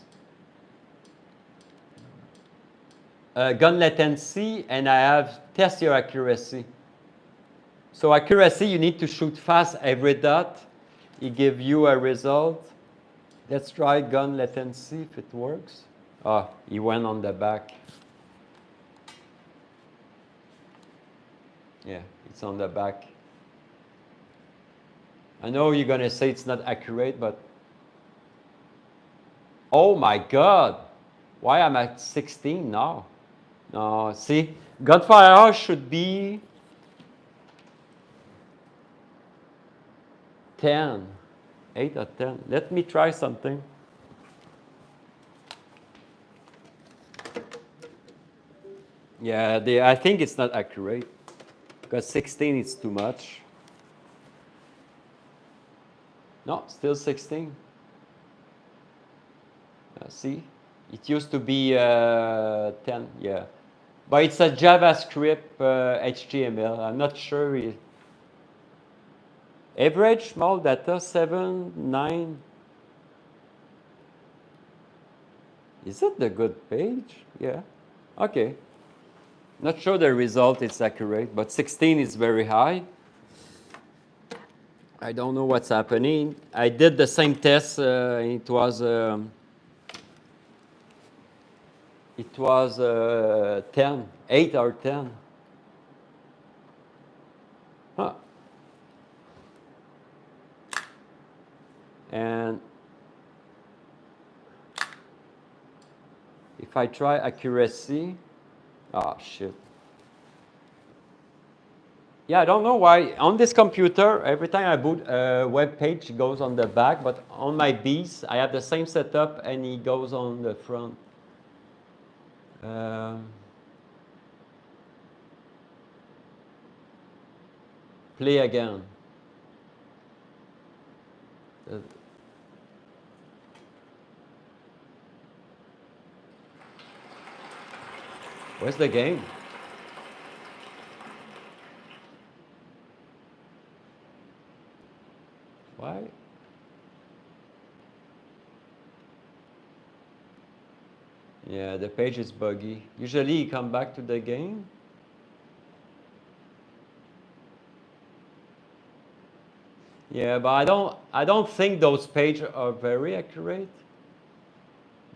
Gun latency, and I have test your accuracy. So accuracy, you need to shoot fast every dot. It gives you a result. Let's try gun latency if it works. Oh, he went on the back. Yeah, it's on the back. I know you're going to say it's not accurate, but oh my God, why am I at 16 now? No, see, gunfire should be 10, 8 or 10. Let me try something. Yeah, I think it's not accurate because 16 is too much. No, still 16. See, it used to be 10, yeah. But it's a JavaScript HTML. I'm not sure. Average small data, 7, 9. Is it the good page? Yeah. Okay. Not sure the result is accurate, but 16 is very high. I don't know what's happening. I did the same test. It was 10, 8 or 10. Huh. And if I try accuracy, oh shit. Yeah, I don't know why. On this computer, every time I boot a web page, it goes on the back, but on my Beast, I have the same setup and it goes on the front. Play again. Where's the game? Why? Yeah, the page is buggy. Usually you come back to the game. Yeah, but I don't think those pages are very accurate.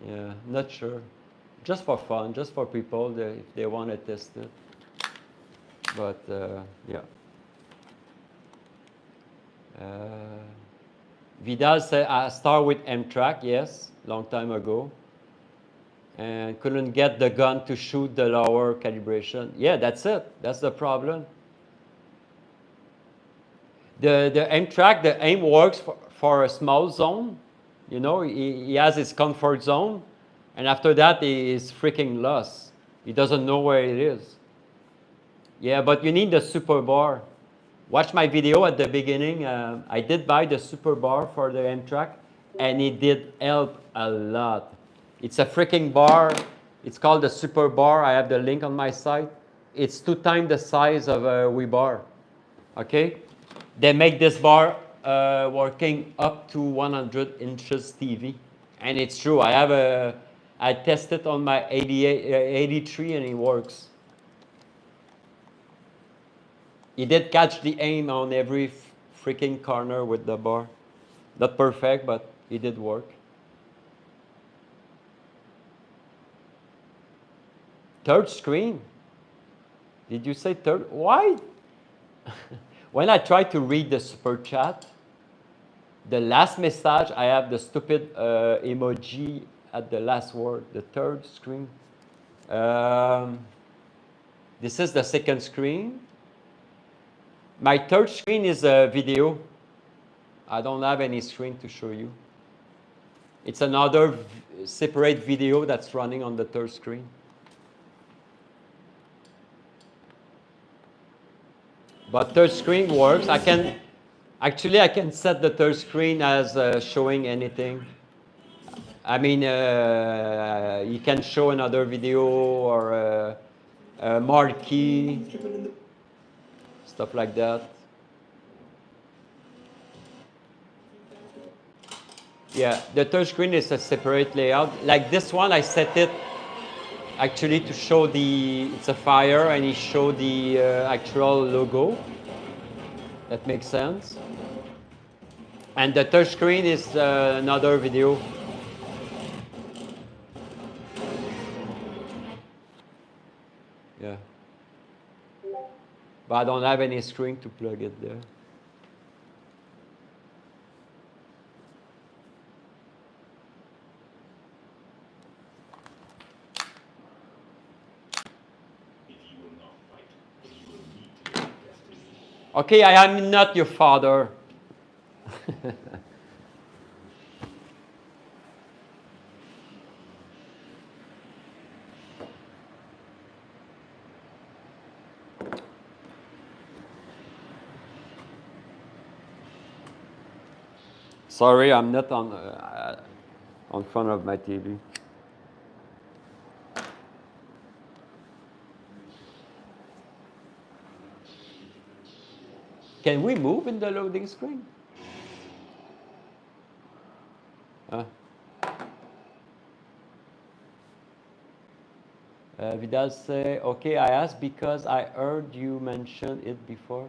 Yeah, not sure. Just for fun, just for people if they want to test it. But yeah. Vidal said I start with M-Track, yes, long time ago. And couldn't get the gun to shoot the lower calibration. Yeah, that's it. That's the problem. The M-Track, the aim works for a small zone. You know, he has his comfort zone. And after that, he is freaking lost. He doesn't know where it is. Yeah, but you need the super bar. Watch my video at the beginning. I did buy the super bar for the M-Track, and it did help a lot. It's a freaking bar. It's called the super bar. I have the link on my site. It's 2 times the size of a Wii bar. Okay? They make this bar working up to 100 inches TV. And it's true. I tested on my 83 and it works. He did catch the aim on every freaking corner with the bar. Not perfect, but it did work. Third screen? Did you say third? Why? When I try to read the super chat, the last message, I have the stupid emoji at the last word, the third screen. This is the second screen. My third screen is a video. I don't have any screen to show you. It's another separate video that's running on the third screen. But third screen works. I can set the third screen as showing anything. I mean, you can show another video or a marquee, stuff like that. Yeah, the third screen is a separate layout. Like this one, I set it actually to show it's a fire and it show the actual logo. That makes sense. And the third screen is another video. Yeah. But I don't have any screen to plug it there. Okay, I am not your father. Sorry, I'm not on front of my TV. Can we move in the loading screen? Vidal say, okay, I asked because I heard you mention it before.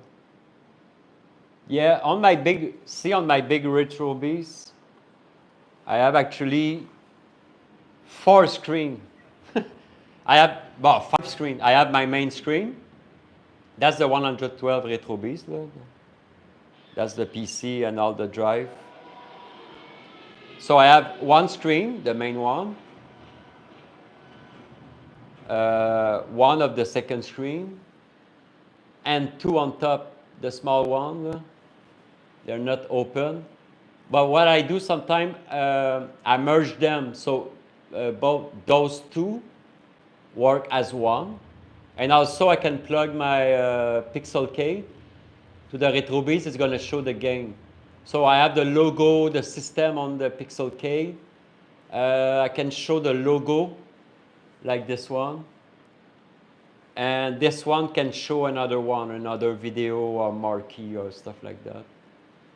Yeah, on my big RetroBeast, I have actually 4 screens. I have, well, 5 screens. I have my main screen. That's the 112 RetroBeast. That's the PC and all the drive. So I have 1 screen, the main one. 1 of the second screen. And 2 on top, the small one. They're not open. But what I do sometimes, I merge them. So both those 2 work as one. And also I can plug my Pixel case to the RetroBeast. It's going to show the game. So I have the logo, the system on the Pixel case. I can show the logo like this one. And this one can show another one, another video or marquee or stuff like that.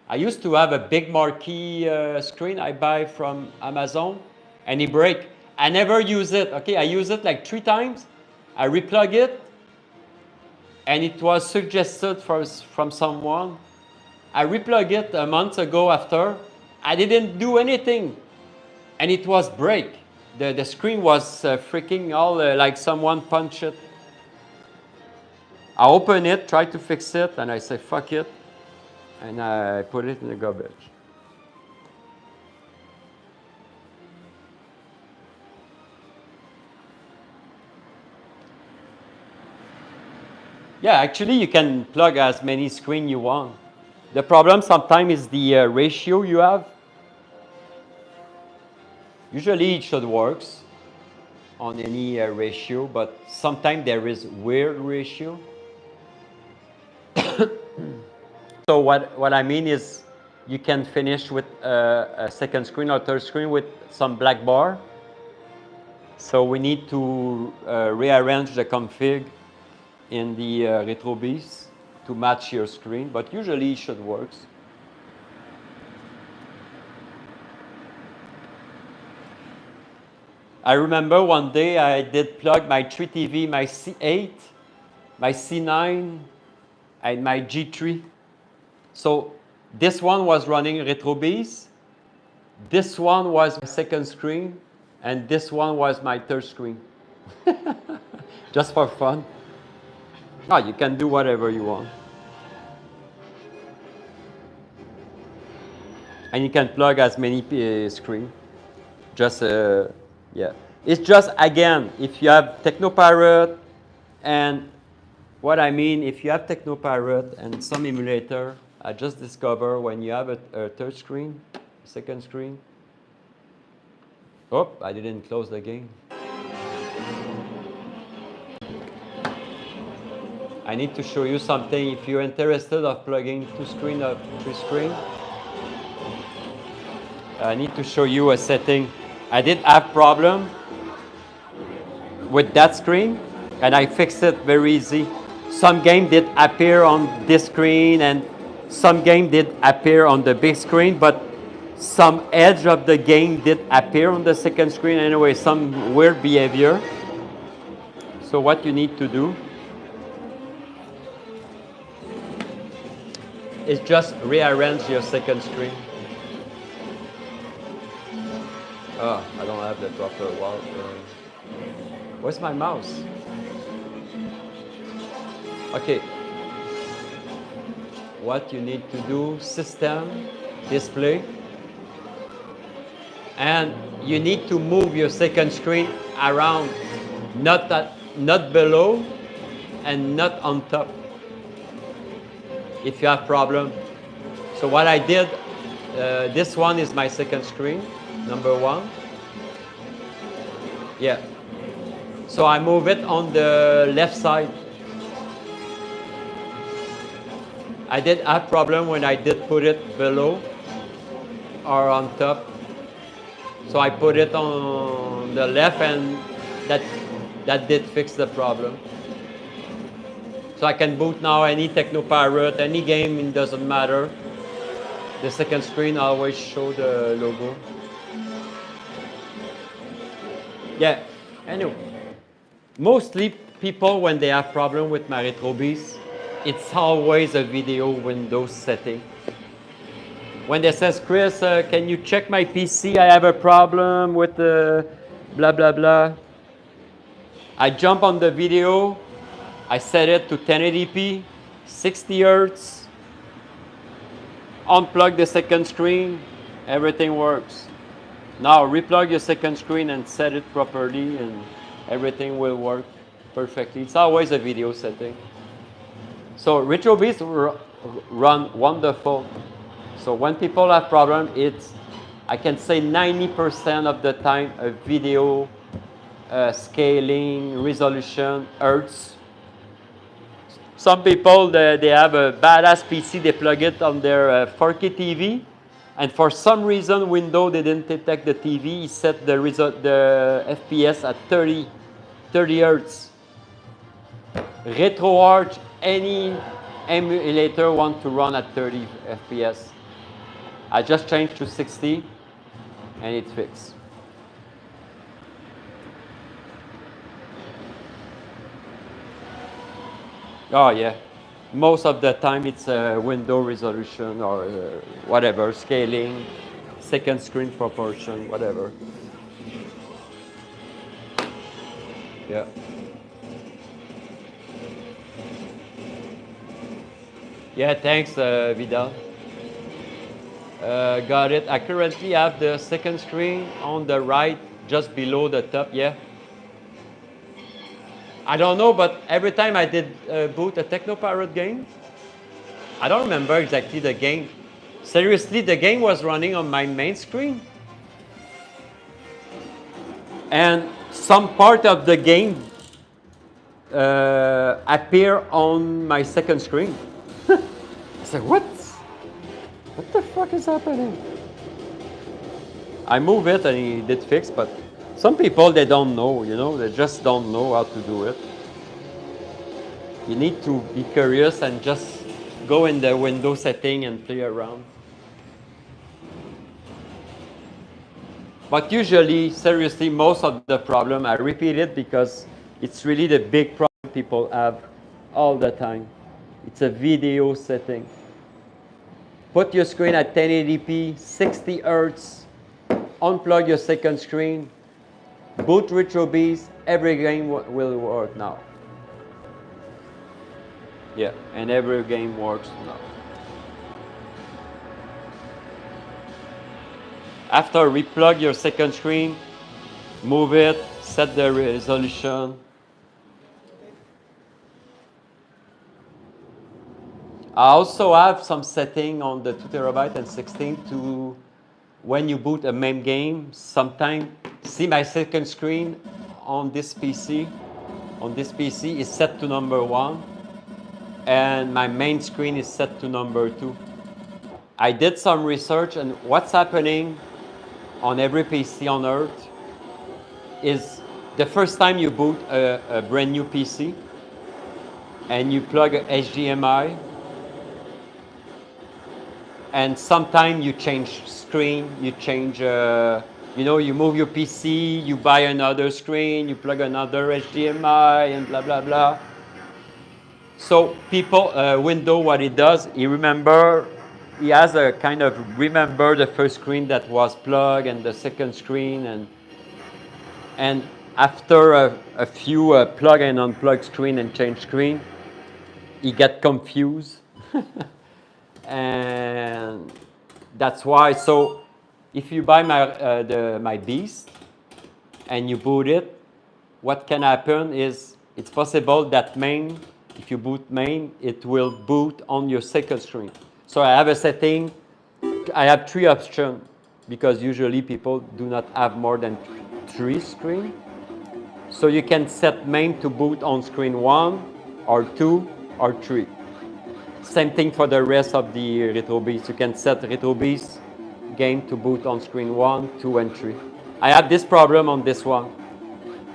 I used to have a big marquee screen I buy from Amazon and it breaks. I never use it. Okay, I use it like 3 times. I replug it, and it was suggested from someone. I replug it a month ago after. I didn't do anything, and it was break. The screen was freaking all like someone punched it. I open it, try to fix it, and I say, fuck it, and I put it in the garbage. Yeah, actually, you can plug as many screens you want. The problem sometimes is the ratio you have. Usually, it should work on any ratio, but sometimes there is weird ratio. So what I mean is you can finish with a second screen or third screen with some black bar. So we need to rearrange the config in the RetroBeast to match your screen, but usually it should work. I remember one day I did plug my 3TV, my C8, my C9, and my G3. So this one was running RetroBeast, this one was my second screen, and this one was my third screen. Just for fun. No, you can do whatever you want. And you can plug as many screens. Just, yeah. It's just, again, if you have TechnoPirate, and what I mean, if you have TechnoPirate and some emulator, I just discovered when you have a third screen, second screen. Oh, I didn't close the game. I need to show you something. If you're interested of plugging two screen or three screen, I need to show you a setting. I did have problem with that screen, and I fixed it very easy. Some game did appear on this screen, and some game did appear on the big screen, but some edge of the game did appear on the second screen. Anyway, some weird behavior. So what you need to do is just rearrange your second screen. Oh, I don't have the proper wall. Where's my mouse? Okay. What you need to do, system, display, and you need to move your second screen around, not below and not on top if you have problem. So what I did, this one is my second screen, number one. Yeah. So I move it on the left side. I did have problem when I did put it below or on top. So I put it on the left, and that did fix the problem. So I can boot now any Technopirate, any game, it doesn't matter. The second screen always show the logo. Yeah, anyway. Mostly people, when they have problem with my RetroBeast, it's always a video Windows setting. When they says, Chris, can you check my PC? I have a problem with blah, blah, blah. I jump on the video. I set it to 1080p, 60 Hertz. Unplug the second screen. Everything works. Now replug your second screen and set it properly, and everything will work perfectly. It's always a video setting. So RetroBeast run wonderful. So when people have problem, it's, I can say 90% of the time, a video scaling, resolution, hertz. Some people, they have a badass PC, they plug it on their 4K TV, and for some reason, Windows didn't detect the TV. He set the FPS at 30 Hertz. RetroArch, any emulator want to run at 30 FPS. I just changed to 60, and it fixed. Oh yeah, most of the time it's window resolution or whatever, scaling, second screen proportion, whatever. Yeah. Yeah, thanks, Vidal. Got it. I currently have the second screen on the right, just below the top, yeah. I don't know, but every time I did boot a Technopirate game, I don't remember exactly the game. Seriously, the game was running on my main screen. And some part of the game appear on my second screen. I said, what? What the fuck is happening? I move it and it did fix, but some people, they don't know, you know, they just don't know how to do it. You need to be curious and just go in the window setting and play around. But usually, seriously, most of the problem, I repeat it because it's really the big problem people have all the time. It's a video setting. Put your screen at 1080p, 60 Hertz, unplug your second screen, boot RetroBeast, every game will work now. Yeah, and every game works now. After replug your second screen, move it, set the resolution. I also have some setting on the 2 terabyte and 16 to, when you boot a MAME game, sometimes, see my second screen on this PC is set to number 1, and my main screen is set to number 2. I did some research, and what's happening on every PC on Earth is the first time you boot a brand new PC and you plug a HDMI, and sometimes you change screen, you change, you move your PC, you buy another screen, you plug another HDMI, and blah, blah, blah. So Windows, what it does, he has a kind of remember the first screen that was plugged and the second screen, and after a few plug and unplug screen and change screen, he get confused. And that's why, so if you buy my Beast and you boot it, what can happen is it's possible that MAME, if you boot MAME, it will boot on your second screen. So I have a setting, I have 3 options, because usually people do not have more than 3 screens. So you can set MAME to boot on screen 1 or 2 or 3. Same thing for the rest of the RetroBeast. You can set RetroBeast game to boot on screen 1, 2, and 3. I have this problem on this one.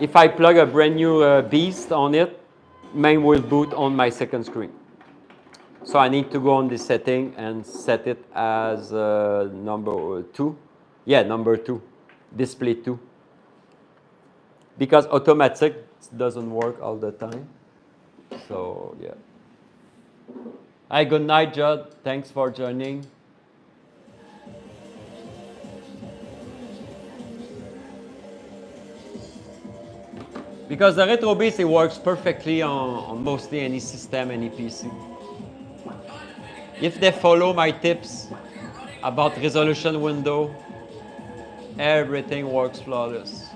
If I plug a brand new Beast on it, MAME will boot on my second screen. So I need to go on the setting and set it as number 2. Yeah, number 2, display 2. Because automatic doesn't work all the time. So yeah. Hi, good night, Judd. Thanks for joining. Because the RetroBeast, it works perfectly on mostly any system, any PC. If they follow my tips about resolution window, everything works flawless.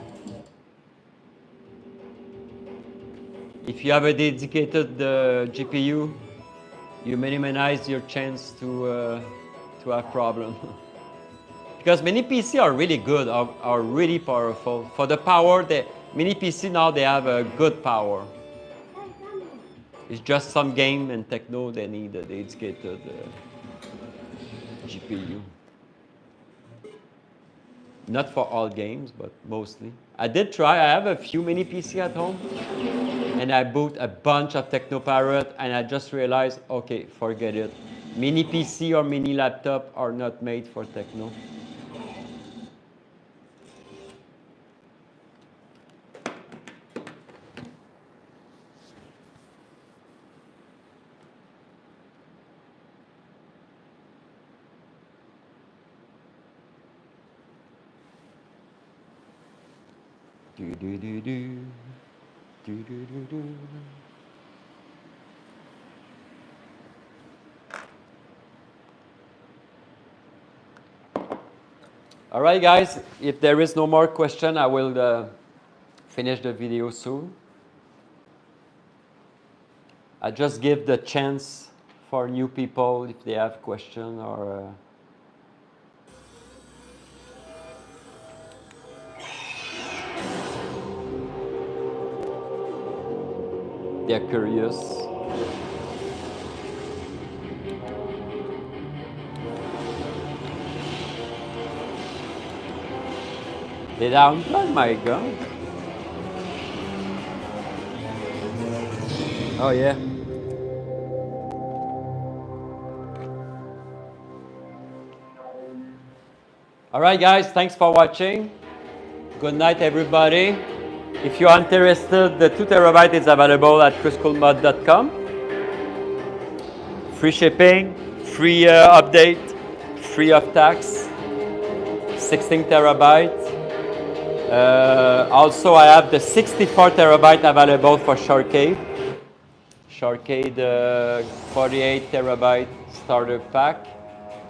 If you have a dedicated GPU, you minimize your chance to have problem. Because many PC are really good, are really powerful. For the power, many PC now, they have a good power. It's just some game and techno, they need a dedicated GPU. Not for all games, but mostly. I did try, I have a few mini PC at home, and I boot a bunch of Technoparrot, and I just realized, okay, forget it. Mini PC or mini laptop are not made for techno. All right, guys, if there is no more question, I will finish the video soon. I just give the chance for new people if they have question or they're curious. Did I unplug my gun? Oh yeah. All right, guys, thanks for watching. Good night, everybody. If you're interested, the 2 terabyte is available at Kriscoolmod.com. Free shipping, free update, free of tax, 16 terabyte. Also, I have the 64 terabyte available for Sharkade. Sharkade 48 terabyte starter pack.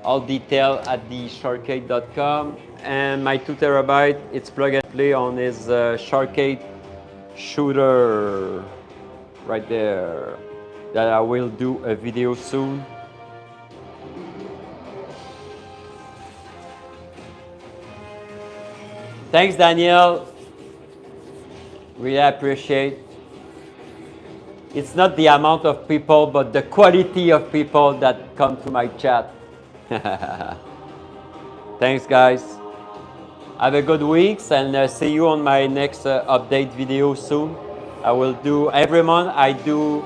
All detail at the sharkade.com. And my 2 terabyte, it's plug and play on his Sharkade shooter right there. That I will do a video soon Thanks, Daniel. Really appreciate. It's not the amount of people, but the quality of people that come to my chat. Thanks, guys. Have a good week, and see you on my next update video soon. I will do every month. I do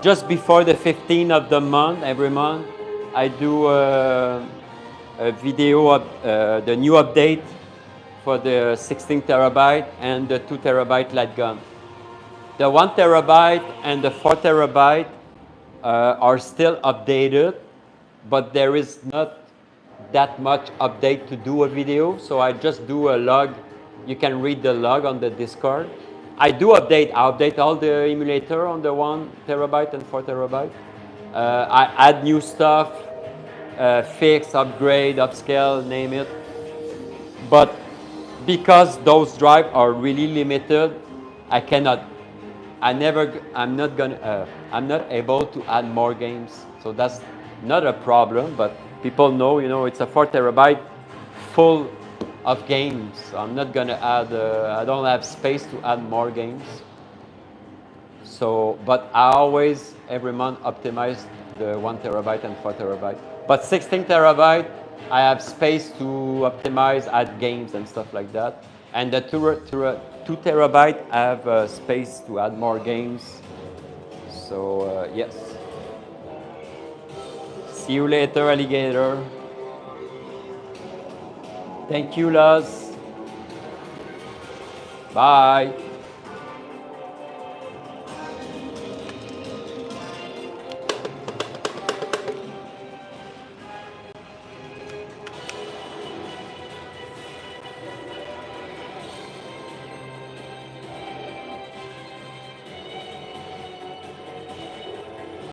just before the 15th of the month. Every month, I do a video of the new update for the 16 terabyte and the 2 terabyte LightGun. The 1 terabyte and the 4 terabyte are still updated, but there is not that much update to do a video, so I just do a log. You can read the log on the Discord. I do update. I update all the emulator on the 1 terabyte and 4 terabyte. I add new stuff, fix, upgrade, upscale, name it. But because those drives are really limited, I cannot. I'm not able to add more games. So that's not a problem, but people know, it's a 4 terabyte full of games. So I'm not gonna add, I don't have space to add more games. So, but I always, every month, optimize the 1 terabyte and 4 terabyte. But 16 terabyte, I have space to optimize, add games and stuff like that. And the 2 terabyte, I have space to add more games. So, yes. See you later, alligator. Thank you, Luz. Bye.